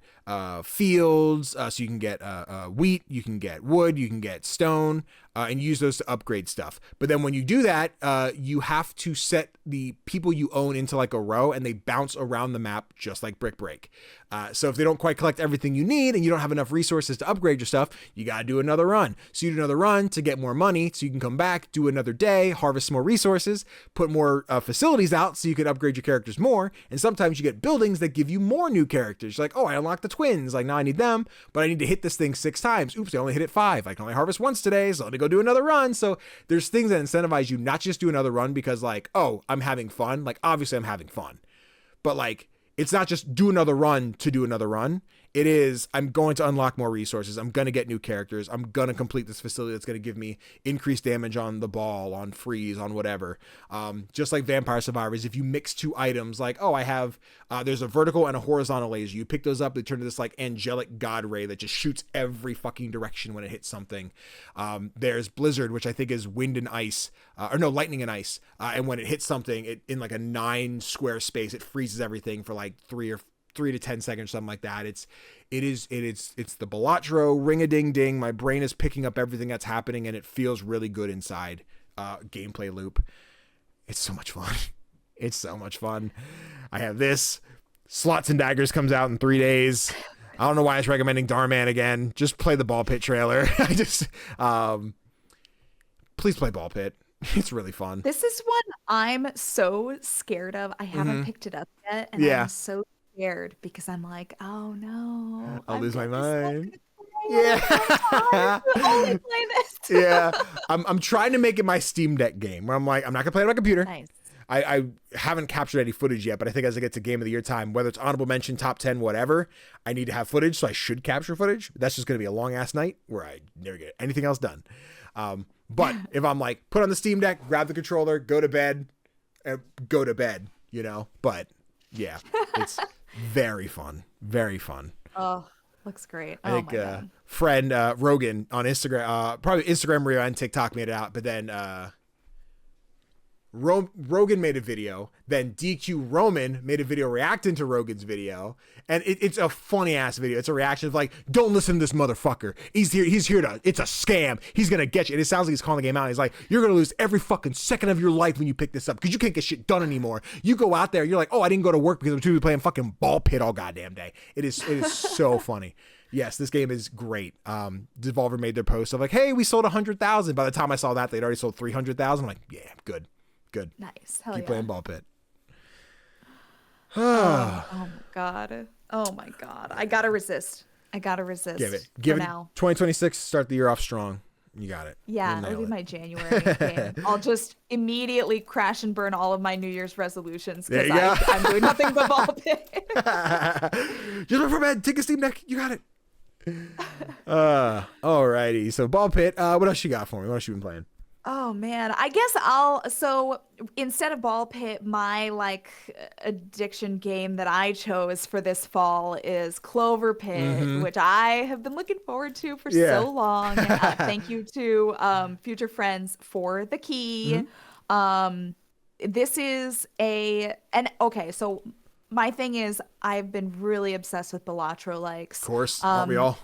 fields, so you can get wheat, you can get wood, you can get stone, and use those to upgrade stuff. But then when you do that, you have to set the people you own into like a row, and they bounce around the map just like Brick Break. So if they don't quite collect everything you need and you don't have enough resources to upgrade your stuff, you got to do another run. So you do another run to get more money so you can come back, do another day, harvest more resources, put more facilities out so you can upgrade your characters more. And sometimes you get buildings that give you more new characters. You're like, oh, I unlocked the twins. Like, now I need them, but I need to hit this thing 6 times. Oops, I only hit it 5. I can only harvest once today, so let me go do another run. So there's things that incentivize you not just do another run because like, oh, I'm having fun. Like, obviously I'm having fun, but like, it's not just do another run to do another run. It is, I'm going to unlock more resources. I'm going to get new characters. I'm going to complete this facility that's going to give me increased damage on the ball, on freeze, on whatever. Just like Vampire Survivors, if you mix 2 items, like, oh, I have, there's a vertical and a horizontal laser. You pick those up, they turn to this like angelic god ray that just shoots every fucking direction when it hits something. There's Blizzard, which I think is wind and ice, lightning and ice. And when it hits something, it in like a 9 square space, it freezes everything for like 3 or 3 to 10 seconds, something like that. It's the Balatro ring-a-ding-ding. My brain is picking up everything that's happening, and it feels really good inside gameplay loop. It's so much fun. It's so much fun. I have this. Slots and Daggers comes out in 3 days. I don't know why it's recommending Darman again. Just play the Ball Pit trailer. Please play Ball Pit. It's really fun. This is one I'm so scared of. I haven't picked it up yet, and I'm so scared because I'm like, oh no, I'll lose my mind. Yeah. Only play this. Yeah. I'm trying to make it my Steam Deck game where I'm like, I'm not gonna play it on my computer. Nice. I haven't captured any footage yet, but I think as I get to Game of the Year time, whether it's honorable mention, top 10, whatever, I need to have footage, so I should capture footage. That's just going to be a long-ass night where I never get anything else done. But if I'm like, put on the Steam Deck, grab the controller, go to bed, you know? But, yeah, it's very fun. Very fun. Oh, looks great. I think friend Rogan on Instagram, probably Instagram, Rio, and TikTok made it out, but then... Rogan made a video, then DQ Roman made a video reacting to Rogan's video, and it's a funny ass video. It's a reaction of like, don't listen to this motherfucker. He's here to, it's a scam. He's gonna get you. And it sounds like he's calling the game out. He's like, you're gonna lose every fucking second of your life when you pick this up because you can't get shit done anymore. You go out there, you're like, oh, I didn't go to work because I'm too busy playing fucking Ball Pit all goddamn day. It is so funny. Yes, this game is great. Devolver made their post of like, hey, we sold 100,000. By the time I saw that, they'd already sold 300,000. I'm like, yeah, good. Good. Nice. Hell Keep yeah. playing Ball Pit. Oh my god. Oh my god. I gotta resist. Give it. 2026. Start the year off strong. You got it. Yeah, it'll be my January game. I'll just immediately crash and burn all of my New Year's resolutions because I'm doing nothing but Ball Pit. Just went for bed. Take a Steam Deck. You got it. Alrighty. So Ball Pit. What else you got for me? What else you been playing? Oh man, I guess so instead of Ball Pit, my like addiction game that I chose for this fall is Cloverpit, which I have been looking forward to for so long. Thank you to future friends for the key. This is so my thing is I've been really obsessed with Balatro likes. Of course, aren't we all?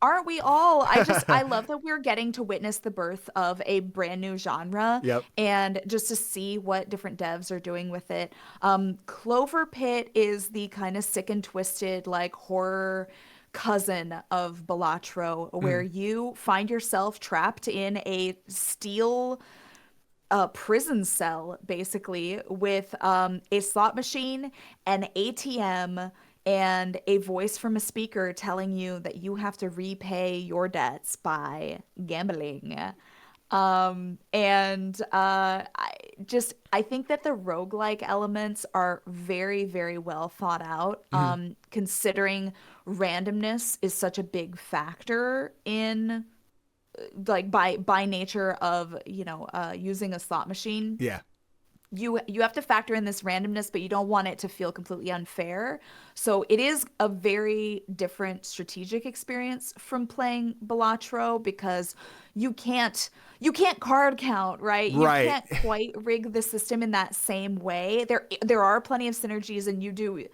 Aren't we all? I love that we're getting to witness the birth of a brand new genre. Yep. And just to see what different devs are doing with it. Cloverpit is the kind of sick and twisted like horror cousin of Balatro, where you find yourself trapped in a steel prison cell, basically, with a slot machine, an ATM, and a voice from a speaker telling you that you have to repay your debts by gambling. I think that the roguelike elements are very, very well thought out, considering randomness is such a big factor in like by nature of, using a slot machine. Yeah. You have to factor in this randomness, but you don't want it to feel completely unfair. So it is a very different strategic experience from playing Balatro because you can't card count, right? You can't quite rig the system in that same way. There are plenty of synergies, and you do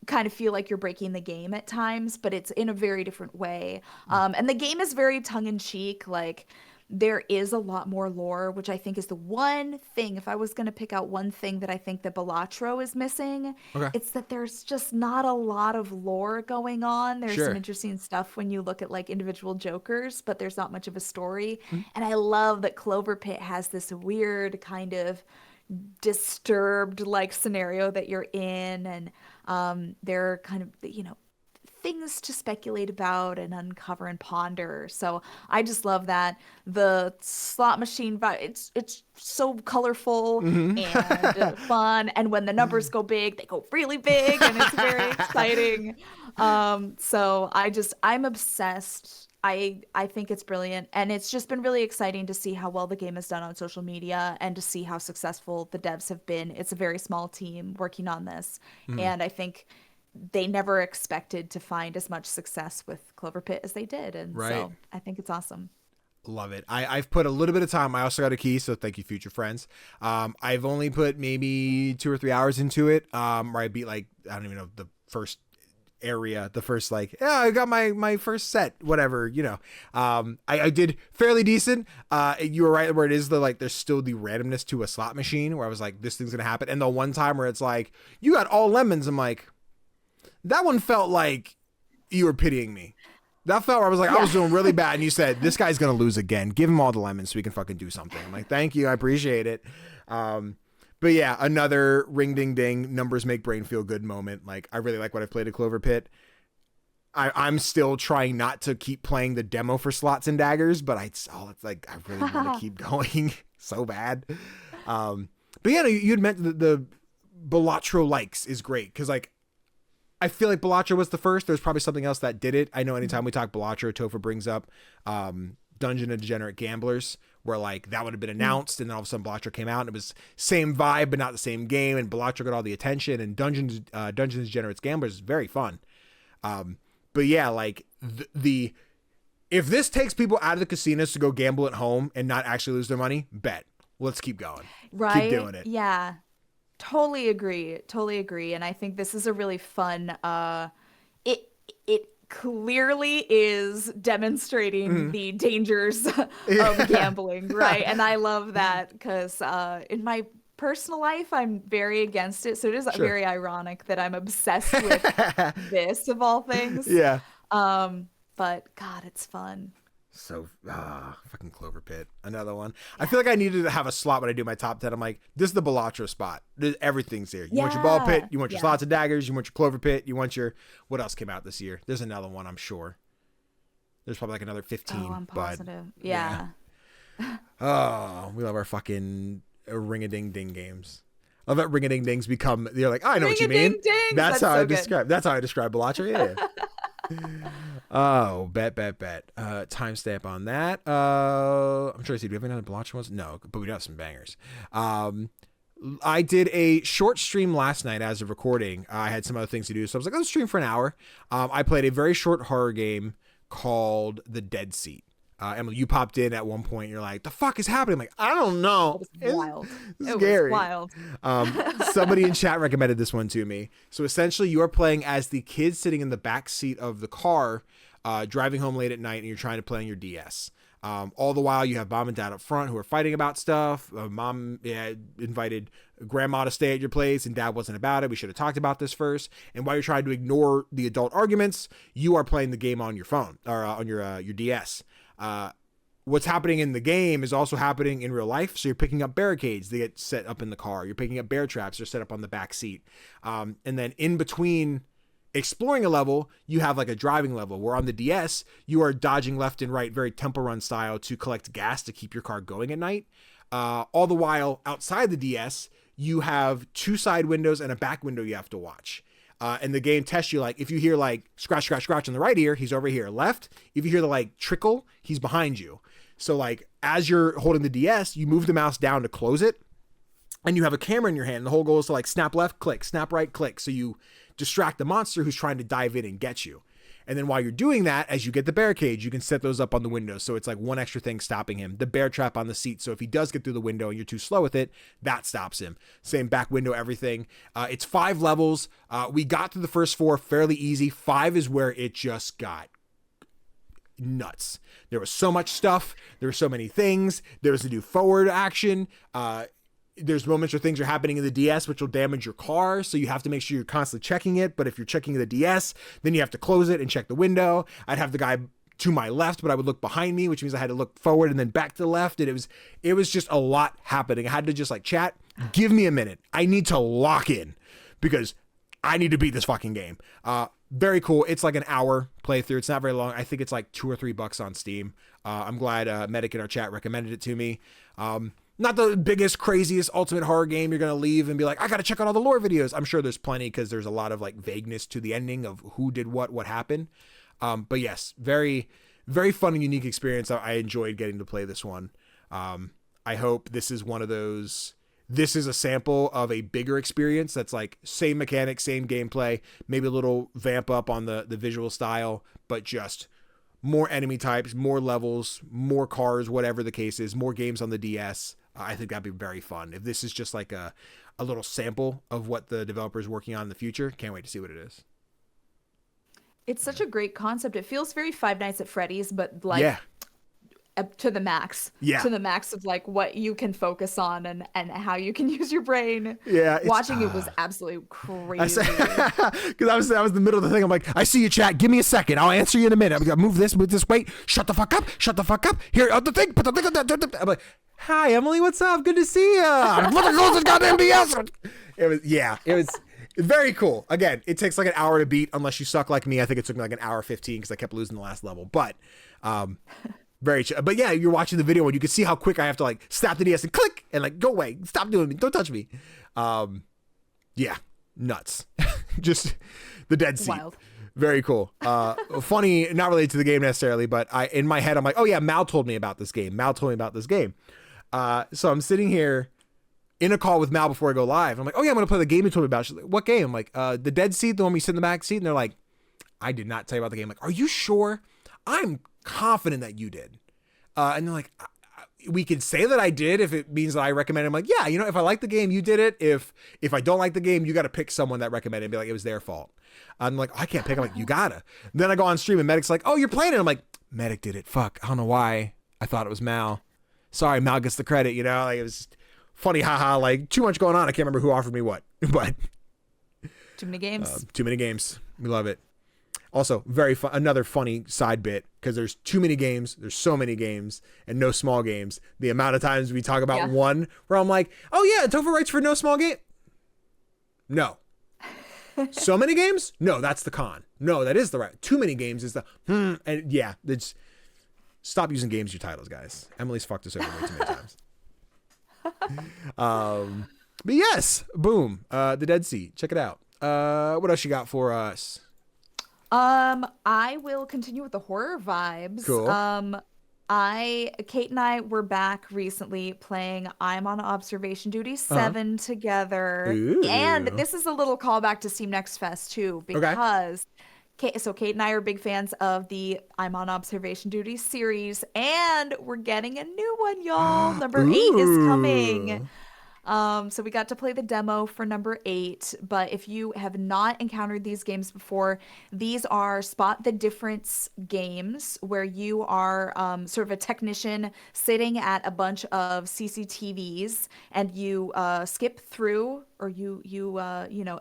kind of feel like you're breaking the game at times, but it's in a very different way. And the game is very tongue-in-cheek, like there is a lot more lore, which I think is the one thing, if I was going to pick out one thing that I think that Balatro is missing, it's that there's just not a lot of lore going on. There's some interesting stuff when you look at like individual jokers, but there's not much of a story. And I love that Cloverpit has this weird kind of disturbed like scenario that you're in, and there are kind of, things to speculate about and uncover and ponder. So I just love that. The slot machine, it's so colorful and fun. And when the numbers go big, they go really big, and it's very exciting. So I'm obsessed. I think it's brilliant, and it's just been really exciting to see how well the game has done on social media and to see how successful the devs have been. It's a very small team working on this, and I think they never expected to find as much success with Cloverpit as they did. And so I think it's awesome. Love it. I've put a little bit of time. I also got a key, so thank you, future friends. I've only put maybe 2 or 3 hours into it, where I beat like, I don't even know, the first area, the first like, yeah, I got my first set, whatever, you know. I did fairly decent. You were right where it is the like there's still the randomness to a slot machine where I was like, this thing's gonna happen. And the one time where it's like, you got all lemons, I'm like, that one felt like you were pitying me. That felt where I was like, I was doing really bad, and you said, this guy's gonna lose again. Give him all the lemons so we can fucking do something. I'm like, thank you, I appreciate it. But yeah, another ring ding ding, numbers make brain feel good moment. Like, I really like what I've played at Cloverpit. I'm still trying not to keep playing the demo for slots and daggers, but it's like, I really want to keep going so bad. But yeah, you had meant the Balatro likes is great, because like, I feel like Balatro was the first. There's probably something else that did it. I know anytime we talk Balatro, Tofr brings up Dungeon of Degenerate Gamblers, where like that would have been announced, and then all of a sudden Balatro came out, and it was same vibe but not the same game, and Balatro got all the attention, and Dungeons of Degenerate Gamblers is very fun. But yeah, like the if this takes people out of the casinos to go gamble at home and not actually lose their money, bet. Let's keep going. Right? Keep doing it. Yeah. Totally agree. Totally agree. And I think this is a really fun it clearly is demonstrating the dangers of gambling, right? And I love that because in my personal life I'm very against it. So it is very ironic that I'm obsessed with this of all things. Yeah. But God, it's fun. So, fucking Cloverpit. Another one. I feel like I needed to have a slot when I do my top 10. I'm like, this is the Balatro spot. Everything's here. You want your ball pit. You want your slots and daggers. You want your Cloverpit. You want your, what else came out this year? There's another one, I'm sure. There's probably like another 15. Oh, I'm positive. But, yeah. Oh, we love our fucking ring-a-ding-ding games. I love that ring-a-ding-dings become, you're like, I know what you mean. That's how I describe Balatro. Yeah. Oh, bet. Timestamp on that. I'm trying to see, do we have any other Balatro ones? No, but we do have some bangers. I did a short stream last night as of recording. I had some other things to do, so I was like, let's stream for an hour. I played a very short horror game called The Deadseat. Emily, you popped in at one point. You're like, the fuck is happening? I'm like, I don't know. It was wild. It's scary. Was wild. Somebody in chat recommended this one to me. So essentially, you are playing as the kid sitting in the back seat of the car, driving home late at night, and you're trying to play on your DS. All the while, you have mom and dad up front who are fighting about stuff. Mom invited grandma to stay at your place, and dad wasn't about it. We should have talked about this first. And while you're trying to ignore the adult arguments, you are playing the game on your phone or on your DS. What's happening in the game is also happening in real life. So you're picking up barricades that get set up in the car. You're picking up bear traps that are set up on the back seat. And then in between exploring a level, you have like a driving level where on the DS, you are dodging left and right, very Temple Run style, to collect gas to keep your car going at night. All the while outside the DS, you have two side windows and a back window you have to watch. And the game tests you, like, if you hear like scratch on the right ear, he's over here. Left, if you hear the like trickle, he's behind you. So like as you're holding the DS, you move the mouse down to close it, and you have a camera in your hand. The whole goal is to like snap left, click, snap right, click. So you distract the monster who's trying to dive in and get you. And then while you're doing that, as you get the barricades, you can set those up on the window. So it's like one extra thing stopping him. The bear trap on the seat. So if he does get through the window and you're too slow with it, that stops him. Same back window, everything. It's 5 levels. We got through the first 4 fairly easy. 5 is where it just got nuts. There was so much stuff. There were so many things. There was a new forward action. There's moments where things are happening in the DS which will damage your car, so you have to make sure you're constantly checking it. But if you're checking the DS, then you have to close it and check the window. I'd have the guy to my left, but I would look behind me, which means I had to look forward and then back to the left. And it was just a lot happening. I had to just like, chat, give me a minute. I need to lock in because I need to beat this fucking game. Very cool. It's like an hour playthrough. It's not very long. I think it's like $2 or $3 on Steam. I'm glad Medic in our chat recommended it to me. Not the biggest, craziest ultimate horror game you're going to leave and be like, I got to check out all the lore videos. I'm sure there's plenty because there's a lot of like vagueness to the ending of who did what happened. But yes, very, very fun and unique experience. I enjoyed getting to play this one. I hope this is one of those, this is a sample of a bigger experience that's like same mechanics, same gameplay, maybe a little vamp up on the visual style, but just more enemy types, more levels, more cars, whatever the case is, more games on the DS. I think that'd be very fun. If this is just like a little sample of what the developer is working on in the future, can't wait to see what it is. It's such a great concept. It feels very Five Nights at Freddy's, but like Yeah. to the max. Yeah. To the max of like what you can focus on and how you can use your brain. Yeah, Watching it was absolutely crazy. Because I was in the middle of the thing. I'm like, I see you, chat. Give me a second. I'll answer you in a minute. I'm gonna move this. Wait, shut the fuck up. Shut the fuck up. Here, the thing. Put the thing on that. I'm like, hi, Emily. What's up? Good to see you. What the hell is this goddamn BS? It was very cool. Again, it takes like an hour to beat unless you suck like me. I think it took me like an hour 15 because I kept losing the last level. But but yeah, you're watching the video and you can see how quick I have to like snap the DS and click and like go away, stop doing me, don't touch me. Yeah, nuts. Just the Deadseat. Wild. Very cool. Funny, not related to the game necessarily, but in my head I'm like, oh yeah, Mal told me about this game. So I'm sitting here in a call with Mal before I go live. I'm like, oh yeah, I'm gonna play the game you told me about. She's like, what game? I'm like, the Deadseat, the one we sit in the back seat. And they're like, I did not tell you about the game. I'm like, are you sure? I'm confident that you did. And they're like, we can say that I did if it means that I recommend it. I'm like, yeah, if I like the game, you did it. If I don't like the game, you got to pick someone that recommended it and be like, it was their fault. I'm like, I can't pick. I'm like, you gotta. Then I go on stream and Medic's like, oh, you're playing it. I'm like, Medic did it. Fuck. I don't know why. I thought it was Mal. Sorry, Mal gets the credit, like it was just funny. Haha. Like too much going on. I can't remember who offered me what, but Too many games. Too many games. We love it. Also, very fun. Another funny side bit because there's too many games. There's so many games and no small games. The amount of times we talk about one where I'm like, oh yeah, Tofr writes for no small game. No. So many games? No, that's the con. No, that is the right. Too many games is the and yeah, it's stop using games as your titles, guys. Emily's fucked us over way too many times. But yes, boom. The Deadseat. Check it out. What else you got for us? I will continue with the horror vibes. Cool. Kate and I were back recently playing I'm on Observation Duty 7 together. Ooh. And this is a little callback to Steam Next Fest too, because Kate and I are big fans of the I'm on Observation Duty series, and we're getting a new one, y'all. Number 8 is coming. So we got to play the demo for number 8, but if you have not encountered these games before, these are spot the difference games where you are sort of a technician sitting at a bunch of CCTVs, and you skip through or you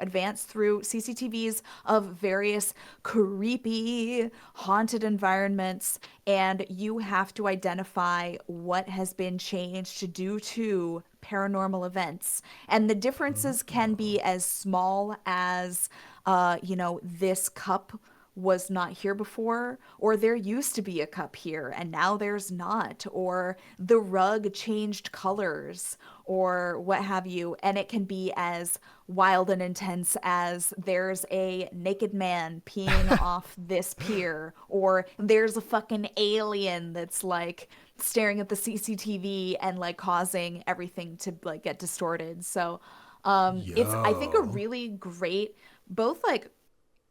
advance through CCTVs of various creepy haunted environments, and you have to identify what has been changed due to paranormal events. And the differences can be as small as this cup was not here before, or there used to be a cup here and now there's not, or the rug changed colors, or what have you. And it can be as wild and intense as there's a naked man peeing off this pier, or there's a fucking alien that's like staring at the CCTV and like causing everything to like get distorted. So it's, I think, a really great both like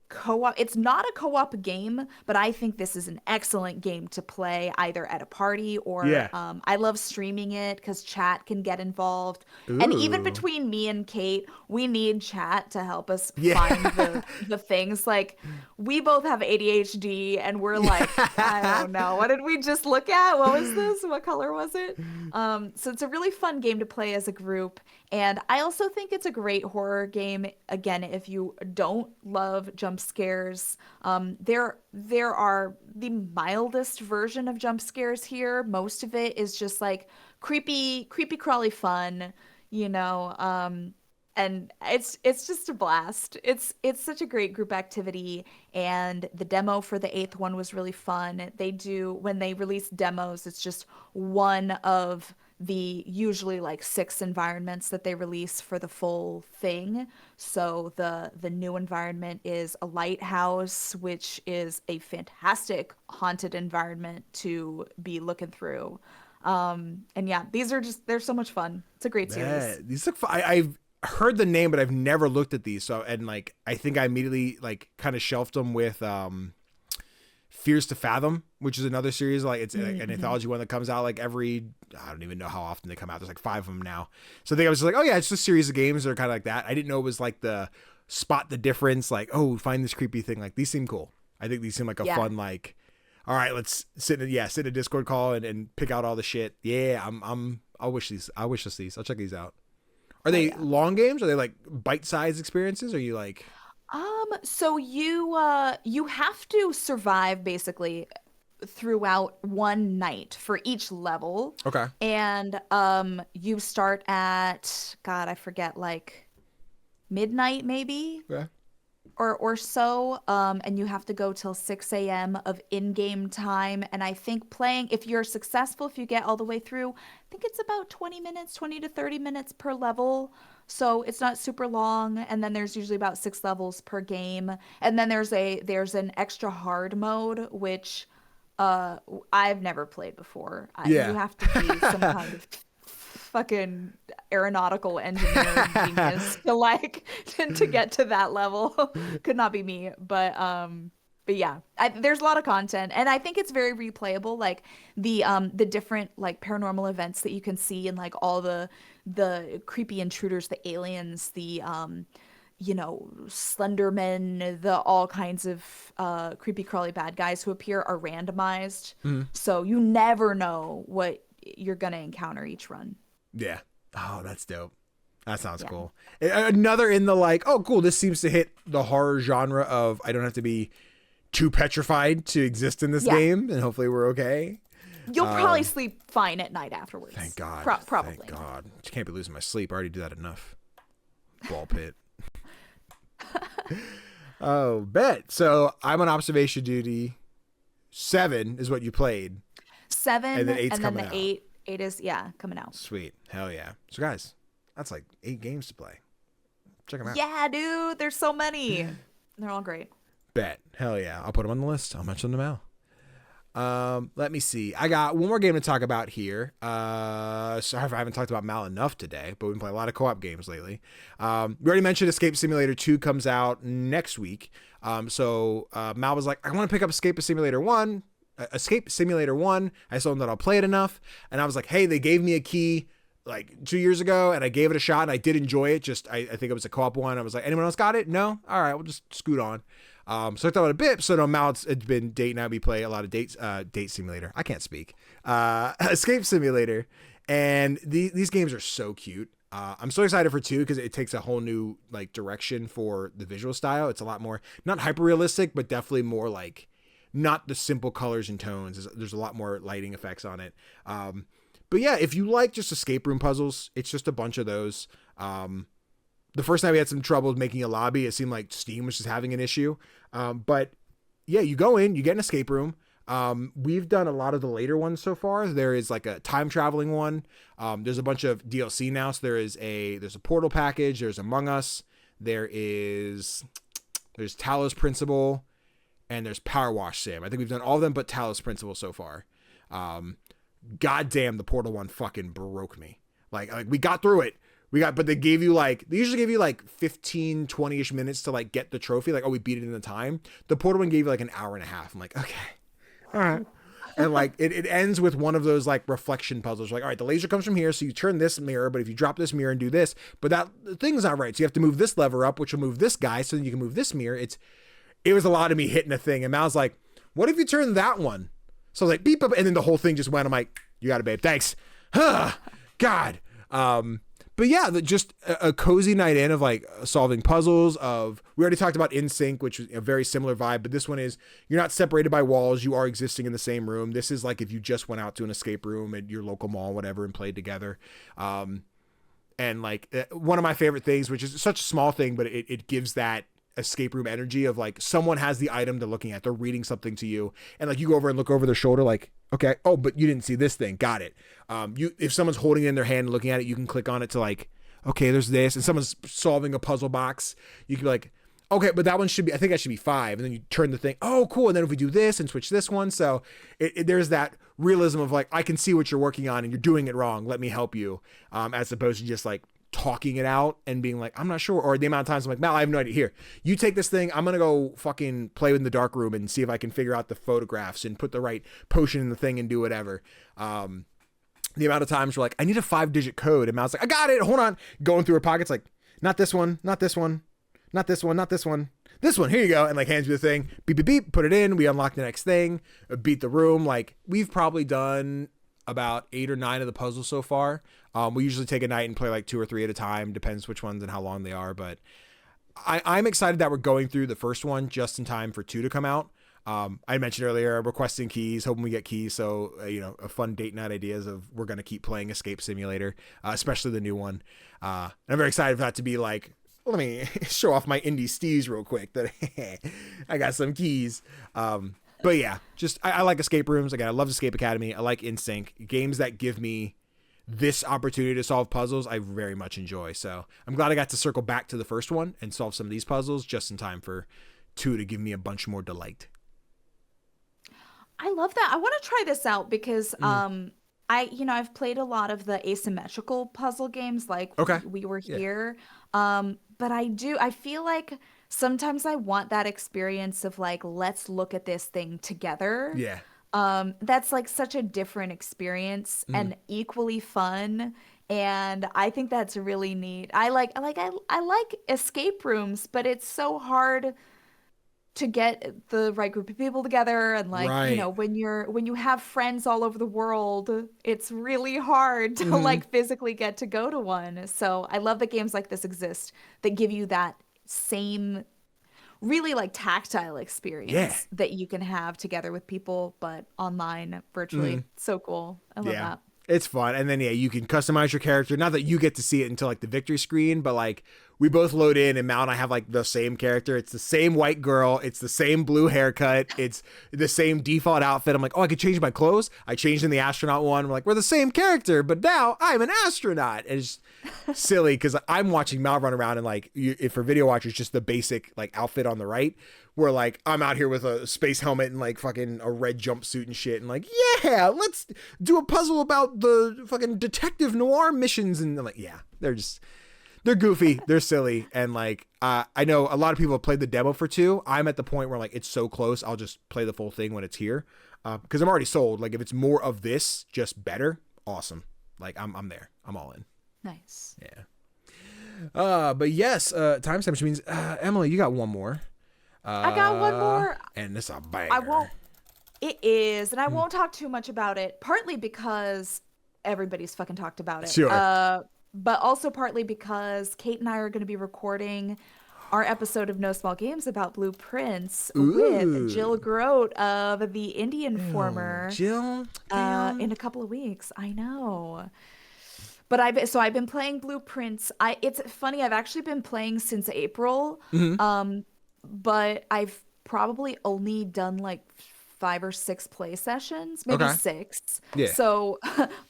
co-op. It's not a co-op game, but I think this is an excellent game to play either at a party or I love streaming it because chat can get involved. Ooh. And even between me and Kate, we need chat to help us find the things. Like, we both have ADHD and we're like, I don't know, what did we just look at? What was this? What color was it? So it's a really fun game to play as a group. And I also think it's a great horror game. Again, if you don't love jump scares, there are the mildest version of jump scares here. Most of it is just like creepy crawly fun, and it's just a blast. It's such a great group activity, and the demo for the 8th one was really fun. When they release demos, it's just one of the usually like 6 environments that they release for the full thing. So the new environment is a lighthouse, which is a fantastic haunted environment to be looking through. And yeah, they're so much fun. It's a great series. These look fun. I've heard the name, but I've never looked at these. So, and like, I think I immediately like kind of shelved them with Fears to Fathom, which is another series. Like, it's an anthology one that comes out like every, I don't even know how often they come out. There's like 5 of them now. So I think I was just like, oh yeah, it's just a series of games that are kind of like that. I didn't know it was like the spot the difference, like, oh, find this creepy thing. Like, these seem cool. I think these seem like a Yeah. fun, like, all right, let's sit in a Discord call and pick out all the shit. Yeah, I'll wish us these. I'll check these out. Are they long games? Are they like bite-sized experiences? Are you like So you have to survive basically throughout one night for each level. Okay. And you start at, God, I forget, like midnight maybe. Yeah. Or so, and you have to go till 6 a.m. of in-game time. And I think playing, if you're successful, if you get all the way through, I think it's about 20 to 30 minutes per level. So it's not super long. And then there's usually about 6 levels per game. And then there's an extra hard mode, which I've never played before. Yeah. You have to be some kind of fucking aeronautical engineering genius to get to that level. Could not be me, but yeah, there's a lot of content, and I think it's very replayable. Like the different like paranormal events that you can see, and like all the creepy intruders, the aliens, the Slendermen, the all kinds of creepy crawly bad guys who appear are randomized, so you never know what you're gonna encounter each run. Yeah. Oh, that's dope. That sounds cool. Another in the like, oh, cool. This seems to hit the horror genre of I don't have to be too petrified to exist in this game, and hopefully we're okay. You'll probably sleep fine at night afterwards. Thank God. Probably. Thank God. I can't be losing my sleep. I already do that enough. Ball pit. Oh, bet. So I'm on observation duty. 7 is what you played. 7, and then 8's and then coming the out. 8 is coming out. Sweet. Hell yeah. So guys, that's like 8 games to play. Check them out. Yeah, dude. There's so many. They're all great. Bet. Hell yeah. I'll put them on the list. I'll mention them now. Let me see. I got one more game to talk about here. Sorry if I haven't talked about Mal enough today, but we've been playing a lot of co-op games lately. We already mentioned Escape Simulator 2 comes out next week. So Mal was like, I want to pick up Escape Simulator 1. I told him that I'll play it enough. And I was like, hey, they gave me a key like 2 years ago and I gave it a shot and I did enjoy it. Just, I think it was a co-op one. I was like, anyone else got it? No? All right, we'll just scoot on. So I thought about it a bit. So no, Mal, it's been date now. We play a lot of date simulator. I can't speak. Escape Simulator. And these games are so cute. I'm so excited for 2 because it takes a whole new like direction for the visual style. It's a lot more, not hyper realistic, but definitely more like not the simple colors and tones. There's a lot more lighting effects on it. But yeah, if you like just escape room puzzles, it's just a bunch of those. The first time we had some trouble making a lobby, it seemed like Steam was just having an issue. But yeah, you go in, you get an escape room. We've done a lot of the later ones so far. There is like a time traveling one. There's a bunch of DLC now. So there's a Portal package. There's Among Us. There's Talos Principle. And there's Power Wash Sim. I think we've done all of them but Talos Principle so far. Goddamn, the Portal one fucking broke me. Like we got through it. But they usually give you like 15, 20-ish minutes to like get the trophy. Like, oh, we beat it in the time. The Portal one gave you like an hour and a half. I'm like, okay, all right. And like, it ends with one of those like reflection puzzles. Like, all right, the laser comes from here. So you turn this mirror, but if you drop this mirror and do this, but that thing's not right. So you have to move this lever up, which will move this guy. So then you can move this mirror. It was a lot of me hitting a thing. And Mal's like, what if you turn that one? So I was like, beep, beep, and then the whole thing just went. I'm like, you got it, babe. Thanks. God. But yeah, just a cozy night in of like solving puzzles we already talked about In Sync, which is a very similar vibe, but this one is you're not separated by walls. You are existing in the same room. This is like if you just went out to an escape room at your local mall, whatever, and played together. And like one of my favorite things, which is such a small thing, but it gives that escape room energy of like someone has the item they're looking at, they're reading something to you, and like you go over and look over their shoulder like, okay, oh, but you didn't see this thing, got it. If someone's holding it in their hand and looking at it, you can click on it to like, okay, there's this, and someone's solving a puzzle box, you can be like, okay, but that one should be, I think that should be 5, and then you turn the thing, oh cool, and then if we do this and switch this one, so there's that realism of like, I can see what you're working on and you're doing it wrong, let me help you, as opposed to just like talking it out and being like, I'm not sure, or the amount of times I'm like, Mal, I have no idea. Here, you take this thing, I'm gonna go fucking play in the dark room and see if I can figure out the photographs and put the right potion in the thing and do whatever. The amount of times we're like, I need a 5-digit code, and Mal's like, I got it, hold on, going through her pockets like, not this one, not not this one, not this one. This one, here you go. And like hands me the thing, beep, beep, beep, put it in. We unlock the next thing, beat the room. Like we've probably done about 8 or 9 of the puzzles so far. We usually take a night and play like 2 or 3 at a time. Depends which ones and how long they are. But I'm excited that we're going through the first one just in time for 2 to come out. I mentioned earlier, requesting keys, hoping we get keys. So, a fun date night ideas of we're going to keep playing Escape Simulator, especially the new one. And I'm very excited for that to be like, let me show off my indie steez real quick that I got some keys. But yeah, just I like escape rooms. Again, I love Escape Academy. I like InSync. Games that give me this opportunity to solve puzzles, I very much enjoy. So I'm glad I got to circle back to the first one and solve some of these puzzles just in time for 2 to give me a bunch more delight. I love that. I want to try this out because I've played a lot of the asymmetrical puzzle games like We Were Here. But I feel like sometimes I want that experience of like, let's look at this thing together. Yeah. That's like such a different experience and equally fun. And I think that's really neat. I like escape rooms, but it's so hard to get the right group of people together. And like, when you have friends all over the world, it's really hard to like physically get to go to one. So I love that games like this exist that give you that same really like tactile experience that you can have together with people, but online, virtually. So cool. I love that. It's fun. And then, you can customize your character. Not that you get to see it until like the victory screen, but like we both load in and Mal and I have like the same character. It's the same white girl. It's the same blue haircut. It's the same default outfit. I'm like, oh, I could change my clothes. I changed in the astronaut one. We're like, we're the same character, but now I'm an astronaut. And it's silly because I'm watching Mal run around and like, if for video watchers, just the basic like outfit on the right. Where like I'm out here with a space helmet and like fucking a red jumpsuit and shit and like, yeah, let's do a puzzle about the fucking detective noir missions. And they're like, yeah, they're goofy, they're silly. And like, I know a lot of people have played the demo for 2. I'm at the point where like, it's so close. I'll just play the full thing when it's here. Cause I'm already sold. Like if it's more of this, just better. Awesome. Like I'm there. I'm all in. Nice. Yeah. But yes, timestamp, which means, Emily, you got one more. I got one more. And it's a banger. It is, and I won't talk too much about it, partly because everybody's fucking talked about it. Sure. But also partly because Kate and I are going to be recording our episode of No Small Games about blueprints with Jill Grote of the Indie Informer. Jill? In a couple of weeks. I know. But I've been playing blueprints. It's funny, I've actually been playing since April. But I've probably only done like 5 or 6 play sessions, maybe 6. Yeah. So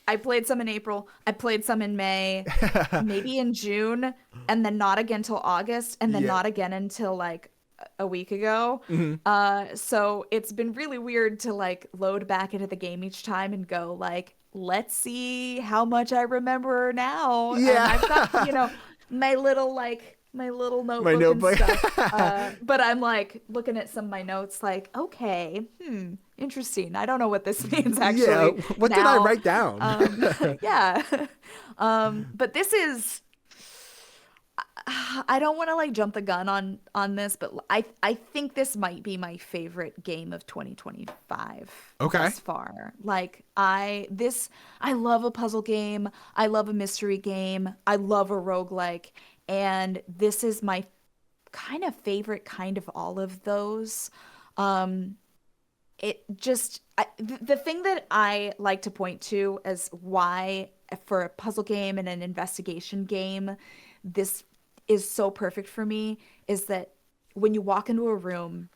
I played some in April. I played some in May, maybe in June, and then not again till August, and then not again until like a week ago. So it's been really weird to like load back into the game each time and go like, let's see how much I remember now. Yeah. And I've got, my little notebook and stuff. But I'm like looking at some of my notes like, okay, interesting. I don't know what this means actually. Yeah, what did I write down? But this is, I don't want to like jump the gun on this, but I think this might be my favorite game of 2025 thus far. Like I love a puzzle game. I love a mystery game. I love a roguelike. And this is my kind of favorite kind of all of those. The thing that I like to point to as why for a puzzle game and an investigation game, this is so perfect for me is that when you walk into a room,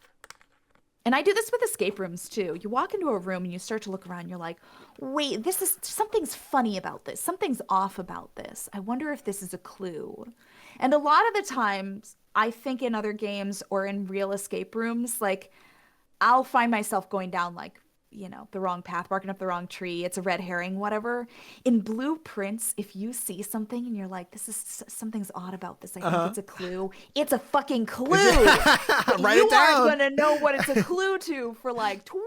and I do this with escape rooms too. You walk into a room and you start to look around. You're like, wait, something's funny about this. Something's off about this. I wonder if this is a clue. And a lot of the times, I think in other games or in real escape rooms, like I'll find myself going down like, the wrong path, barking up the wrong tree. It's a red herring, whatever. In blueprints, if you see something and you're like, something's odd about this. I think it's a clue. It's a fucking clue. Write you it down. aren't going to know what it's a clue to for like 12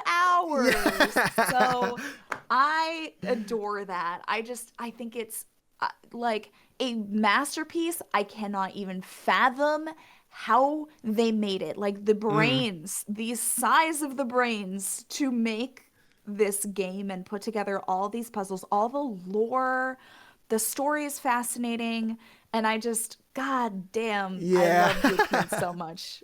hours. So I adore that. I think it's like a masterpiece. I cannot even fathom how they made it. Like the brains, the size of the brains to make this game and put together all these puzzles, all the lore. The story is fascinating, and I just, god damn, Yeah. I love Blueprint so much.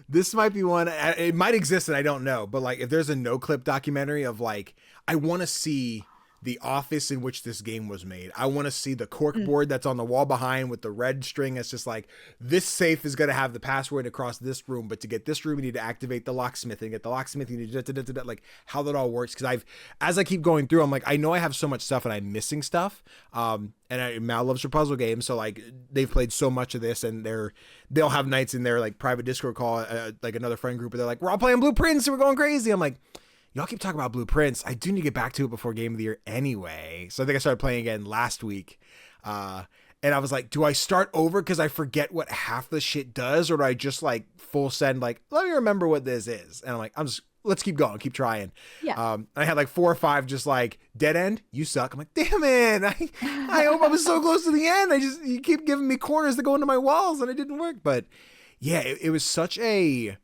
This might be one, it might exist and I don't know, but like if there's a no clip documentary of like, I want to see the office in which this game was made. I want to see the cork board that's on the wall behind with the red string. It's just like, this safe is going to have the password across this room, but to get this room, you need to activate the locksmith, and get the locksmith, you need to like how that all works. Cause as I keep going through, I'm like, I know I have so much stuff and I'm missing stuff. Mal loves her puzzle games. So like they've played so much of this, and they'll have nights in their like private Discord call, like another friend group, and they're like, we're all playing Blueprints and we're going crazy. I'm like, y'all keep talking about Blueprints. I do need to get back to it before Game of the Year anyway. So I think I started playing again last week. And I was like, do I start over because I forget what half the shit does? Or do I just like full send, like, let me remember what this is? And I'm like, let's keep going, keep trying. Yeah. I had like 4 or 5 just like, dead end, you suck. I'm like, damn it. I hope I was so close to the end. You keep giving me corners that go into my walls, and it didn't work. But yeah, it was such a...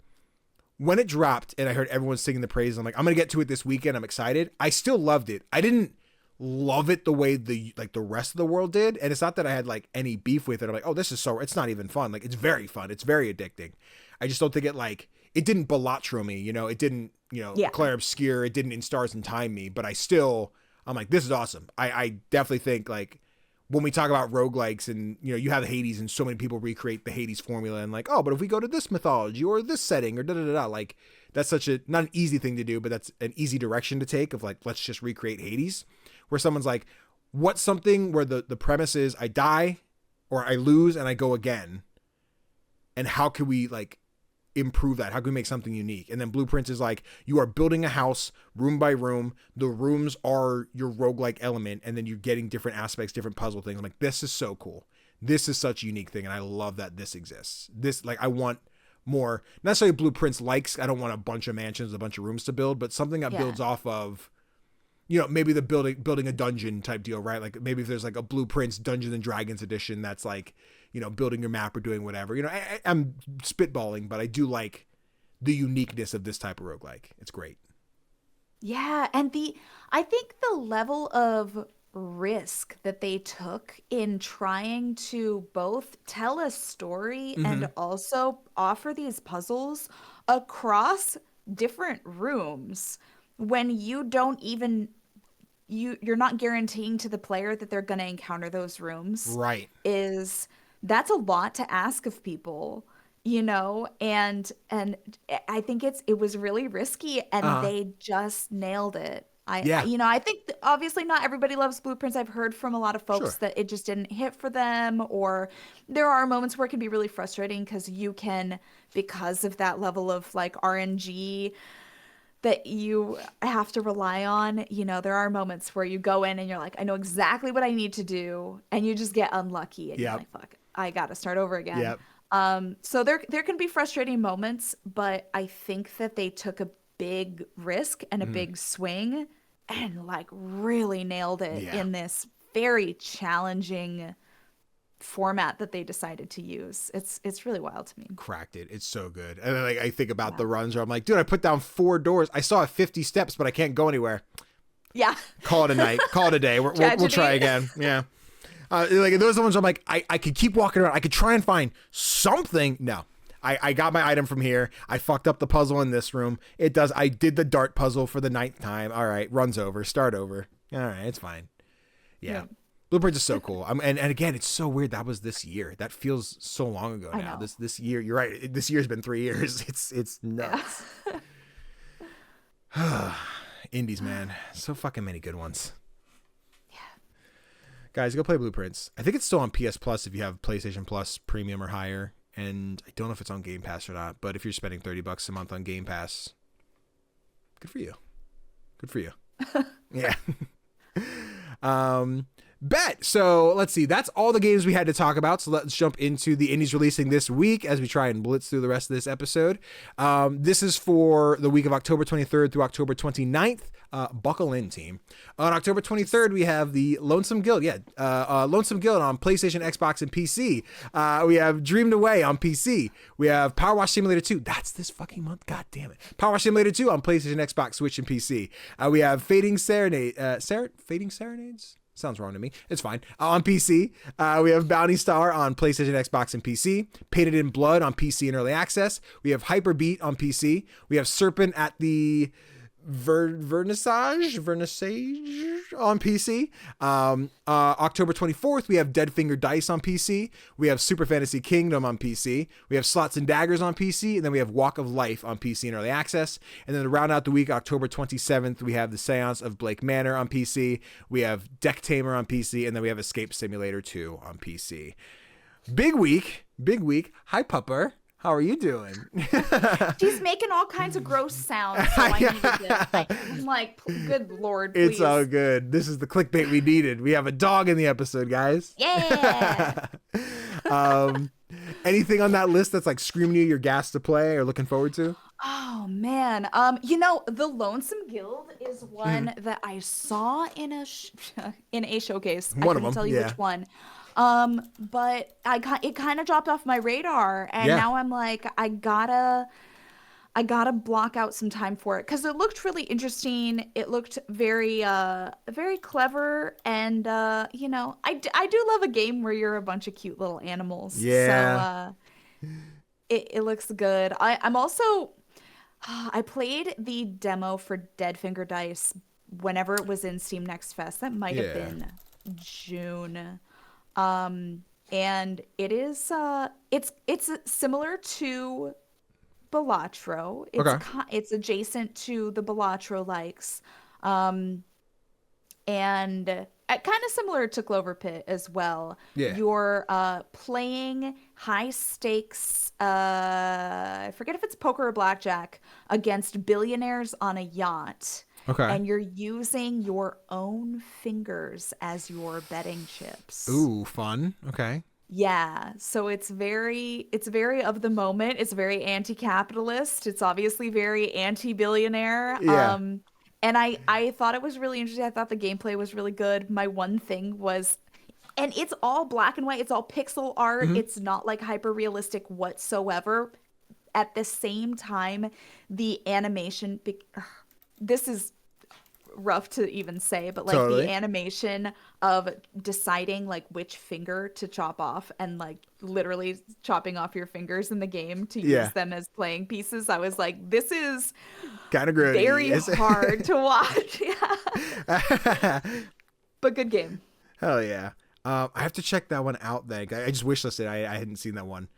When it dropped and I heard everyone singing the praises, I'm like, I'm going to get to it this weekend. I'm excited. I still loved it. I didn't love it the way the rest of the world did. And it's not that I had like any beef with it. I'm like, oh, it's not even fun. Like, it's very fun. It's very addicting. I just don't think it didn't Balatro me, it didn't, Claire Obscure. It didn't In Stars and Time me, but I'm like, this is awesome. I definitely think like, when we talk about roguelikes and, you have Hades and so many people recreate the Hades formula and like, oh, but if we go to this mythology or this setting or da-da-da-da, like that's not an easy thing to do, but that's an easy direction to take of like, let's just recreate Hades, where someone's like, what's something where the premise is I die or I lose and I go again. And how can we like improve that? How can we make something unique? And then Blueprints is like, you are building a house room by room. The rooms are your roguelike element, and then you're getting different aspects, different puzzle things. I'm like, this is so cool. This is such a unique thing, and I love that this exists. This, like, I want more, not necessarily Blueprints likes, I don't want a bunch of mansions, a bunch of rooms to build, but something that builds off of, maybe the building a dungeon type deal, right? Like maybe if there's like a Blueprints Dungeons and Dragons edition that's like, building your map or doing whatever. I'm spitballing, but I do like the uniqueness of this type of roguelike. It's great. Yeah, and I think the level of risk that they took in trying to both tell a story and also offer these puzzles across different rooms when you don't even you're not guaranteeing to the player that they're going to encounter those rooms. Right. That's a lot to ask of people, and I think it was really risky, and they just nailed it. I think obviously not everybody loves Blueprints. I've heard from a lot of folks that it just didn't hit for them, or there are moments where it can be really frustrating because of that level of like RNG that you have to rely on. There are moments where you go in and you're like, I know exactly what I need to do, and you just get unlucky and you're like, fuck, I gotta start over again. Yep. So there can be frustrating moments, but I think that they took a big risk and a big swing and like really nailed it in this very challenging format that they decided to use. It's really wild to me. Cracked it. It's so good. And then like, I think about the runs where I'm like, dude, I put down 4 doors. I saw 50 steps, but I can't go anywhere. Yeah. Call it a night. Call it a day. We'll try again. Yeah. Like those are the ones I'm like, I could keep walking around. I could try and find something. No. I got my item from here. I fucked up the puzzle in this room. I did the dart puzzle for the 9th time. All right. Runs over. Start over. All right. It's fine. Yeah. Blueprints is so cool. And again, it's so weird. That was this year. That feels so long ago now. This year, you're right. This year's been 3 years. It's nuts. Yeah. Indies, man. So fucking many good ones. Yeah. Guys, go play Blueprints. I think it's still on PS Plus if you have PlayStation Plus Premium or higher. And I don't know if it's on Game Pass or not, but if you're spending $30 a month on Game Pass, good for you. Good for you. Yeah. Bet. So let's see. That's all the games we had to talk about. So let's jump into the indies releasing this week as we try and blitz through the rest of this episode. This is for the week of October 23rd through October 29th. Buckle in, team. On October 23rd, we have the Lonesome Guild. Yeah, Lonesome Guild on PlayStation, Xbox, and PC. We have Dreamed Away on PC. We have Power Wash Simulator 2. That's this fucking month. God damn it. Power Wash Simulator 2 on PlayStation, Xbox, Switch, and PC. We have Fading Serenades? Sounds wrong to me. It's fine. On PC, we have Bounty Star on PlayStation, Xbox, and PC. Painted in Blood on PC and Early Access. We have Hyperbeat on PC. We have Serpent at the Vernissage on PC. October 24th, we have Dead Finger Dice on PC. We have Super Fantasy Kingdom on PC. We have Slots and Daggers on PC. And then we have Walk of Life on PC and Early Access. And then to round out the week, October 27th, we have The Seance of Blake Manor on PC. We have Deck Tamer on PC. And then we have Escape Simulator 2 on PC. Big week. Hi, Pupper. How are you doing? She's making all kinds of gross sounds, so I needed it. I'm like, good Lord, please. It's all good. This is the clickbait we needed. We have a dog in the episode, guys. Yeah. Anything on that list that's like screaming you're gassed to play or looking forward to? Oh man, the Lonesome Guild is one that I saw in a showcase. I couldn't tell you which one. But it kind of dropped off my radar, and now I'm like, I gotta block out some time for it because it looked really interesting. It looked very clever, and I do love a game where you're a bunch of cute little animals. Yeah. So it looks good. I'm also I played the demo for Dead Finger Dice whenever it was in Steam Next Fest. That might have been June. And it is it's similar to Balatro. It's adjacent to the Balatro likes. And kind of similar to Cloverpit as well. Yeah. You're playing high stakes, I forget if it's poker or blackjack, against billionaires on a yacht. Okay. And you're using your own fingers as your betting chips. Ooh, fun. Okay. Yeah. So it's very of the moment. It's very anti-capitalist. It's obviously very anti-billionaire. Yeah. And I thought it was really interesting. I thought the gameplay was really good. My one thing was, and it's all black and white. It's all pixel art. Mm-hmm. It's not like hyper realistic whatsoever. At the same time, the animation, this is rough to even say, but like the animation of deciding like which finger to chop off and like literally chopping off your fingers in the game to use them as playing pieces, I was like, this is kind of very hard to watch. Yeah. But good game. Hell yeah. I have to check that one out then. I just wishlisted. I hadn't seen that one.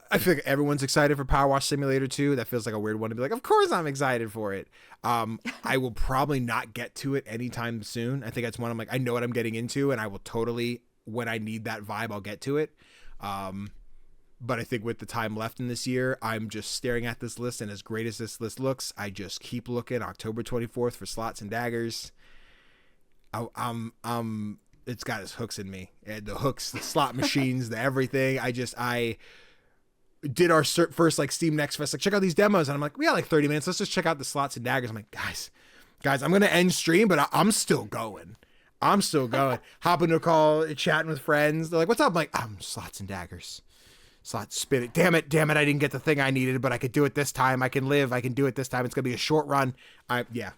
I feel like everyone's excited for Power Wash Simulator 2. That feels like a weird one to be like, of course I'm excited for it. I will probably not get to it anytime soon. I think that's one I'm like, I know what I'm getting into, and I will totally, when I need that vibe, I'll get to it. But I think with the time left in this year, I'm just staring at this list, and as great as this list looks, I just keep looking. October 24th for Slots and Daggers. It's got its hooks in me. The hooks, the slot machines, the everything. I did our first like Steam Next Fest, like check out these demos, and I'm like, we got like 30 minutes, let's just check out the Slots and Daggers. I'm like, guys, I'm gonna end stream, but I'm still going. Hop into a call, chatting with friends. They're like, what's up? I'm like, Slots and Daggers. Slots, spin it. Damn it, I didn't get the thing I needed, but I could do it this time. I can do it this time. It's gonna be a short run. Yeah.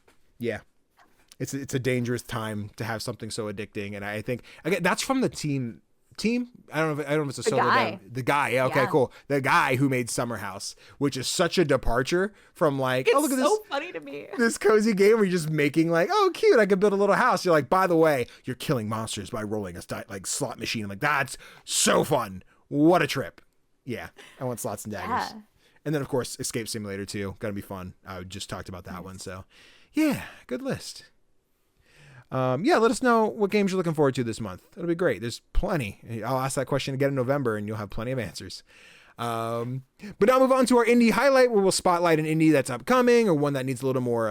It's a dangerous time to have something so addicting, and I think again that's from the team. I don't know if it's a solo guy. The guy. Yeah, okay, cool. The guy who made Summer House, which is such a departure from like, it's look at this. So funny to me. This cozy game where you're just making like, oh, cute, I could build a little house. You're like, by the way, you're killing monsters by rolling a like slot machine. I'm like, that's so fun. What a trip. Yeah, I want Slots and Daggers. Yeah. And then of course, Escape Simulator 2, gonna be fun. I just talked about that one, so yeah, good list. Let us know what games you're looking forward to this month. It'll be great. There's plenty. I'll ask that question again in November, and you'll have plenty of answers. But now move on to our indie highlight, where we'll spotlight an indie that's upcoming or one that needs a little more,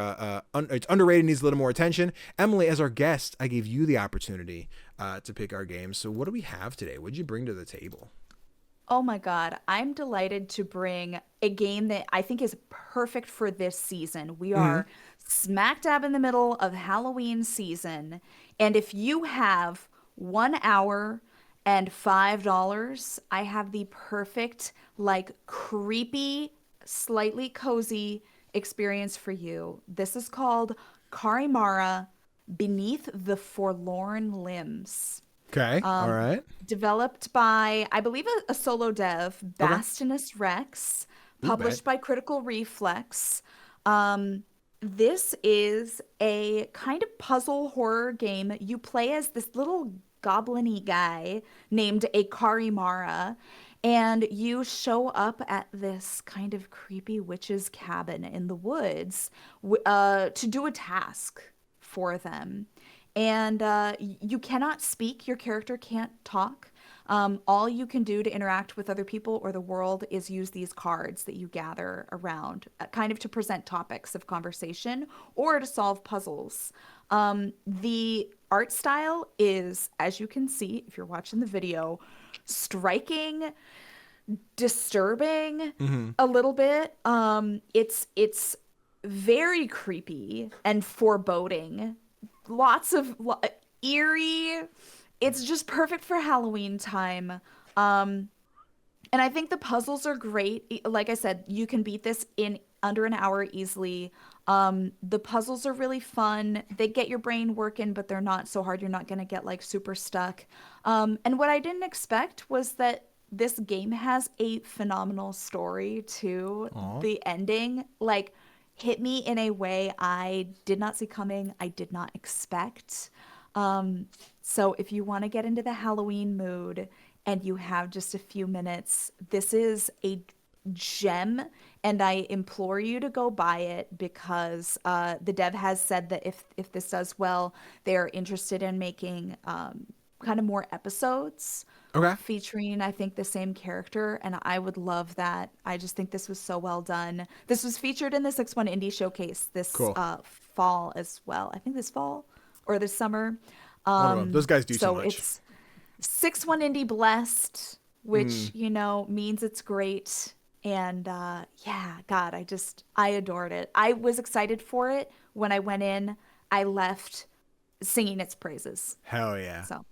it's underrated, needs a little more attention. Emily, as our guest, I gave you the opportunity to pick our games. So what do we have today? What did you bring to the table? Oh my God. I'm delighted to bring a game that I think is perfect for this season. We Mm-hmm. are smack dab in the middle of Halloween season. And if you have 1 hour and $5, I have the perfect, like, creepy, slightly cozy experience for you. This is called Carimara Beneath the Forlorn Limbs. Okay. All Um, right. Developed by, I believe, a solo dev, Okay. Bastinus Rex, Ooh, bet. published by Critical Reflex. Um, this is a kind of puzzle horror game. You play as this little goblin-y guy named a Carimara, and you show up at this kind of creepy witch's cabin in the woods to do a task for them. And you cannot speak, your character can't talk. All you can do to interact with other people or the world is use these cards that you gather around, kind of to present topics of conversation or to solve puzzles. The art style is, as you can see if you're watching the video, striking, disturbing Mm-hmm. a little bit. It's very creepy and foreboding. Lots of eerie. It's just perfect for Halloween time. Um, and I think the puzzles are great. Like I said, you can beat this in under an hour easily. The puzzles are really fun. They get your brain working, but they're not so hard. You're not going to get like super stuck. And what I didn't expect was that this game has a phenomenal story too. Aw. The ending, like, hit me in a way I did not see coming. I did not expect. So if you want to get into the Halloween mood and you have just a few minutes, this is a gem, and I implore you to go buy it because the dev has said that if this does well, they're interested in making kind of more episodes Okay. featuring, I think, the same character, and I would love that. I just think this was so well done. This was featured in the 6-1 Indie Showcase this Cool. fall as well. I think this fall or this summer. One of them. Those guys do so So much. it's 6-1 Indie Blessed, which, means it's great. And yeah, God, I adored it. I was excited for it. When I went in, I left singing its praises. Hell yeah. So.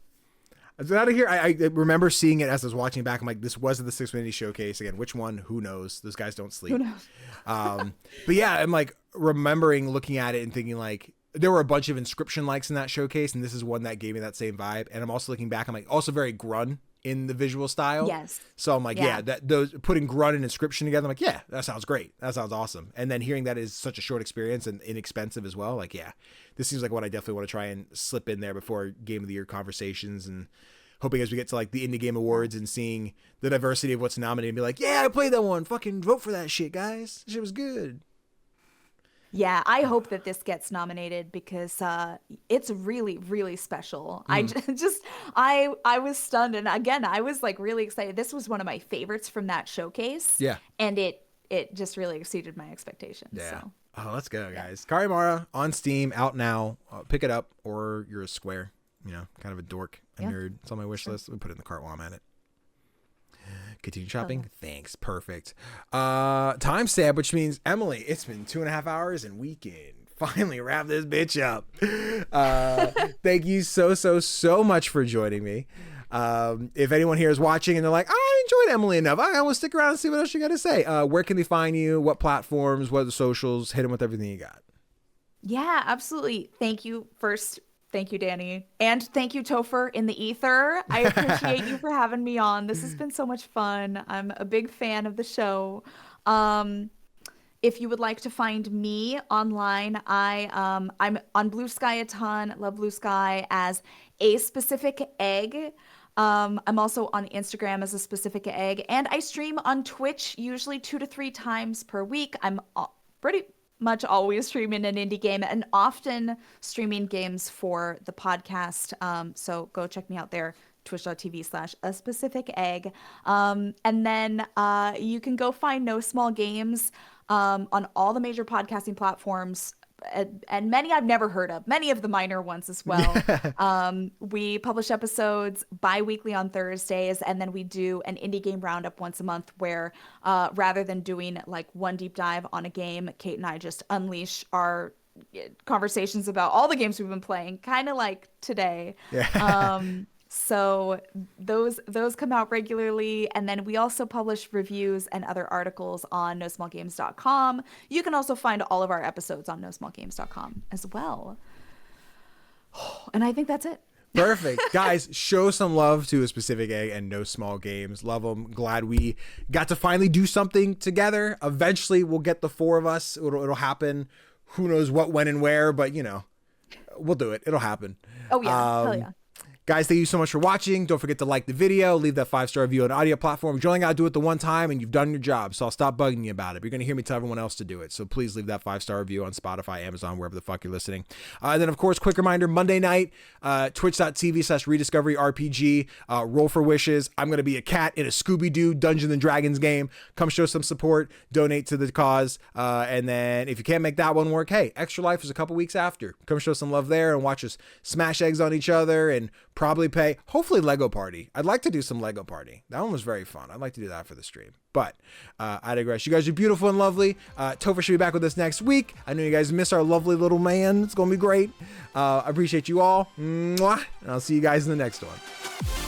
So out of here, I remember seeing it as I was watching back. I'm like, this wasn't the 6 Minute Showcase. Again, which one? Who knows? Those guys don't sleep. Who knows? But yeah, I'm like remembering looking at it and thinking like, there were a bunch of inscription likes in that showcase, and this is one that gave me that same vibe. And I'm also looking back, I'm like, also very grun in the visual style. Yes. So I'm like, yeah, that those putting grun and inscription together, I'm like, yeah, that sounds great. That sounds awesome. And then hearing that is such a short experience and inexpensive as well, like, yeah, this seems like what I definitely want to try and slip in there before Game of the Year conversations, and hoping as we get to like the Indie Game Awards and seeing the diversity of what's nominated and be like, yeah, I played that one. Fucking vote for that shit, guys. That shit was good. Yeah, I hope that this gets nominated because it's really, really special. I was stunned, and again, I was like really excited. This was one of my favorites from that showcase. Yeah. And it just really exceeded my expectations. Yeah. So. Oh, let's go, guys. Carimara on Steam, out now. Pick it up, or you're a square, kind of a dork, a nerd. It's on my wish list. Let me put it in the cart while I'm at it. Continue shopping. Okay. Thanks. Perfect. Time stamp, which means Emily, it's been 2.5 hours and we can finally wrap this bitch up. Thank you so much for joining me. If anyone here is watching and they're like, I enjoyed Emily enough, I want to stick around and see what else you got to say. Where can they find you? What platforms? What are the socials? Hit them with everything you got. Yeah, absolutely. Thank you first. Thank you, Danny. And thank you, Tofr, in the ether. I appreciate you for having me on. This has been so much fun. I'm a big fan of the show. If you would like to find me online, I'm on Blue Sky a ton. Love Blue Sky as a specific egg. I'm also on Instagram as a specific egg, and I stream on Twitch usually 2 to 3 times per week. I'm pretty much always streaming an indie game and often streaming games for the podcast. So go check me out there, twitch.tv/a specific egg. And then you can go find No Small Games on all the major podcasting platforms. and many I've never heard of, many of the minor ones as well. We publish episodes bi-weekly on Thursdays, and then we do an indie game roundup once a month where rather than doing like one deep dive on a game, Kate and I just unleash our conversations about all the games we've been playing, kind of like today. So those come out regularly, and then we also publish reviews and other articles on nosmallgames.com. You can also find all of our episodes on nosmallgames.com as well. And I think that's it. Perfect. Guys, show some love to A Specific Egg and No Small Games. Love them. Glad we got to finally do something together. Eventually, we'll get the four of us. It'll happen. Who knows what, when, and where, but, you know, we'll do it. It'll happen. Oh, yeah. Hell yeah. Guys, thank you so much for watching. Don't forget to like the video, leave that 5-star review on audio platforms. You only got to do it the one time, and you've done your job, so I'll stop bugging you about it. But you're going to hear me tell everyone else to do it, so please leave that 5-star review on Spotify, Amazon, wherever the fuck you're listening. And then, of course, quick reminder, Monday night, twitch.tv/rediscoveryrpg, roll for wishes. I'm going to be a cat in a Scooby-Doo Dungeons & Dragons game. Come show some support, donate to the cause, and then if you can't make that one work, hey, Extra Life is a couple weeks after. Come show some love there and watch us smash eggs on each other and probably pay, hopefully, Lego Party. I'd like to do some Lego Party. That one was very fun. I'd like to do that for the stream. But I digress. You guys are beautiful and lovely. Tofr should be back with us next week. I know you guys miss our lovely little man. It's going to be great. I appreciate you all. Mwah. And I'll see you guys in the next one.